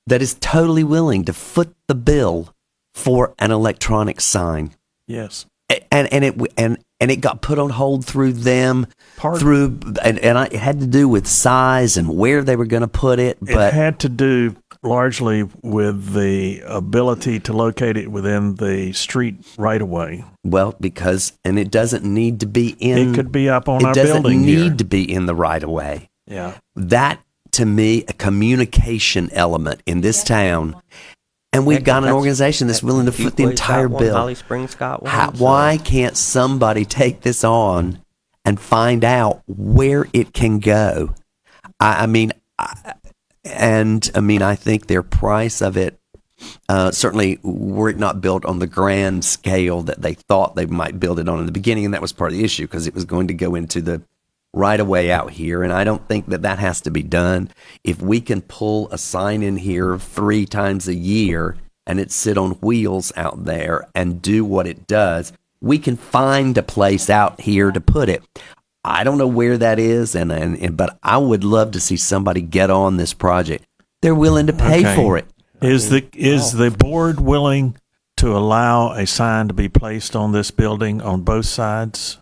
that is totally willing to foot the bill for an electronic sign. Yes. And it got put on hold through them, and it had to do with size and where they were going to put it. But it had to do largely with the ability to locate it within the street right away. Well, and it doesn't need to be in. It could be up on our building. It doesn't here. need to be in the right of way. Yeah. That, to me, a communication element in this town. And we've got an organization that's willing to foot the entire bill. Holly Springs got one. Why can't somebody take this on and find out where it can go? I think their price of it, certainly were it not built on the grand scale that they thought they might build it on in the beginning, and that was part of the issue because it was going to go into the right of way out here, and I don't think that has to be done. If we can pull a sign in here 3 times a year and it sit on wheels out there and do what it does, we can find a place out here to put it. I don't know where that is, but I would love to see somebody get on this project. They're willing to pay for it. Is the board willing to allow a sign to be placed on this building on both sides?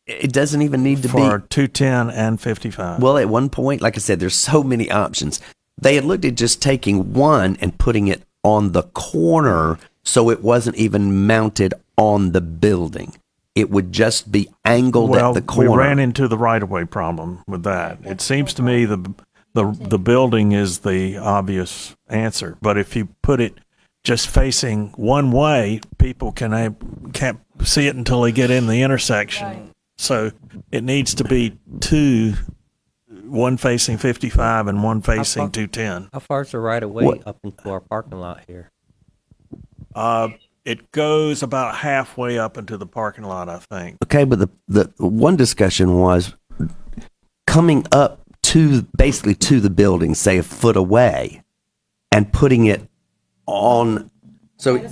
It doesn't even need to be for 210 and 55. Well, at one point, like I said, there's so many options. They had looked at just taking one and putting it on the corner so it wasn't even mounted on the building. It would just be angled at the corner. We ran into the right-of-way problem with that. It seems to me the building is the obvious answer. But if you put it just facing one way, people can't see it until they get in the intersection. Right. So it needs to be 2, one facing 55 and one facing 210. How far is the right of way up into our parking lot here? It goes about halfway up into the parking lot, I think. Okay, but the one discussion was coming up basically to the building, say a foot away, and putting it on, so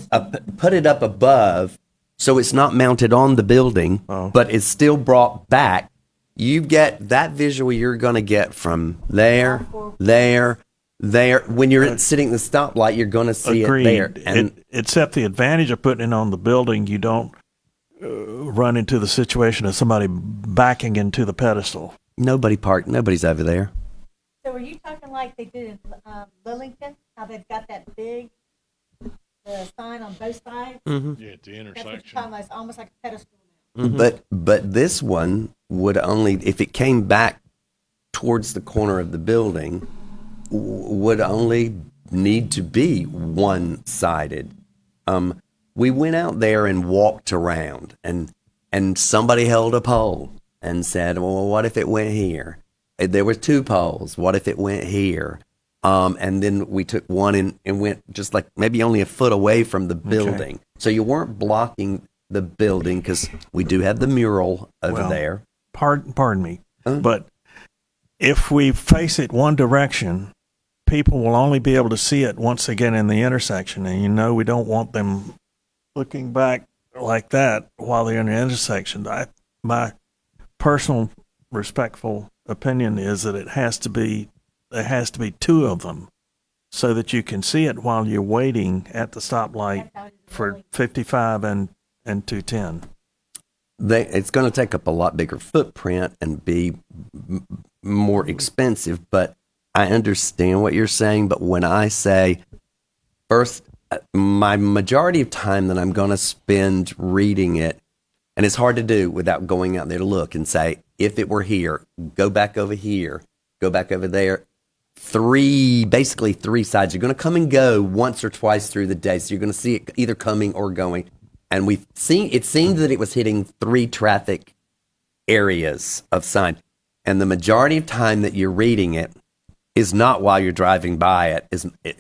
put it up above, so it's not mounted on the building, but it's still brought back. You get that visual you're going to get from there. When you're sitting at the stoplight, you're going to see it there. And except the advantage of putting it on the building, you don't run into the situation of somebody backing into the pedestal. Nobody's over there. So are you talking like they did in Lillington, how they've got that big sign on both sides? Mm-hmm. Yeah, at the intersection. It's almost like a pedestal. Mm-hmm. But this one would only, if it came back towards the corner of the building, would only need to be one-sided. We went out there and walked around, and somebody held a pole and said, well, what if it went here? There were 2 poles. What if it went here? And then we took one and went just like maybe only a foot away from the building. Okay. So you weren't blocking the building because we do have the mural over there. Pardon me, but if we face it one direction, people will only be able to see it once they get in the intersection, and we don't want them looking back like that while they're in the intersection. My personal respectful opinion is that there has to be 2 of them so that you can see it while you're waiting at the stoplight for 55 and 210. It's going to take up a lot bigger footprint and be more expensive, but I understand what you're saying. But when I say, first, my majority of time that I'm going to spend reading it, and it's hard to do without going out there to look and say, if it were here, go back over here, go back over there. Basically 3 sides. You're going to come and go once or twice through the day. So you're going to see it either coming or going. And it seemed that it was hitting 3 traffic areas of sign. And the majority of time that you're reading it is not while you're driving by it.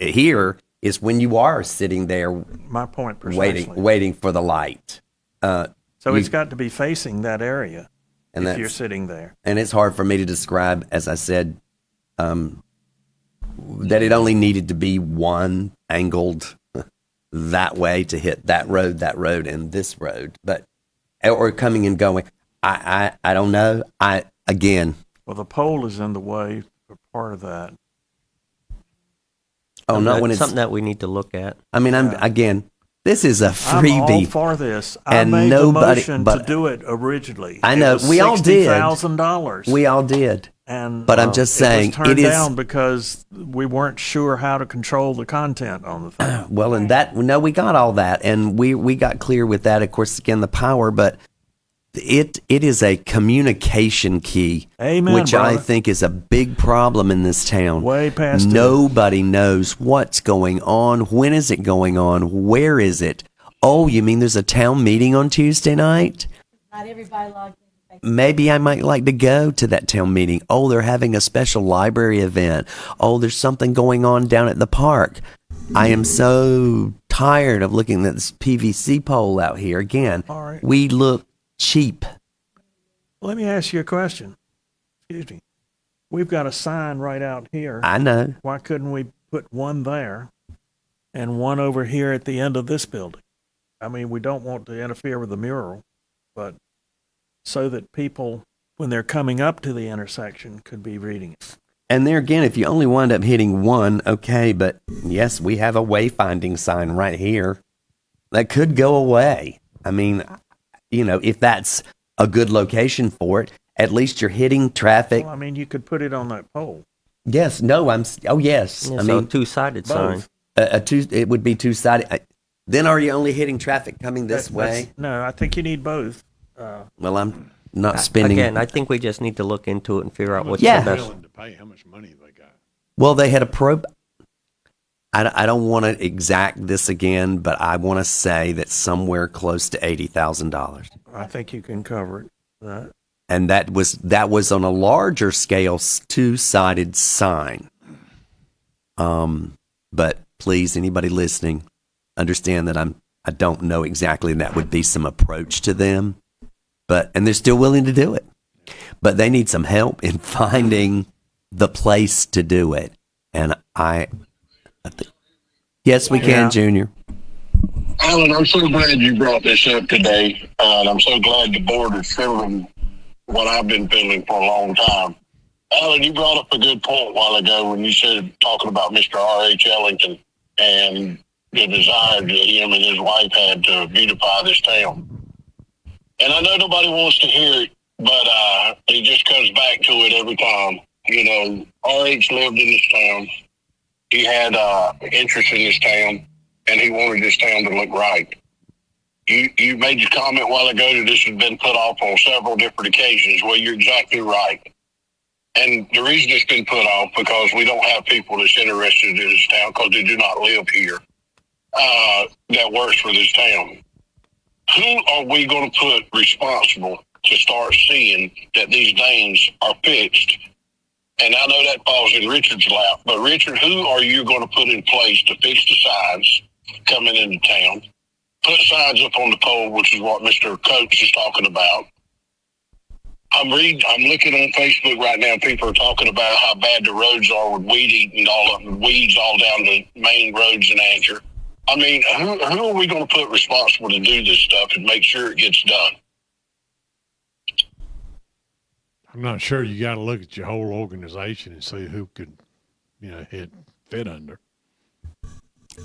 Here is when you are sitting there. My point precisely. Waiting for the light. So it's got to be facing that area if you're sitting there. And it's hard for me to describe, as I said, that it only needed to be one angled that way to hit that road, and this road, or coming and going. I don't know. Well, the pole is in the way for part of that. Oh, no, when it's something that we need to look at. I mean, This is a I'm all freebie. for this. I And made nobody- the motion but- to do it originally. I know, It was we all did. $60,000. We all did. And But I'm just saying, it was turned it is- down because we weren't sure how to control the content on the thing. Well, and no, we got all that, and we got clear with that. Of course, again, the power, but it is a communication key, Amen, which I brother. think is a big problem in this town. Way past it. Nobody knows what's going on. When is it going on? Where is it? Oh, you mean there's a town meeting on Tuesday night? Not everybody logged in. Maybe I might like to go to that town meeting. Oh, they're having a special library event. Oh, there's something going on down at the park. I am so tired of looking at this PVC pole out here. Again, All right. we look cheap. Let me ask you a question. Excuse me. We've got a sign right out here. I know. Why couldn't we put one there and one over here at the end of this building? I mean, we don't want to interfere with the mural, but so that people, when they're coming up to the intersection, could be reading it. And there again, if you only wind up hitting one, okay, but yes, we have a wayfinding sign right here that could go away. I mean, you know, if that's a good location for it, at least you're hitting traffic. Well, I mean, you could put it on that pole. Yes, no, oh yes. Yeah, I so mean, two-sided sign. both. It would be two-sided. Then are you only hitting traffic coming this way? No, I think you need both. Well, I'm not spending. Again, I think we just need to look into it and figure out what's Yeah. the best. Willing to pay, how much money they got? Well, they had a I don't want to exact this again, but I want to say that somewhere close to $80,000, I think you can cover it. That. and that was on a larger scale, two-sided sign. But please, anybody listening, understand that I don't know exactly. That would be some approach to them, and they're still willing to do it, but they need some help in finding the place to do it. And I think, yes, we can, Yeah. Junior. Alan, I'm so glad you brought this up today, and I'm so glad the board is feeling what I've been feeling for a long time. Alan, you brought up a good point a while ago when you said, talking about Mr. R.H. Ellington and the desire that him and his wife had to beautify this town. And I know nobody wants to hear it, but it just comes back to it every time. You know, R.H. lived in this town. He had interest in this town, and he wanted this town to look right. You made your comment a while ago that this has been put off on several different occasions. Well, you're exactly right. And the reason it's been put off because we don't have people that's interested in this town because they do not live here that works for this town. Who are we going to put responsible to start seeing that these things are fixed? And I know that falls in Richard's lap, but Richard, who are you going to put in place to fix the signs coming into town? Put signs up on the pole, which is what Mr. Coates is talking about. I'm looking on Facebook right now. People are talking about how bad the roads are with weed eating weeds all down the main roads in Angier. I mean, who are we going to put responsible to do this stuff and make sure it gets done? I'm not sure. You got to look at your whole organization and see who could, fit under.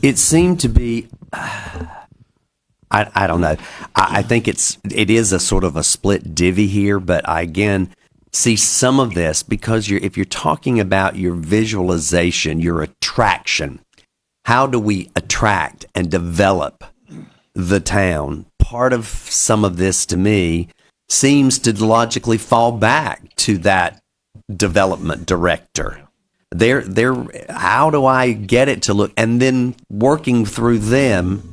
It seemed to be. I don't know. I think it is a sort of a split divvy here, but I again see some of this because if you're talking about your visualization, your attraction, how do we attract and develop the town? Part of some of this to me seems to logically fall back to that development director. How do I get it to look? And then working through them.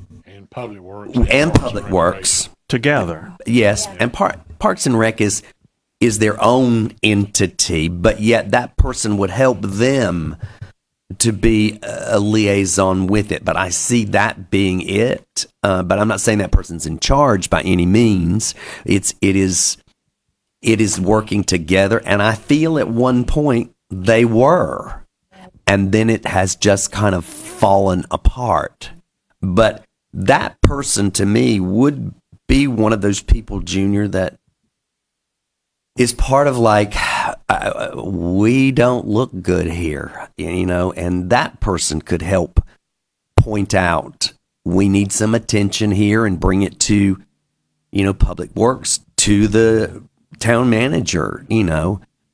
Public Works And Public Works. Together. Yes, and Parks and Rec is their own entity, but yet that person would help them to be a liaison with it. But I see that being it. But I'm not saying that person's in charge by any means. It is working together, and I feel at one point they were, and then it has just kind of fallen apart. But that person to me would be one of those people, Junior, that is part of like, we don't look good here, and that person could help point out we need some attention here and bring it to, Public Works, to the town manager,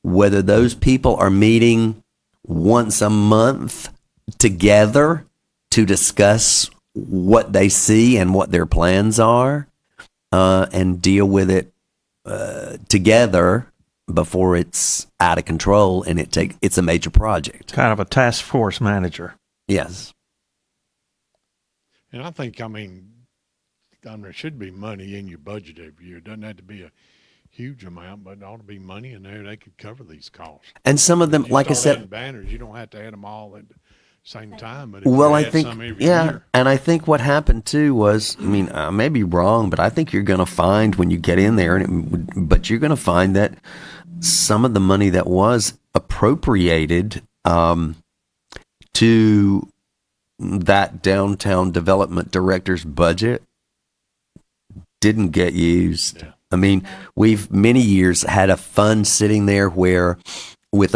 whether those people are meeting once a month together to discuss what they see and what their plans are, and deal with it together before it's out of control and it's a major project. Kind of a task force manager. Yes. And I think, there should be money in your budget every year. It doesn't have to be a huge amount, but there ought to be money in there that could cover these costs. And some of them, You like I start said, adding banners, you don't have to add them all at the same time, but if well, you I add think, some every yeah, year. and I think what happened too was, I may be wrong, but I think you're going to find when you get in there, but you're going to find that some of the money that was appropriated to that downtown development director's budget didn't get used. Yeah. We've many years had a fund sitting there where, with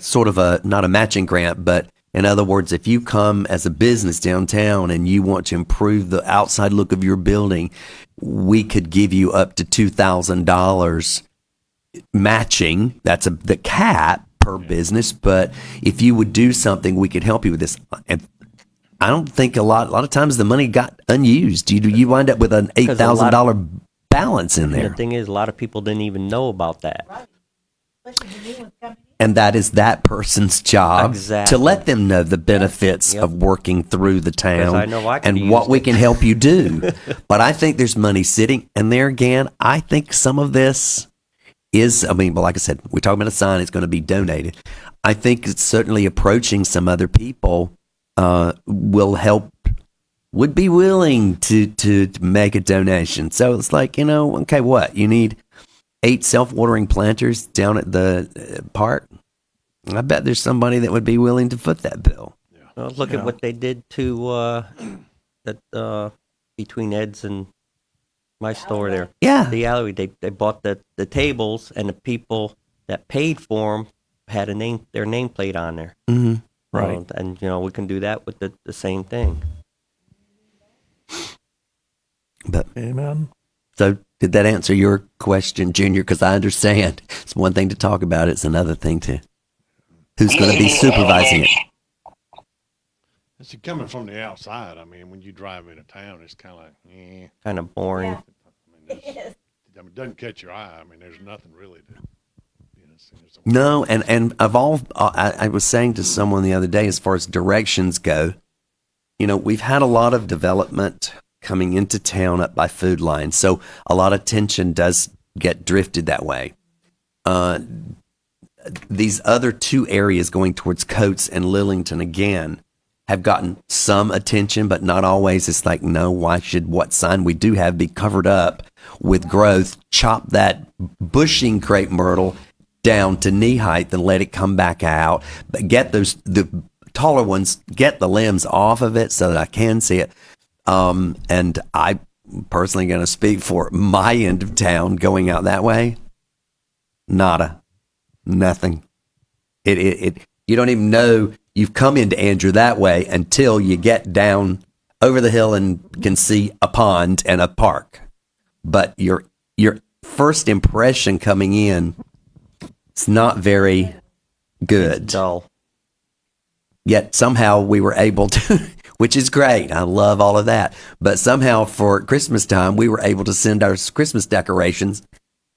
sort of not a matching grant, but in other words, if you come as a business downtown and you want to improve the outside look of your building, we could give you up to $2,000 matching. That's the cap per business. But if you would do something, we could help you with this. And I don't think a lot of times the money got unused. You wind up with an $8,000 balance in And there. the thing is, a lot of people didn't even know about that. Right. Especially the new ones coming in. And that is that person's job Exactly. to let them know the benefits Yep. of working through the town I know I could and what use we it. can help you do. But I think there's money sitting, and there again, I think some of this is, like I said, we're talking about a sign, it's going to be donated. I think it's certainly approaching some other people will help, would be willing to make a donation. So it's like, okay, what? You need 8 self-watering planters down at the park? I bet there's somebody that would be willing to foot that bill. Well, look at what they did to between Ed's and my store there. Yeah. The alleyway, they bought the tables, and the people that paid for them had their nameplate on there. Mm-hmm. Right. And we can do that with the same thing. But Amen. so did that answer your question, Junior? Because I understand it's one thing to talk about, it's another thing to who's going to be supervising it. And see, coming from the outside, when you drive into town, it's kind of like, Kind of boring. Yeah. It It is. doesn't catch your eye. There's nothing really to, see. No, and of all, I was saying to someone the other day, as far as directions go, we've had a lot of development coming into town up by Food Line, so a lot of attention does get drifted that way. These other 2 areas going towards Coates and Lillington again have gotten some attention, but not always. It's like, no, why should what sign we do have be covered up with growth? Chop that bushing crepe myrtle down to knee height and let it come back out. But get the taller ones, get the limbs off of it so that I can see it. And I personally going to speak for my end of town going out that way. Nada. Nothing. It you don't even know you've come into Andrew that way until you get down over the hill and can see a pond and a park. But your first impression coming in, it's not very good. Dull. Yet somehow we were able to, which is great. I love all of that. But somehow for Christmas time, we were able to send our Christmas decorations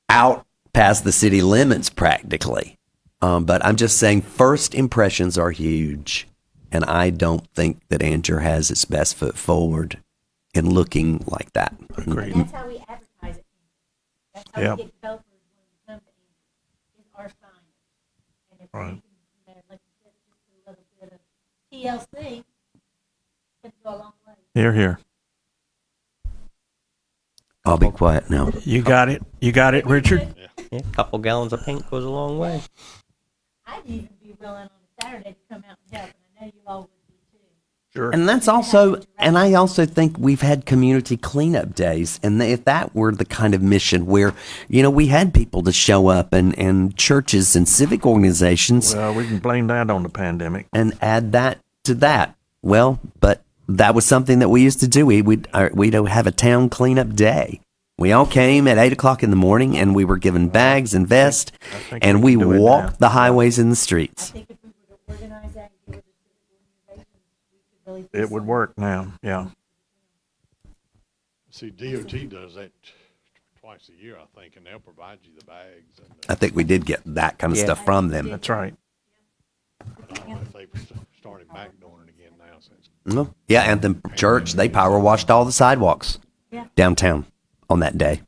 out past the city limits practically. But I'm just saying first impressions are huge. And I don't think that Andrew has its best foot forward in looking like that. Agreed. And that's how we advertise it. That's how Yep. we get developers when we come to Andrew, is our sign. And if Right. we can, like you said, just a little bit of TLC, can go a long way. Here, here. I'll be quiet now. You got it. You got it, Richard. Yeah, a couple gallons of paint goes a long way. I'd even be willing on a Saturday to come out and help, and I know you all would be too. Sure. And that's also, and I also think we've had community cleanup days. And if that were the kind of mission where, we had people to show up and churches and civic organizations Well, we can blame that on the pandemic. and add that to that. Well, but that was something that we used to do. We'd have a town cleanup day. We all came at 8 o'clock in the morning, and we were given bags and vests, I think and we can do it now. walked the highways and the I streets. think if we were to organize that and give it to civic organizations, we could really do It would something. work now, yeah. See, DOT does that twice a year, I think, and they'll provide you the bags. And I think we did get that kind of Yeah. stuff from them. That's right. I don't know if they've started backdooring it again now since. No. Yeah, Anthem Church, they power washed all the sidewalks Yeah. downtown on that day.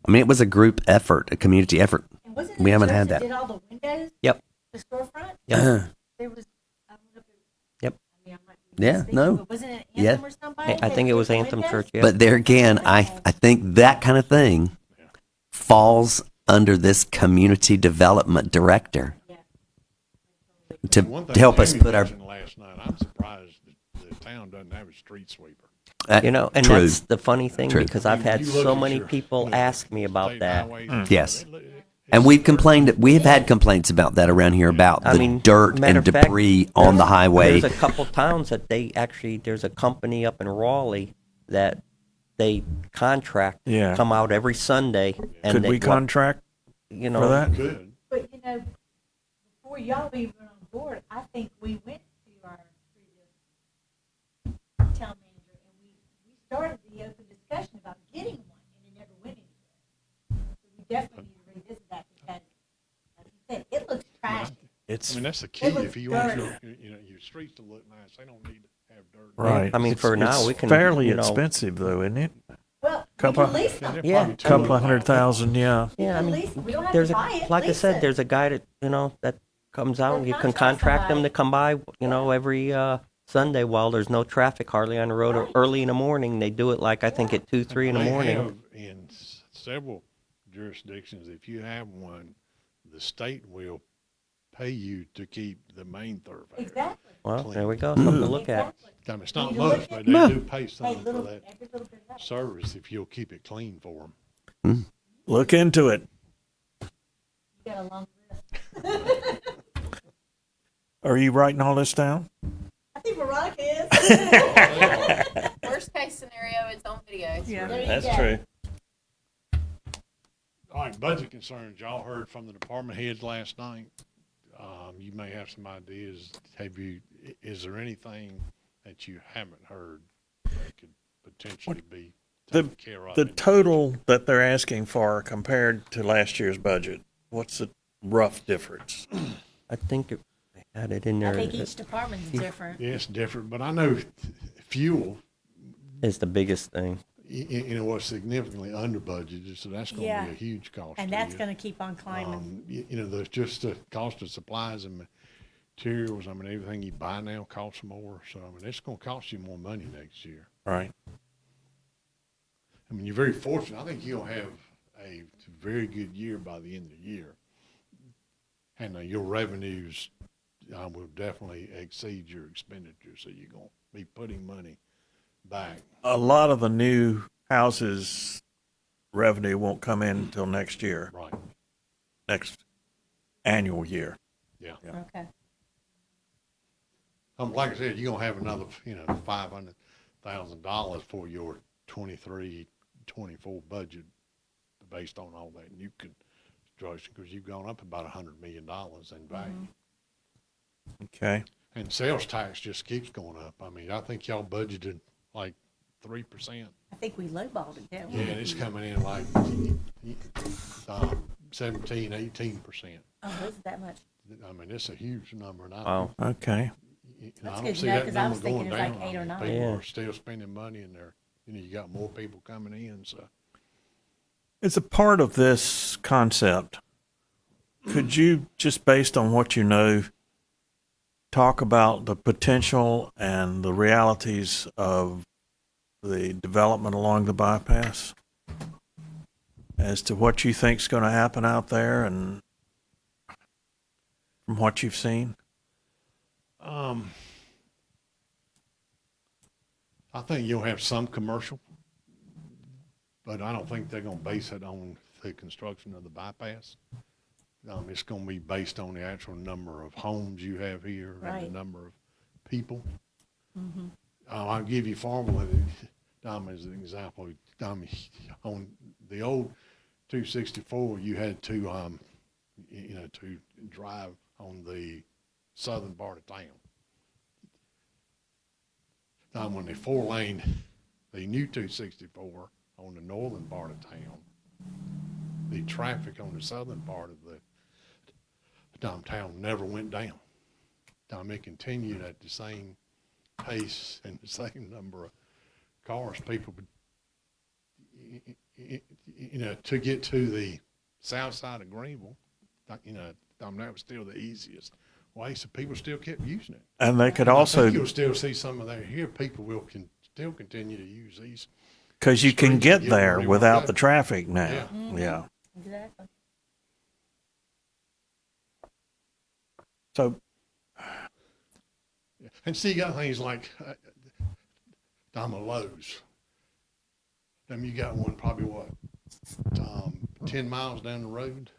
I mean, it was a group effort, a community effort. And wasn't We it haven't church had that. Did all the windows? Yep. The storefront? Yep. There was, I don't know if it, Yep. I mean, I might be Yeah, mistaken, no. but wasn't it Yeah. Anthem or somebody? I that think it did was the Anthem windows? Church, yeah. But there again, I think that kind of thing falls under this community development director to One thing help us Jamie put our. mentioned last night, I'm surprised that the town doesn't have a street sweeper. You know, and true. that's the funny thing True. because I've had You look so at many your, people you know, ask me about state that. highways, Yes. it's And we've dirt. complained. We have had complaints about that around here about I the mean, dirt matter and of fact, debris on the highway. There's a couple towns that there's a company up in Raleigh that they contract Yeah. come out every Sunday. And Could they, we contract you know, for that? Good. But, you know, before y'all even went on board, I think we went to our previous town manager and we started the open discussion about getting one and it never went anywhere. So we definitely need to revisit that because, like you said, it looks trashy. It's I mean, that's the key. It looks If you want dirty. your streets to look nice, they don't need to have dirt. right. I mean, for now, it's we can, fairly you know- expensive though, isn't it? Well, Couple- we can lease them. They're Yeah. probably Couple too- of 100,000, yeah. Yeah, I can mean, lease them. We don't have there's to a buy it, like I lease said, it. there's a guy that comes out. Or You can contract contract them somebody. to come by, every Sunday while there's no traffic hardly on the road or Right. early in the morning. They do it like I think at 2, 3 in the They morning. have in several jurisdictions, if you have one, the state will pay you to keep the main thoroughfare. Exactly. Well, there we go. Something to look at. Exactly. I mean, it's not Need to look much, at- but they do pay Hey, something for little, that every little bit helps. service if you'll keep it clean for them. Look into it. You got a long list. Are you writing all this down? I think Veronica is. Worst case scenario, it's on video. There you go. All right, budget concerns. Y'all heard from the department heads last night. You may have some ideas. Is there anything that you haven't heard that could potentially be taken care of? The in total that they're asking for compared to last year's budget, what's the rough difference? I think they had it in there. I think each department's different. Yeah, it's different, but I know fuel, Is the biggest thing. was significantly under budgeted, so that's going to Yeah. be a huge cost. And to that's you. gonna keep on climbing. There's just the cost of supplies and materials. I mean, everything you buy now costs more. So, I mean, it's going to cost you more money next year. Right. I mean, you're very fortunate. I think you'll have a very good year by the end of the year. And your revenues will definitely exceed your expenditures. So you're going to be putting money back. A lot of the new houses revenue won't come in until next year, Right. next annual year. Yeah. Okay. Like I said, you're going to have another, $500,000 for your 23, 24 budget based on all that. And you could structure, because you've gone up about $100 million in value. Okay. And sales tax just keeps going up. I mean, I think y'all budgeted like 3%. I think we lowballed it, didn't we? Yeah, and it's coming in like 17, 18%. Oh, is it that much? I mean, it's a huge number. And Wow. Okay. That's I don't good to see know, that 'cause I was number going thinking it was like down. 8 or I mean, 9. People Yeah. are still spending money and you got more people coming in. So As a part of this concept, could you, just based on what you know, talk about the potential and the realities of the development along the bypass as to what you think is going to happen out there and from what you've seen? I think you'll have some commercial, but I don't think they're going to base it on the construction of the bypass. It's going to be based on the actual number of homes you have here and Right. the number of people. I'll give you formula, Dom, as an example. Dom, on the old 264, you had to, to drive on the southern part of town. Now, when the 4-lane, the new 264 on the northern part of town, the traffic on the southern part of the town never went down. It continued at the same pace and the same number of cars. People would, to get to the south side of Greenville, that was still the easiest way, so people still kept using it. And they could I also, think you'll still see some of that here. People will still continue to use these. because you can streets get to where there they without wanna the go. traffic now. Yeah. Yeah. Exactly. So, And see, you got things like Lowe's. You got one probably 10 miles down the road,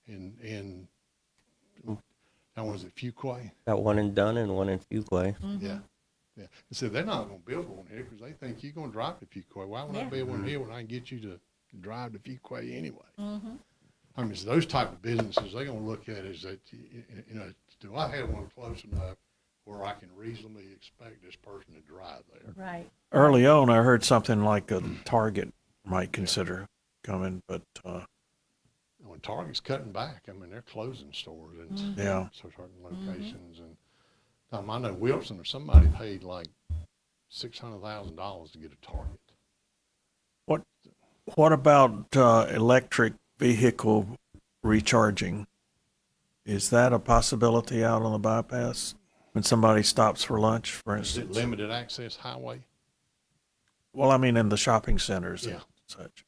and that one's at Fuquay. Got one in Dunn and one in Fuquay. Yeah. And so they're not going to build one here because they think you're going to drive to Fuquay. Why would I Yeah. build one here when I can get you to drive to Fuquay anyway? Mm-hmm. I mean, it's those type of businesses they're going to look at is that, do I have one close enough where I can reasonably expect this person to drive there? Right. early on, I heard something like a Target might consider coming, but, When Target's cutting back, I mean, they're closing stores in yeah. certain locations. And I know Wilson or somebody paid like $600,000 to get a Target. What about electric vehicle recharging? Is that a possibility out on the bypass when somebody stops for lunch, for Is it instance? limited access highway? Well, I mean, in the shopping centers Yeah. and such.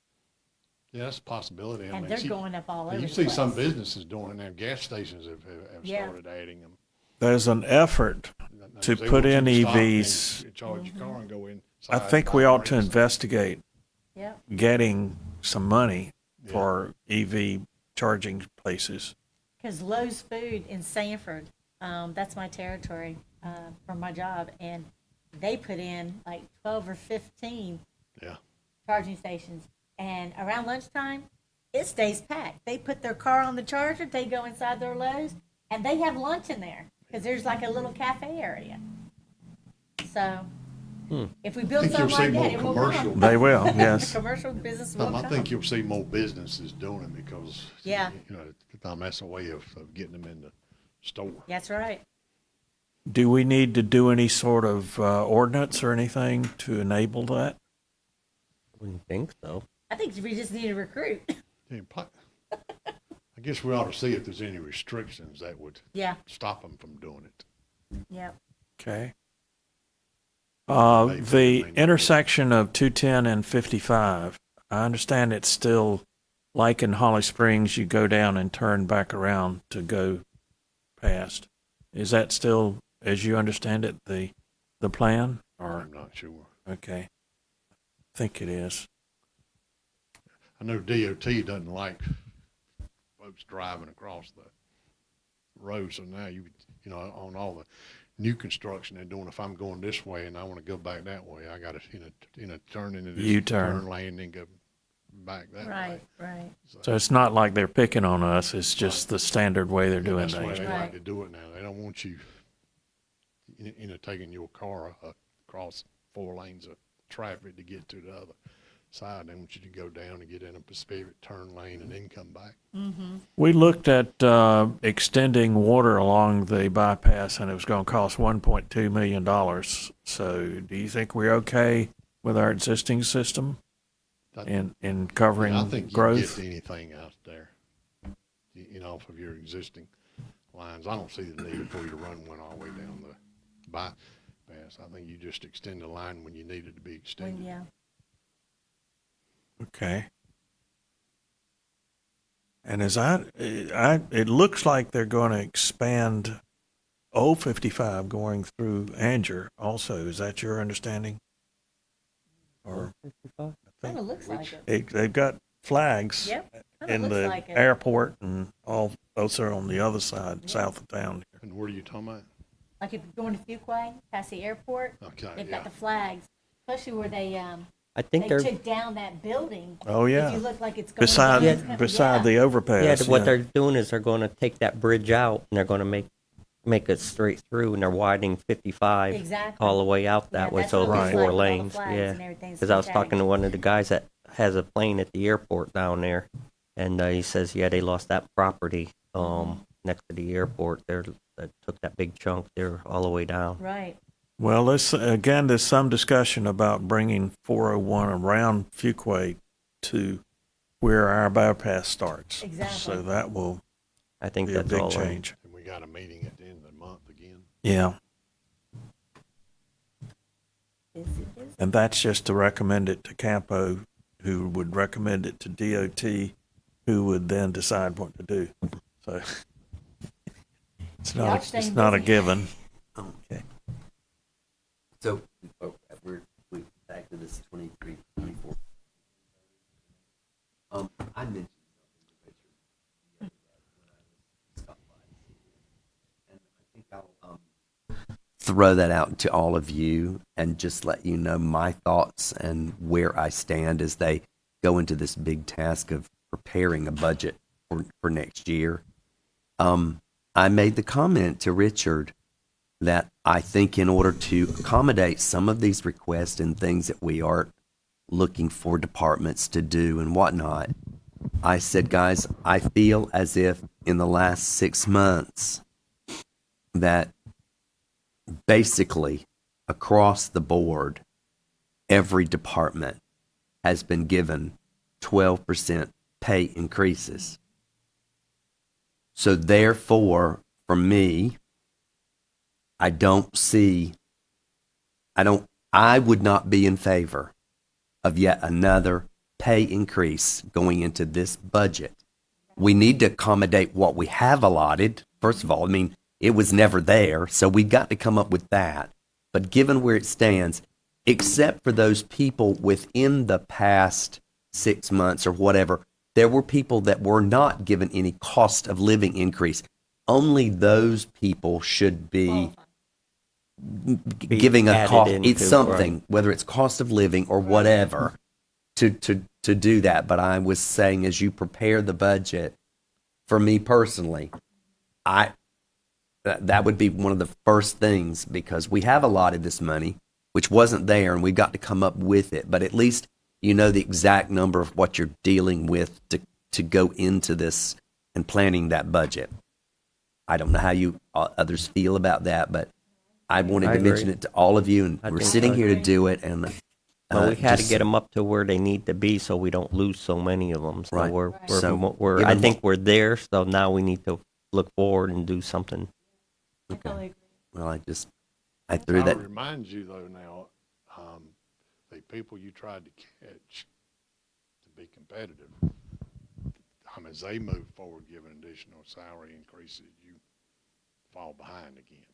Yeah, that's a possibility. I And mean, they're going up all over you the see place. some businesses doing it now. Gas stations have Yeah. started adding them. There's an effort to They put want you in to stop EVs. and charge your car and go inside. I think we ought to invest. investigate Yeah. getting some money Yeah. for EV charging places. Because Lowe's Food in Sanford, that's my territory for my job, and they put in like 12 or 15 Yeah. charging stations. And around lunchtime, it stays packed. They put their car on the charger, they go inside their Lowe's, and they have lunch in there because there's like a little cafe area. So if we build I think you'll something see like that, more it will commercial. come. They will, yes. Commercial business will I come. think you'll see more businesses doing it because, Yeah. that's a way of getting them in the store. That's right. Do we need to do any sort of ordinance or anything to enable that? Wouldn't think so. I think we just need to recruit. Yeah, I guess we ought to see if there's any restrictions that would Yeah. stop them from doing it. Yep. Okay. Maybe, The maybe not. intersection of 210 and 55, I understand it's still like in Holly Springs, you go down and turn back around to go past. Is that still, as you understand it, the plan? Or, I'm not sure. okay. I think it is. I know DOT doesn't like folks driving across the road, so now on all the new construction they're doing, if I'm going this way and I want to go back that way, I got to, turn into this U-turn. turn lane and then go back that way. Right, right. So it's not like they're picking on us, it's just the standard way they're doing That's the way things. they Right. like to do it now. They don't want you, taking your car across 4 lanes of traffic to get to the other side. They want you to go down and get in a specific turn lane and then come back. We looked at extending water along the bypass, and it was going to cost $1.2 million. So do you think we're okay with our existing system in covering I think you growth? can get anything out there, off of your existing lines. I don't see the need for you to run one all the way down the bypass. I think you just extend the line when you need it to be When, extended. yeah. Okay. And it looks like they're going to expand 055 going through Anger also. Is that your understanding? Or Kind of looks like it. they've got flags Yep. Kinda in looks the like it. airport and all, also on the other side, south of town. And where are you talking about? Like if you're going to Fuquay, past the airport, Okay, they've yeah. got the flags, especially where they I think they they're, took down that building. Oh, If yeah. you look like it's going Beside, down, it's gonna- beside yeah. the overpass. yeah, what they're doing is they're going to take that bridge out and they're going to make it straight through, and they're widening 55 Exactly. all the way out Yeah, that way, that's so what it'll it be looks four like with all the lanes. flags Yeah, and everything. It's because I was talking to fantastic. one of the guys that has a plane at the airport down there, and he says, yeah, they lost that property next to the airport. They took that big chunk there all the way down. Right. Well, there's some discussion about bringing 401 around Fuquay to where our bypass starts. Exactly. So that will I think be a that's big all. change. And we got a meeting at the end of the month again. Yeah. Is it? And that's just to recommend it to Campo, who would recommend it to DOT, who would then decide what to do. So Y'all it's staying not a busy. given. Okay. So, we back to this 23, 24. I mentioned something to Richard the other day when I was and I think I'll throw that out to all of you and just let you know my thoughts and where I stand as they go into this big task of preparing a budget for next year. I made the comment to Richard that I think in order to accommodate some of these requests and things that we are looking for departments to do and whatnot, I said, guys, I feel as if in the last 6 months that basically across the board, every department has been given 12% pay increases. So therefore, for me, I would not be in favor of yet another pay increase going into this budget. We need to accommodate what we have allotted. First of all, I mean, it was never there, so we've got to come up with that. But given where it stands, except for those people within the past 6 months or whatever, there were people that were not given any cost of living increase. Only those people should be giving a added cost. into, It's something, right. whether it's cost of living or whatever, to do that. But I was saying, as you prepare the budget, for me personally, that would be one of the first things, because we have allotted this money, which wasn't there, and we've got to come up with it. But at least you know the exact number of what you're dealing with to go into this and planning that budget. I don't know how you others feel about that, but I wanted I to agree. mention it to all of you, and I we're think sitting so. here to do it. And Well, we had to just- get them up to where they need to be so we don't lose so many of them. So Right. we're So, I given think we're there. So now we need to look forward and do something. I totally agree. Well, I threw that. I'll remind you though now, the people you tried to catch to be competitive, as they move forward, giving additional salary increases, you fall behind again.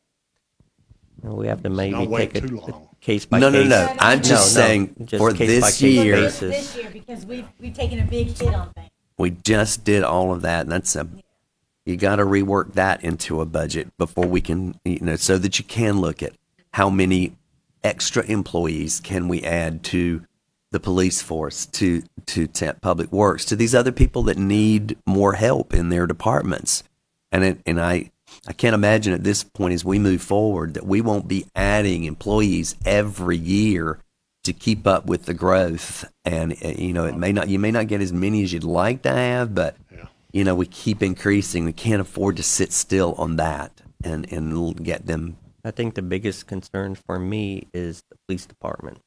And we have to Don't maybe wait take it too long. case by No, case. no. I'm just No, no, saying just for case by this case year, basis. This year, because we've taken a big hit on things. we just did all of that, and you got to rework that into a budget before we can, so that you can look at how many extra employees can we add to the police force, to public works, to these other people that need more help in their departments. And I can't imagine at this point, as we move forward, that we won't be adding employees every year to keep up with the growth. And you may not get as many as you'd like to have, but Yeah. we keep increasing. We can't afford to sit still on that and get them. I think the biggest concern for me is the police department,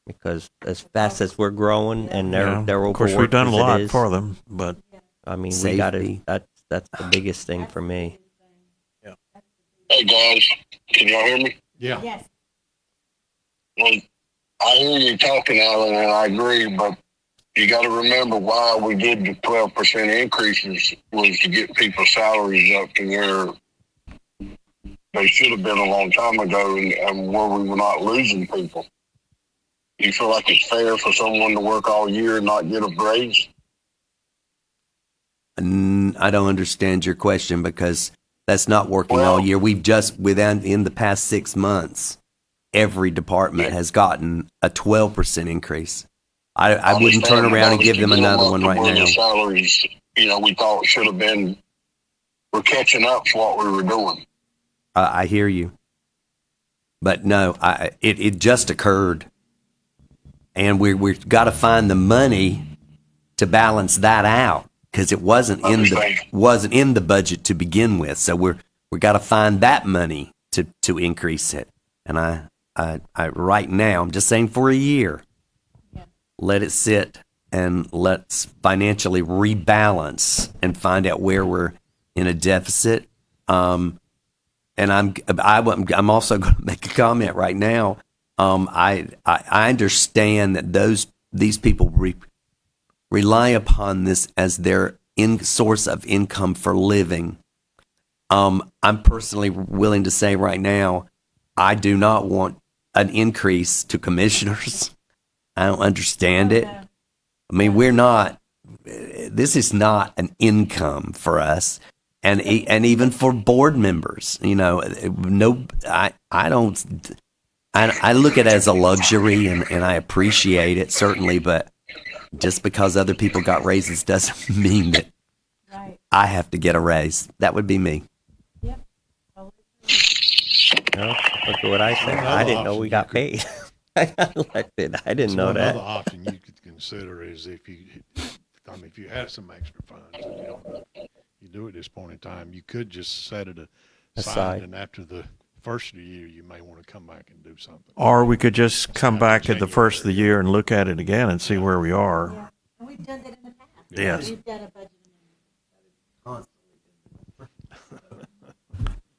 because as fast as we're growing and they're Of course, we've overworked done a as it lot is, for them, but I mean, we got to. Safety. That's the biggest thing for me. Hey guys, can y'all hear me? Yeah. Yes. Well, I hear you talking, Alan, and I agree, but you got to remember why we did the 12% increases was to get people's salaries up to where they should have been a long time ago, and where we were not losing people. Do you feel like it's fair for someone to work all year and not get a raise? I don't understand your question, because that's not working all year. We've just, in the past 6 months, every department has gotten a 12% increase. I wouldn't turn around and give them another one right now. Salaries, we thought should have been, we're catching up to what we were doing. I hear you. But no, it just occurred. And we've got to find the money to balance that out, because it wasn't in the budget to begin with. So we got to find that money to increase it. And I right now, I'm just saying for a year, let it sit and let's financially rebalance and find out where we're in a deficit. And I'm also going to make a comment right now. I understand that these people rely upon this as their source of income for living. I'm personally willing to say right now, I do not want an increase to commissioners. I don't understand it. I mean, this is not an income for us. And even for board members, I look at it as a luxury, and I appreciate it, certainly, but just because other people got raises doesn't mean that I have to get a raise. That would be me. Yep. Look at what I said. I didn't know we got paid. I got elected. I didn't know that. Another option you could consider is if you had some extra funds, and you don't know if you do at this point in time, you could just set it aside, and after the first of the year, you may want to come back and do something. Or we could just come back at the first of the year and look at it again and see where we are. Yeah. And we've done that in the past. Yes. We've done a budget amendment.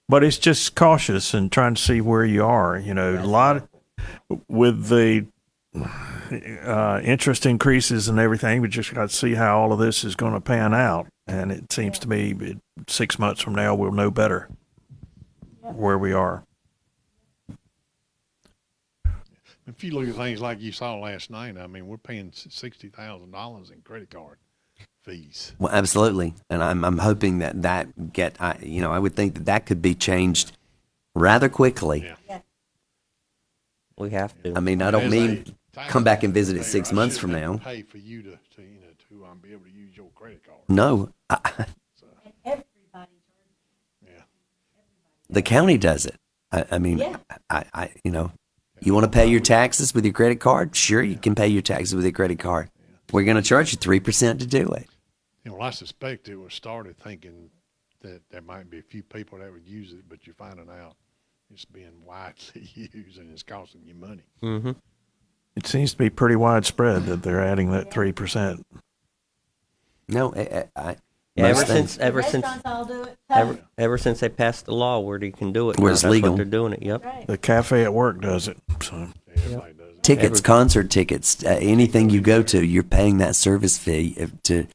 But it's just cautious and trying to see where you are. A lot with the interest increases and everything. We just got to see how all of this is going to pan out. And it seems to me 6 months from now we'll know better where we are. If you look at things like you saw last night, I mean, we're paying $60,000 in credit card fees. Well, absolutely, and I'm hoping I would think that could be changed rather quickly. Yeah. We have to. I mean, I don't mean come back and visit it 6 months from now. Pay for you to be able to use your credit card. No, And everybody charges. Yeah. the county does it. I mean, Yeah. You want to pay your taxes with your credit card? Sure, you can pay your taxes with your credit card. We're going to charge you 3% to do it. Well, I suspect it was started thinking that there might be a few people that would use it, but you're finding out it's being widely used and it's costing you money. Mm-hmm. It seems to be pretty widespread that they're adding that 3%. No, Ever things- since Restaurants all do it. ever since they passed the law where you can do it, Where it's that's legal. what they're doing it. Yep. Right. The cafe at work does it. So Everybody does it. tickets, concert tickets, anything you go to, you're paying that service fee to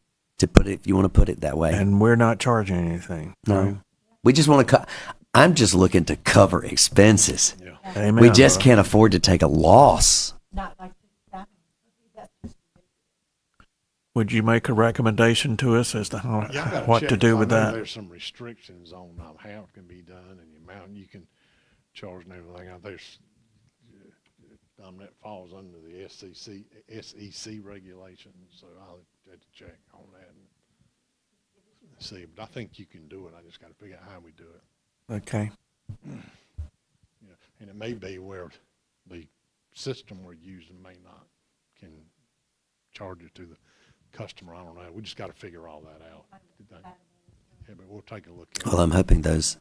put it, if you want to put it that way. and we're not charging anything. No, we just want to. I'm just looking to cover expenses. Yeah. Amen. We just brother. can't afford to take a loss. Not like that. That's just Would you make a recommendation to us as to what to do with that? There's some restrictions on how it can be done and the amount you can charge and everything. There's that falls under the SEC regulations, so I'll have to check on that and see. But I think you can do it. I just got to figure out how we do it. Okay. Yeah, and it may be where the system we're using may not can charge it to the customer. I don't know. We just got to figure all that out. Yeah, but we'll take a look at it. Well, I'm hoping those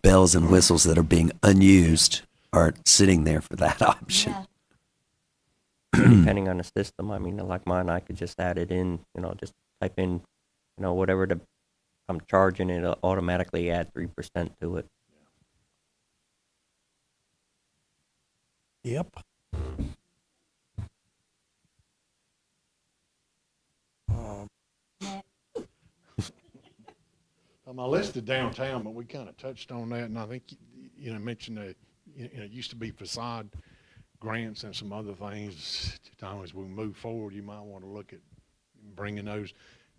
bells and whistles that are being unused are sitting there for that option. yeah. Depending on the system, I mean, like mine, I could just add it in, just type in, whatever I'm charging, it'll automatically add 3% to it. Yep. I listed downtown, but we kind of touched on that, and I think you mentioned that it used to be facade grants and some other things. As we move forward, you might want to look at bringing those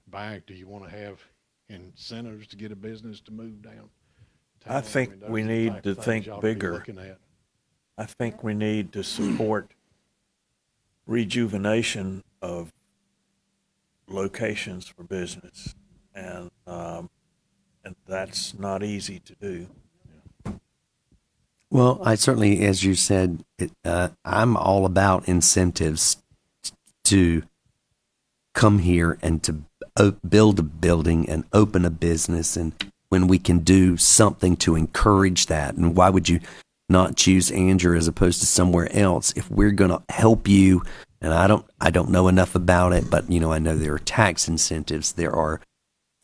back. Do you want to have incentives to get a business to move down town. I think mean, those we are the need type to of things think you ought to be bigger. looking at. I think we need to support rejuvenation of locations for business, and that's not easy to do. Well, I certainly, as you said, I'm all about incentives to come here and to build a building and open a business, and when we can do something to encourage that. And why would you not choose Andrew as opposed to somewhere else? If we're going to help you, and I don't know enough about it, but I know there are tax incentives, there are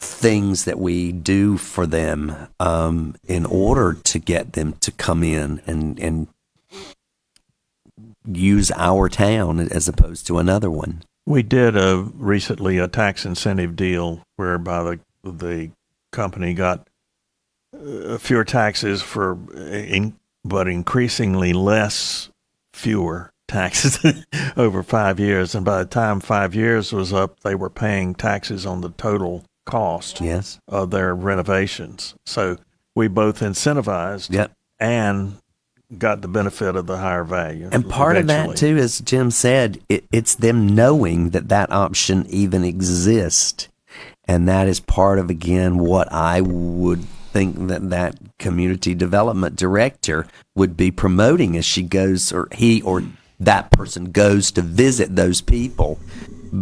things that we do for them in order to get them to come in and use our town as opposed to another one. We did recently a tax incentive deal whereby the company got fewer taxes but increasingly fewer taxes over 5 years. And by the time 5 years was up, they were paying taxes on the total cost Yes. of their renovations. So we both incentivized Yep. and got the benefit of the higher value. And part of that, eventually. too, as Jim said, it's them knowing that option even exists. And that is part of, again, what I would think that community development director would be promoting as she goes, or he or that person goes to visit those people.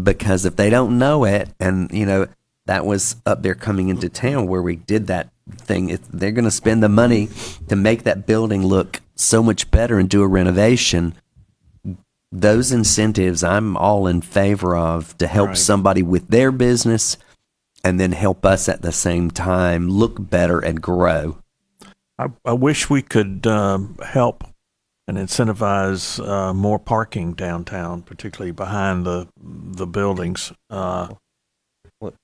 Because if they don't know it, and, that was up there coming into town where we did that thing, if they're going to spend the money to make that building look so much better and do a renovation, those incentives I'm all in favor of to help Right. somebody with their business and then help us at the same time look better and grow. I wish we could help and incentivize more parking downtown, particularly behind the buildings.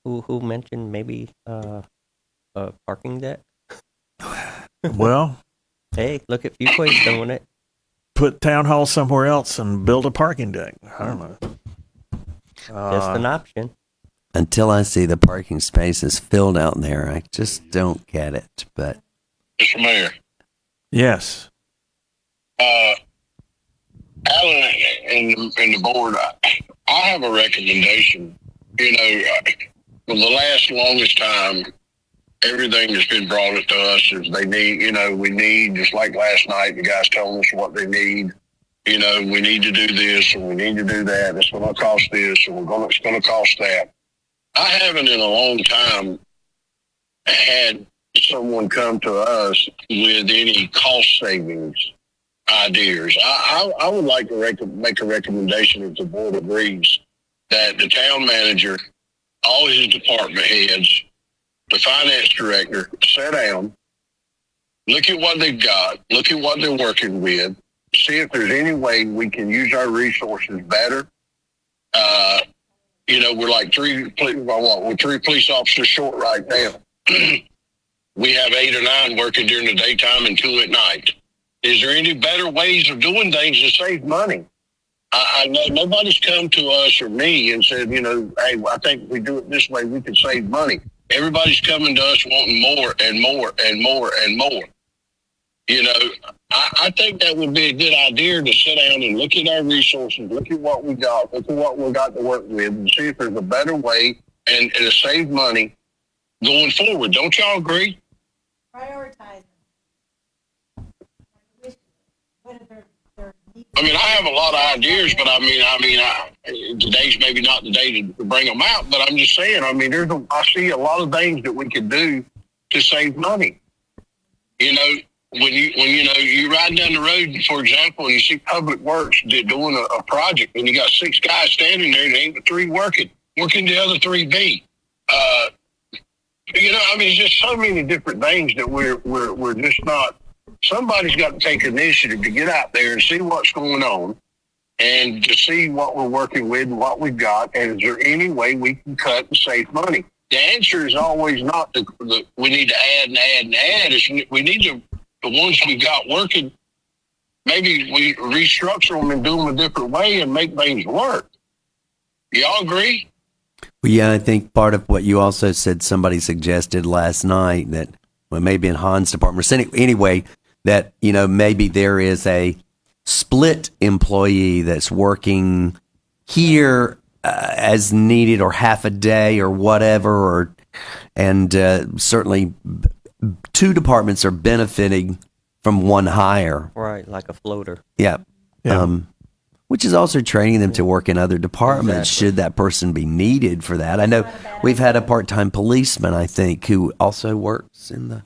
Who mentioned maybe a parking deck? Well, Hey, look at Fuquay's doing it. put town hall somewhere else and build a parking deck. I don't know. Just an option. Until I see the parking spaces filled out there, I just don't get it. But Mr. Mayor, Yes. Alan and the board, I have a recommendation. For the longest time, everything that's been brought up to us is they need, we need, just like last night, the guys told us what they need. We need to do this and we need to do that. It's going to cost this and it's going to cost that. I haven't in a long time had someone come to us with any cost savings ideas. I would like to make a recommendation if the board agrees that the town manager, all his department heads, the finance director, sit down, look at what they've got, look at what they're working with, see if there's any way we can use our resources better. We're like three police officers short right now. We have 8 or 9 working during the daytime and 2 at night. Is there any better ways of doing things to save money? I know nobody's come to us or me and said, hey, I think if we do it this way, we can save money. Everybody's coming to us wanting more and more and more and more. I think that would be a good idea to sit down and look at our resources, look at what we got, look at what we got to work with, and see if there's a better way and to save money going forward. Don't y'all agree? Prioritize. I have a lot of ideas, but today's maybe not the day to bring them out. But I'm just saying, I see a lot of things that we could do to save money. When you ride down the road, for example, and you see Public Works doing a project, and you got 6 guys standing there, and ain't the 3 working the other 3 be. It's just so many different things that we're just not. Somebody's got to take initiative to get out there and see what's going on and to see what we're working with and what we've got. And is there any way we can cut and save money? The answer is always not we need to add and add and add. We need to, the ones we got working, maybe we restructure them and do them a different way and make things work. Y'all agree? Well, yeah, I think part of what you also said, somebody suggested last night that well, maybe in Hans' department. Anyway, that, maybe there is a split employee that's working here as needed, or half a day or whatever, and certainly two departments are benefiting from one hire. Right, like a floater. Yeah. Yeah. Which is also training them to work in other departments should that person be needed for that. I know we've had a part-time policeman, I think, who also works in the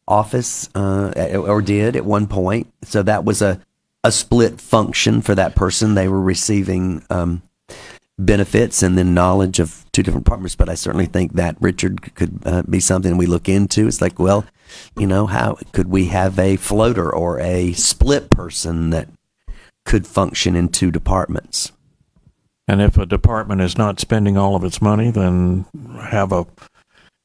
office, or did at one point. So that was a split function for that person. They were receiving benefits and then knowledge of two different departments. But I certainly think that, Richard, could be something we look into. It's like, well, how could we have a floater or a split person that could function in two departments? And if a department is not spending all of its money, then have a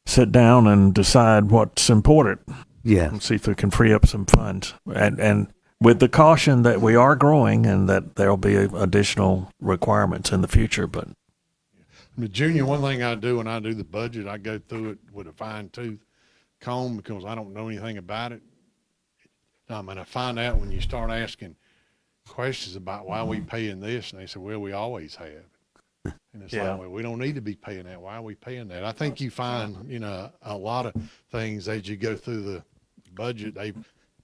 sit down and decide what's important. Yeah. And see if we can free up some funds. And with the caution that we are growing and that there'll be additional requirements in the future. But Junior, one thing I do when I do the budget, I go through it with a fine-tooth comb because I don't know anything about it. And I find out when you start asking questions about why we paying this, and they say, well, we always have. And it's like, well, we don't need to be paying that. Why are we paying that? I think you find, a lot of things as you go through the budget, they've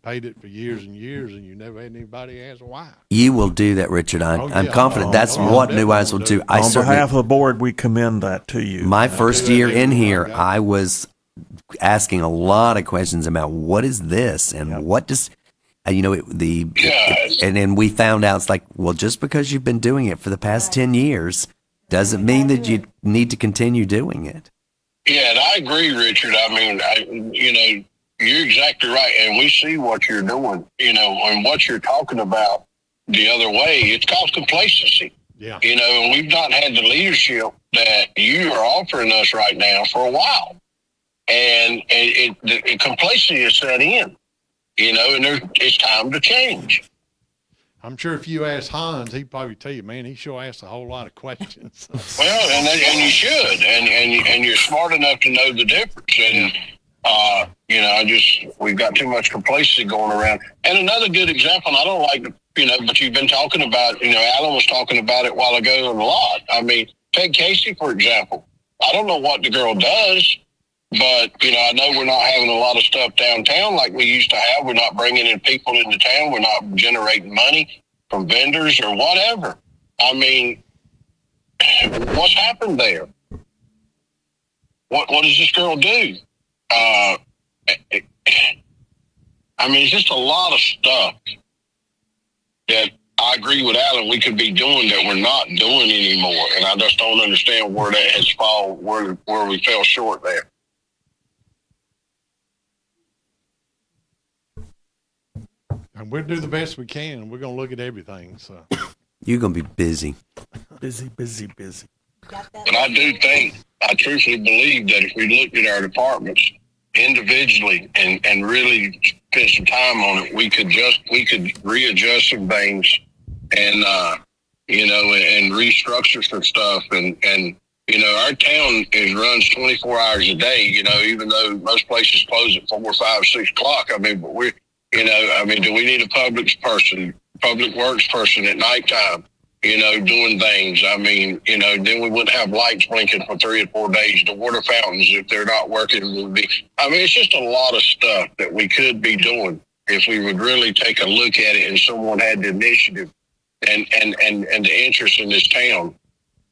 paid it for years and years, and you never had anybody ask why. You will do that, Richard. I'm confident. That's what New Eyes will do. on behalf of the board, we commend that to you. My first year in here, I was asking a lot of questions about what is this and what does, and then we found out, it's like, well, just because you've been doing it for the past 10 years doesn't mean that you need to continue doing it. Yeah, and I agree, Richard. I mean, you're exactly right. And we see what you're doing, and what you're talking about the other way. It's called complacency. Yeah. And we've not had the leadership that you are offering us right now for a while. And the complacency is set in, and it's time to change. I'm sure if you ask Hans, he'd probably tell you, man, he sure asks a whole lot of questions. Well, and you should, and you're smart enough to know the difference. And we've got too much complacency going around. And another good example, and I don't like to, but you've been talking about, Alan was talking about it a while ago a lot. I mean, take Casey, for example. I don't know what the girl does, but, I know we're not having a lot of stuff downtown like we used to have. We're not bringing in people into town. We're not generating money from vendors or whatever. I mean, what's happened there? What does this girl do? It's just a lot of stuff that I agree with Alan we could be doing that we're not doing anymore. And I just don't understand where that has fallen, where we fell short there. And we'll do the best we can, and we're going to look at everything. So You're going to be busy. Busy. But I truthfully believe that if we looked at our departments individually and really spent some time on it, we could readjust some things and and restructure some stuff. And our town runs 24 hours a day, even though most places close at 4, 5, 6 o'clock. But we're, do we need a public works person at nighttime, doing things? Then we wouldn't have lights blinking for 3 or 4 days. The water fountains, if they're not working, would be. It's just a lot of stuff that we could be doing if we would really take a look at it and someone had the initiative and the interest in this town.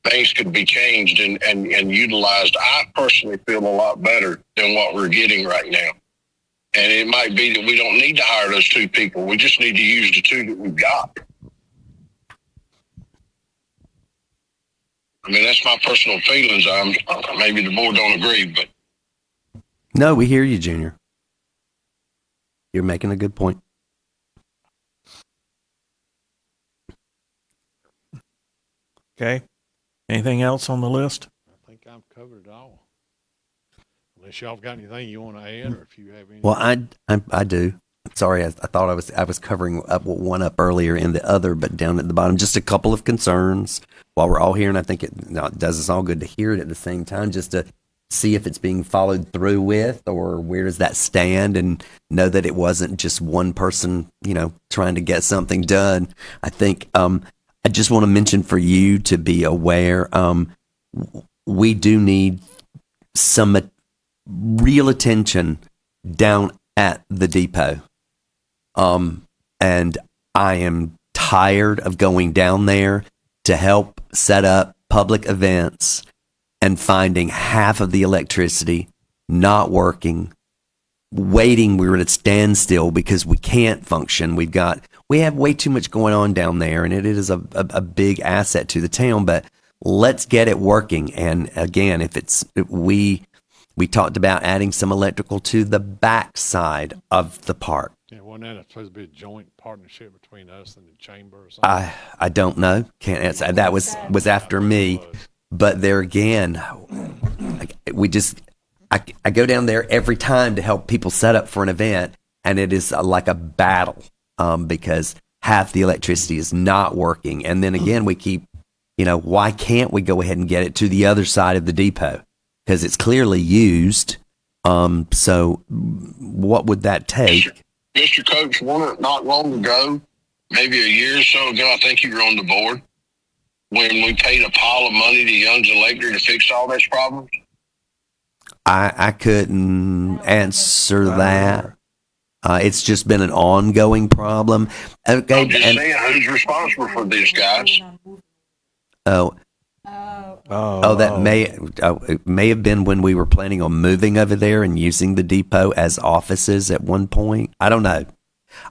Things could be changed and utilized. I personally feel a lot better than what we're getting right now. And it might be that we don't need to hire those 2 people. We just need to use the 2 that we've got. That's my personal feelings. Maybe the board don't agree, but. No, we hear you, Junior. You're making a good point. Okay. Anything else on the list? I think I've covered it all. Unless y'all got anything you want to add, or if you have any. Well, I do. Sorry, I thought I was covering up one up earlier in the other, but down at the bottom, just a couple of concerns while we're all here, and I think it does us all good to hear it at the same time. Just to see if it's being followed through with, or where does that stand, and know that it wasn't just one person, trying to get something done. I think I just want to mention for you to be aware, we do need some real attention down at the depot. And I am tired of going down there to help set up public events and finding half of the electricity not working, waiting. We're at a standstill because we can't function. We have way too much going on down there, and it is a big asset to the town, but let's get it working. And again, we talked about adding some electrical to the back side of the park. Yeah, wasn't that supposed to be a joint partnership between us and the chamber or something? I don't know. Can't answer. That was after me. But there again, I go down there every time to help people set up for an event, and it is like a battle because half the electricity is not working. And then again, we keep, why can't we go ahead and get it to the other side of the depot? Because it's clearly used. So what would that take? Mr. Coach, not long ago, maybe a year or so ago, I think you were on the board, when we paid a pile of money to Young's Electric to fix all those problems. I couldn't answer that. It's just been an ongoing problem. Okay, I'm just saying, who's responsible for this, guys? It may have been when we were planning on moving over there and using the depot as offices at one point. I don't know.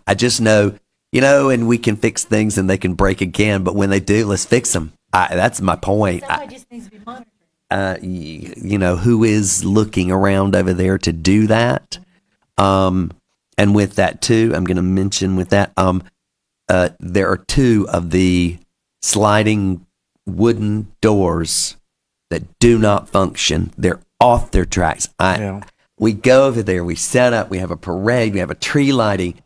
I just know, and we can fix things and they can break again, but when they do, let's fix them. That's my point. Somebody just needs to be monitored. Who is looking around over there to do that? And with that too, I'm going to mention with that, there are 2 of the sliding wooden doors that do not function. They're off their tracks. We go over there, we set up, we have a parade, we have a tree lighting.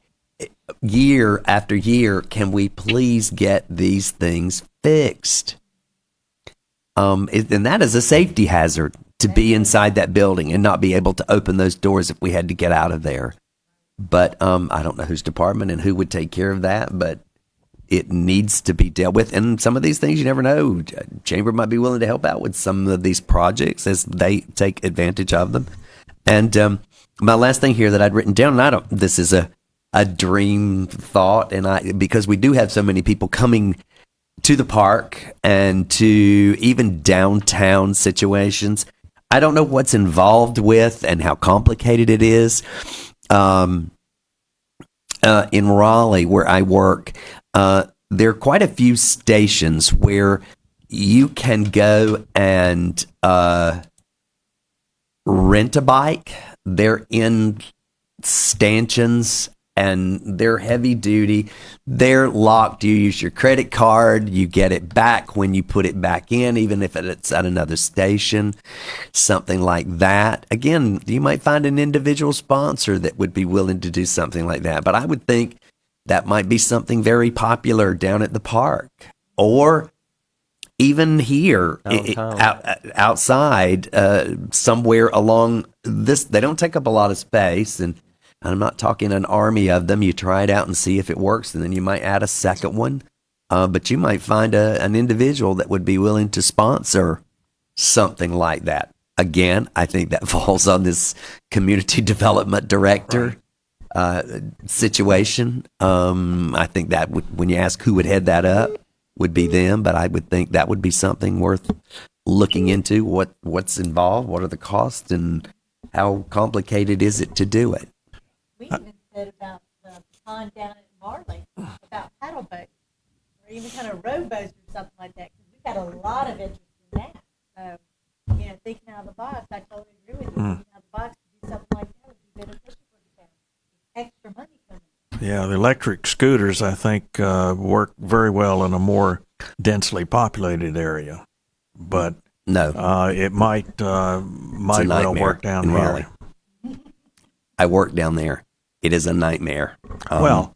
Year after year, can we please get these things fixed? And that is a safety hazard to be inside that building and not be able to open those doors if we had to get out of there. But I don't know whose department and who would take care of that, but it needs to be dealt with. And some of these things, you never know. Chamber might be willing to help out with some of these projects as they take advantage of them. And my last thing here that I'd written down, and this is a dream thought, and because we do have so many people coming to the park and to even downtown situations, I don't know what's involved with and how complicated it is. In Raleigh, where I work, there are quite a few stations where you can go and rent a bike. They're in stanchions and they're heavy duty. They're locked. You use your credit card. You get it back when you put it back in, even if it's at another station, something like that. Again, you might find an individual sponsor that would be willing to do something like that. But I would think that might be something very popular down at the park, or even here outside, somewhere along this. They don't take up a lot of space, and I'm not talking an army of them. You try it out and see if it works, and then you might add a second one. But you might find an individual that would be willing to sponsor something like that. Again, I think that falls on this community development director situation. I think that when you ask who would head that up, would be them. But I would think that would be something worth looking into. What's involved? What are the costs? And how complicated is it to do it? We even said about the pond down at Marley, about paddle boats, or even kind of rowboats or something like that, because we've got a lot of interest in that. So, thinking out of the box, I totally agree with you. Thinking out of the box to do something like that would be beneficial for the town. Extra money coming. Yeah, the electric scooters, I think, work very well in a more densely populated area. But no, it might well work down in here. Raleigh. I work down there. It is a nightmare. Well,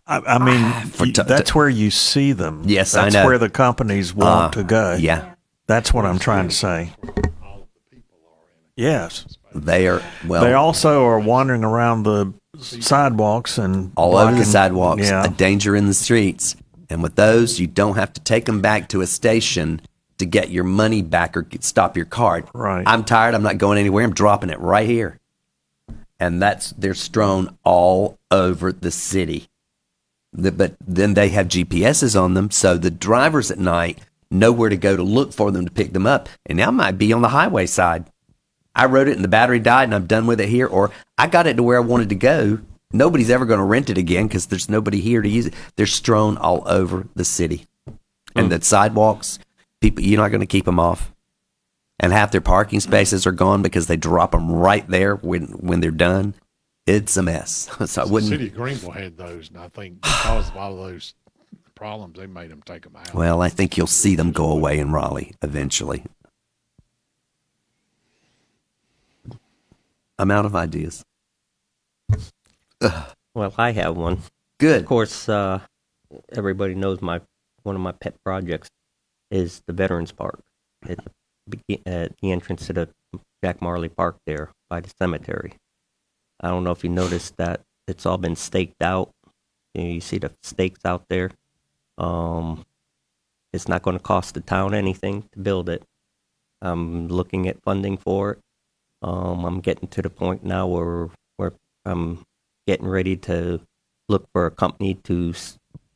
I mean, that's where you see them. Yes, that's I know. That's where the companies want to go. Yeah. That's what I'm trying to say. All of the people are in a Yes. They are, well. They also are wandering around the sidewalks and all over the blocking- sidewalks, Yeah. a danger in the streets. And with those, you don't have to take them back to a station to get your money back or stop your card. Right. I'm tired. I'm not going anywhere. I'm dropping it right here. And they're strewn all over the city. But then they have GPSs on them, so the drivers at night know where to go to look for them to pick them up. And now might be on the highway side. I wrote it and the battery died and I'm done with it here, or I got it to where I wanted to go. Nobody's ever going to rent it again because there's nobody here to use it. They're strewn all over the city. And the sidewalks, people, you're not going to keep them off. And half their parking spaces are gone because they drop them right there when they're done. It's a mess. So I The wouldn't. city of Greenville had those, and I think because of all of those problems, they made them take them out. Well, I think you'll see them go away in Raleigh eventually. I'm out of ideas. Well, I have one. Of Good. course, everybody knows one of my pet projects is the Veterans Park at the entrance to the Jack Marley Park there by the cemetery. I don't know if you noticed that it's all been staked out. You see the stakes out there. It's not going to cost the town anything to build it. I'm looking at funding for it. I'm getting to the point now where I'm getting ready to look for a company to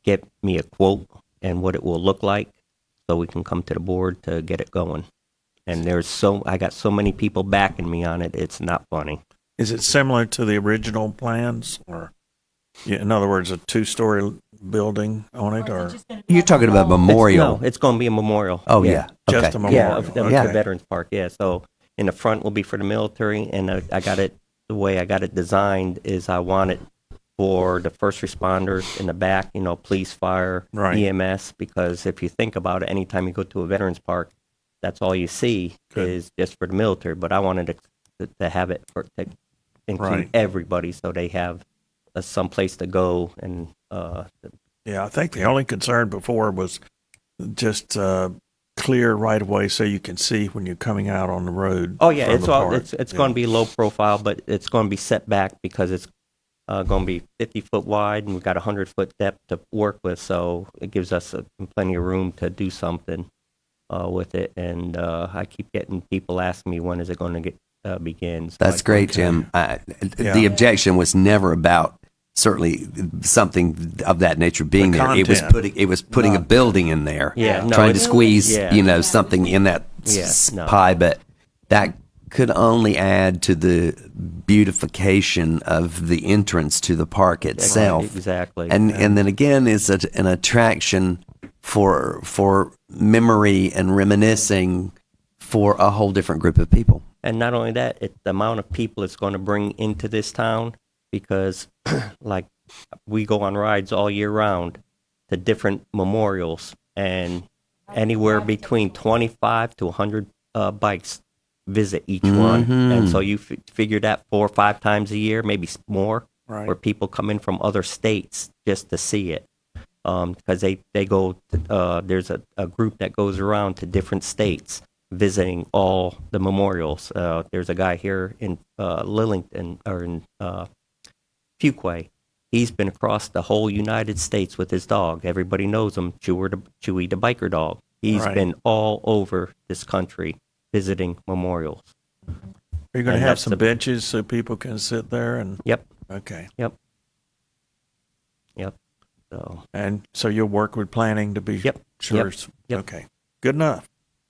get me a quote and what it will look like, so we can come to the board to get it going. And I got so many people backing me on it. It's not funny. Is it similar to the original plans, or in other words, a 2-story building on it, or You're talking about memorial. It's going to be a memorial. Oh, yeah. just Okay. a memorial? Of Yeah. the Veterans Park, yeah. So in the front will be for the military, and I got it, the way I got it designed is I want it for the first responders in the back, police, fire, Right. EMS, because if you think about it, anytime you go to a Veterans Park, that's all you see Good. is just for the military. But I wanted to have it to include Right. everybody, so they have some place to go. And Yeah, I think the only concern before was just clear right away so you can see when you're coming out on the road. oh yeah, from it's the all park. it's going to be low profile, but it's going to be set back because it's going to be 50-foot wide, and we've got 100-foot depth to work with, so it gives us plenty of room to do something with it. And I keep getting people asking me, when is it going to get begin? So That's great, Jim. Yeah. The objection was never about certainly something of that nature being The there. content. It was putting a building in there. Yeah, no, trying to it's- squeeze yeah. something in that Yeah, no. pie, but that could only add to the beautification of the entrance to the park itself. Exactly. And then again, is an attraction for memory and reminiscing for a whole different group of people. And not only that, the amount of people it's going to bring into this town, because like we go on rides all year round to different memorials, and anywhere between 25 to 100 bikes visit each one. And so you figure that 4 or 5 times a year, maybe more, Right. where people come in from other states just to see it. Because they go, there's a group that goes around to different states visiting all the memorials. There's a guy here in Lillington, or in Fuquay. He's been across the whole United States with his dog. Everybody knows him, Chewy the biker dog. He's Right. been all over this country visiting memorials. Are you going to and have that's some the- benches so people can sit there? And Yep. Okay. So And so you'll work with planning to be Yep. sure. Yep. it's- Yep. Okay. Good enough.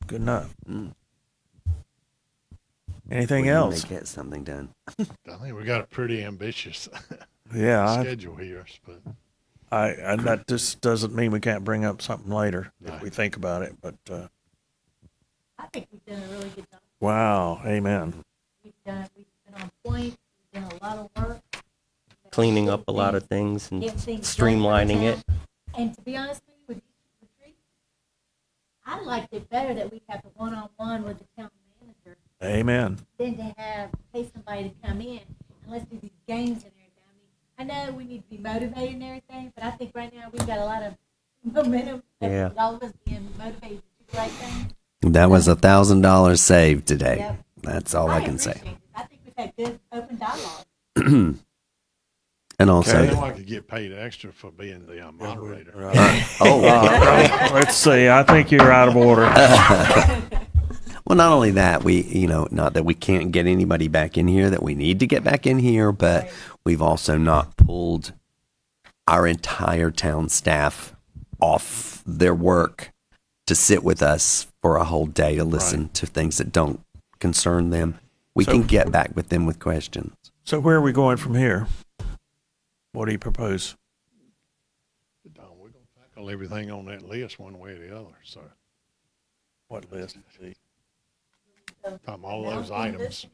Good enough. Mm. Anything We else? may get something done. I think we got a pretty ambitious Yeah, schedule here, but I that just doesn't mean we can't bring up something later if Right. we think about it. But I think we've done a really good job. wow, amen. We've been on point, we've done a lot of work. cleaning up a lot of things and Get things done for streamlining it. town. And to be honest with you, with retreat, I liked it better that we have the one-on-one with the town manager Amen. than to pay somebody to come in and let's do these games and everything. I know we need to be motivated and everything, but I think right now we've got a lot of momentum. Yeah. All of us being motivated to do the right thing. That was $1,000 saved today. Yep. That's all I can say. appreciate it. I think we've had good open dialogue. And also, I know I could get paid extra for being the moderator. oh, Let's see. I think you're out of order. well, not only that, not that we can't get anybody back in here that we need to get back in here, but we've also not pulled our entire town staff off their work to sit with us for a whole day to listen to things that don't concern them. We can get back with them with questions. So where are we going from here? What do you propose? We're going to tackle everything on that list one way or the other, so. What list? All those items.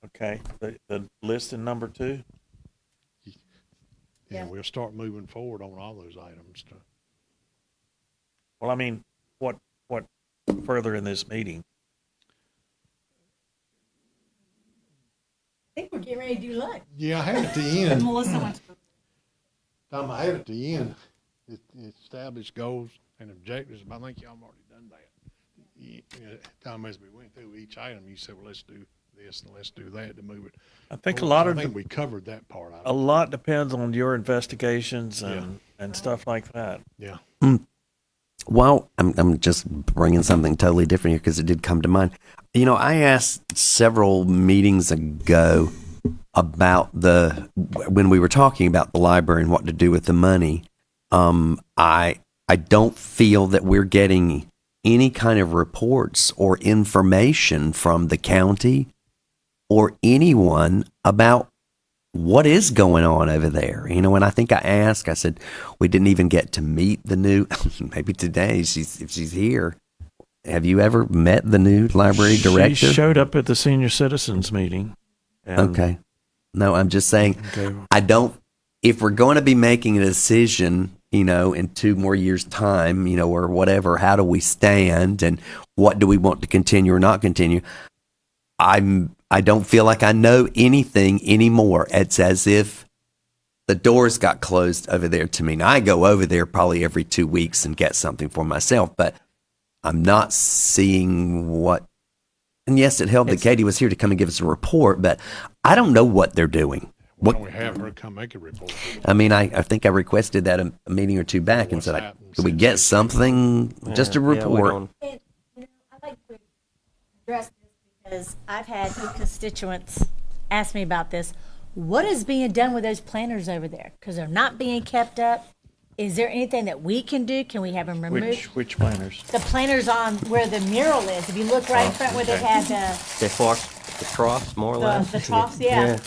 Okay, the list in number 2? Yeah, we'll start moving forward on all those items. Well, I mean, what further in this meeting? I think we're getting ready to do lunch. Yeah, I had at the end, Melissa wants to. Tom, I had at the end, established goals and objectives, but I think y'all have already done that. Tom, as we went through each item, you said, well, let's do this and let's do that to move it. I think I think we covered that part. a lot depends on your investigations and stuff like that. Yeah. Well, I'm just bringing something totally different here because it did come to mind. I asked several meetings ago about when we were talking about the library and what to do with the money. I don't feel that we're getting any kind of reports or information from the county or anyone about what is going on over there. And I think I said, we didn't even get to meet the new, maybe today, if she's here. Have you ever met the new library director? She showed up at the senior citizens meeting. Okay. No, I'm just saying, if we're going to be making a decision, in 2 more years' time, or whatever, how do we stand and what do we want to continue or not continue? I don't feel like I know anything anymore. It's as if the doors got closed over there to me. Now, I go over there probably every 2 weeks and get something for myself, but I'm not seeing what. And yes, it helped that Katie was here to come and give us a report, but I don't know what they're doing. Why don't we have her come make a report? I mean, I think I requested that a meeting or 2 back and said, could we get something, just a report? And, I'd like to address this because I've had constituents ask me about this. What is being done with those planters over there? Because they're not being kept up. Is there anything that we can do? Can we have them removed? Which planners? The planters on where the mural is. If you look right in front where they had The troughs, more or less. the troughs, yeah.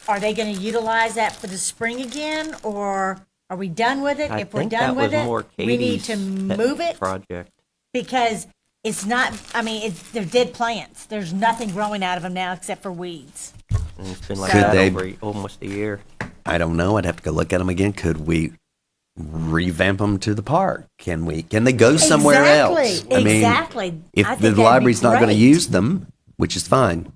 Are they going to utilize that for the spring again, or are we done with it? I If we're think done that with was it, more we need to Katie's move it project. because it's not. I mean, they're dead plants. There's nothing growing out of them now except for weeds. And it's been like Could that they- over almost a year. I don't know. I'd have to go look at them again. Could we revamp them to the park? Can they go somewhere else? I mean, Exactly. I if think the that'd be library's not going to great. use them, which is fine.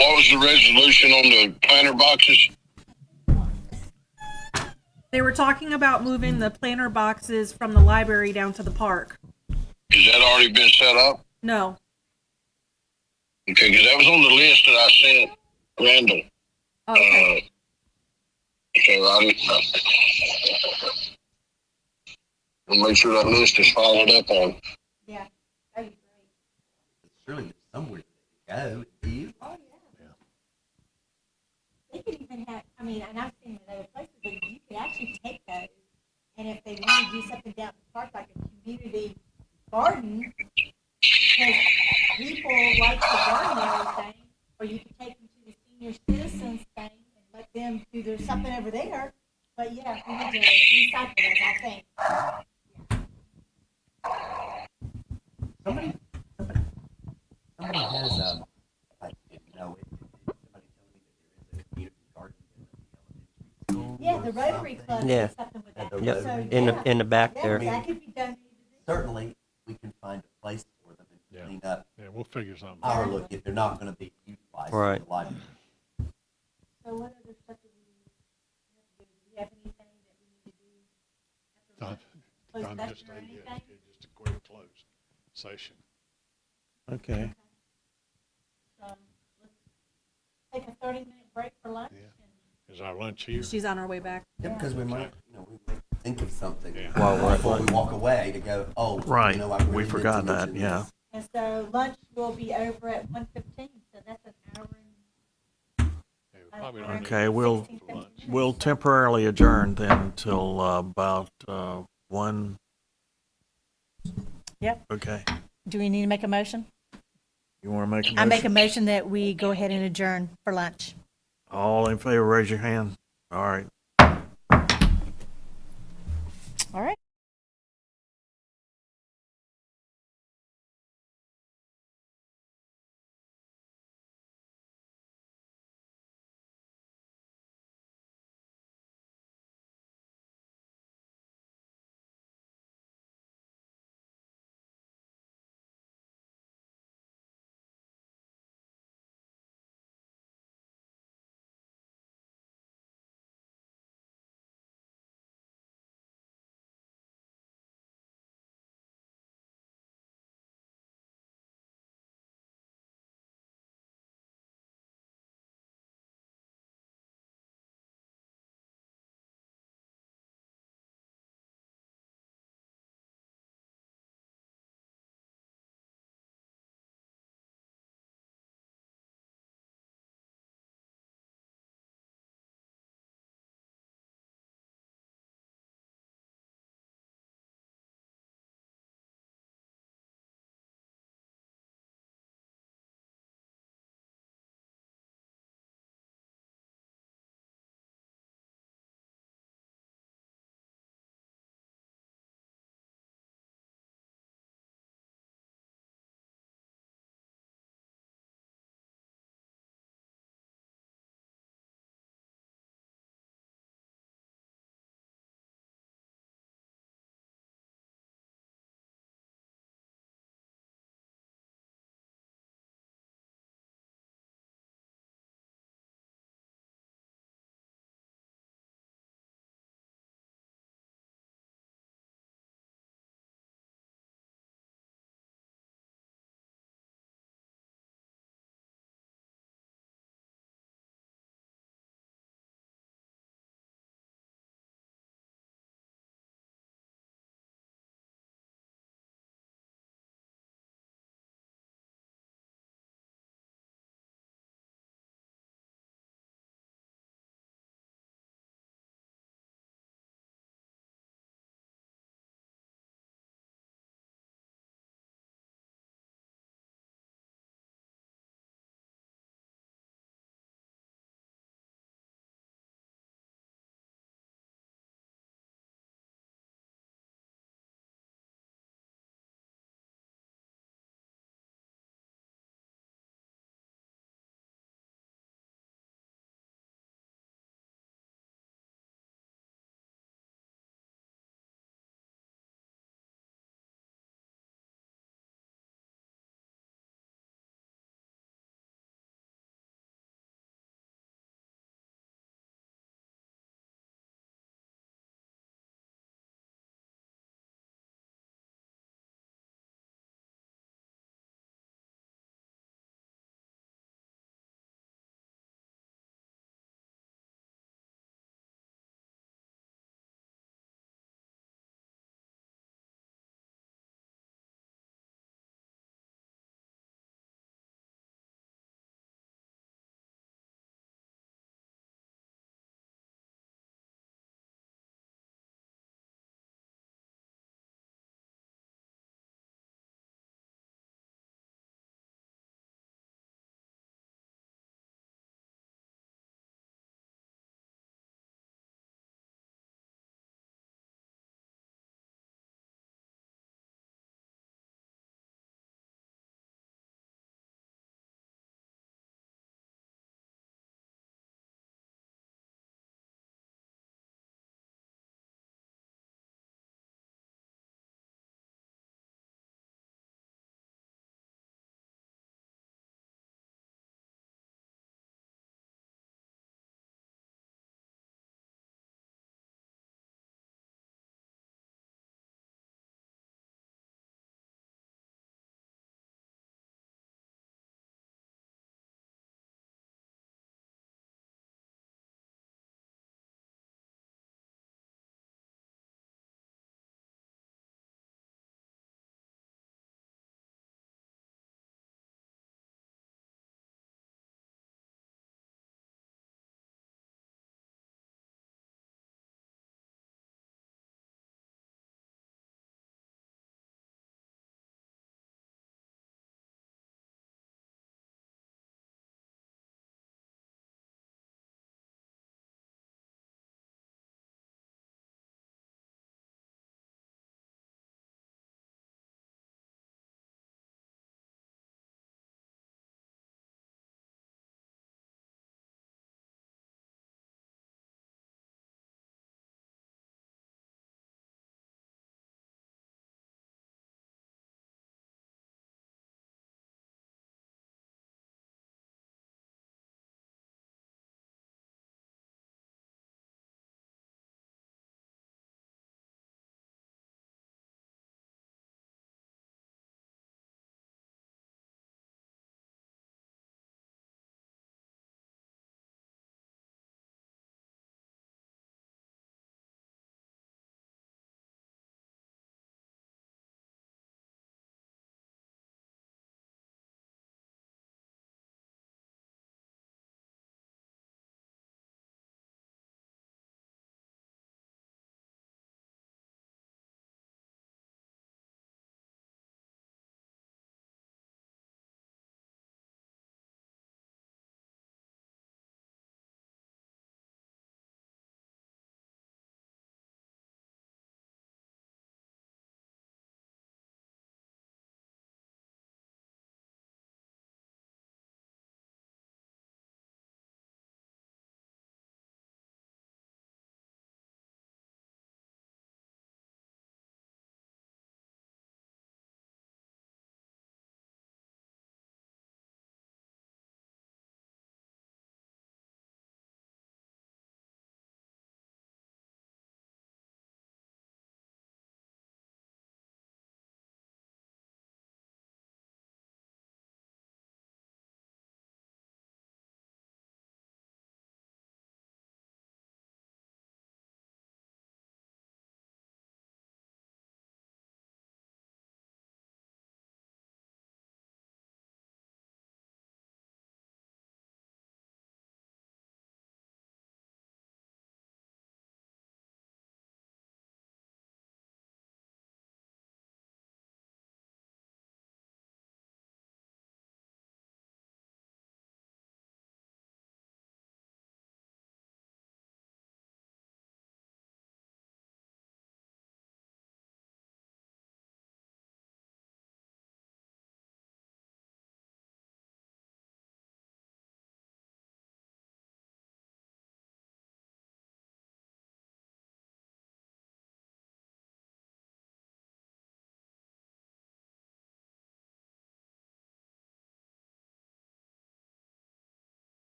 What was the resolution on the planter boxes? They were talking about moving the planter boxes from the library down to the park. Has that already been set up? No. Okay, because that was on the list that I sent Randall. Oh, okay. So I'll make sure that list is followed up on. Yeah, that'd be great. Surely there's somewhere to go. Oh yeah. They could even have. I mean, and I've seen in other places that you could actually take those, and if they want to do something down the park, like a community garden, because people like to garden and everything, or you could take them to the senior citizens thing and let them do their something over there. But yeah, we need to recycle those, I think. Somebody has I didn't know it. Somebody told me that there is a community garden in the elementary school. Yeah, the Rotary Club Yeah. did something with that. Yep, So, in the back yeah, there. that could be done. Certainly, we can find a place for them and Yeah. clean up Yeah, we'll figure something our out. look if they're not going to be utilized. Right. In the library. So what other stuff do we have to do? Do we have anything that we need to do? Uh, closed I'm session just or a, anything? yeah, just a quick close session. Okay. So let's take a 30-minute break for lunch. Yeah. and- Is our lunch here? She's on her way back. Yeah, because we might, we might think of something Yeah. While we're at before we lunch. walk away to go, oh, Right. I We really meant forgot to that, mention yeah. this. And so lunch will be over at 1:15, so that's an hour and. Yeah, we probably don't need Okay, to we'll- for lunch. We'll temporarily adjourn then until about 1. Yep. Okay. Do we need to make a motion? You want to make a motion? I make a motion that we go ahead and adjourn for lunch. All in favor, raise your hand. All right.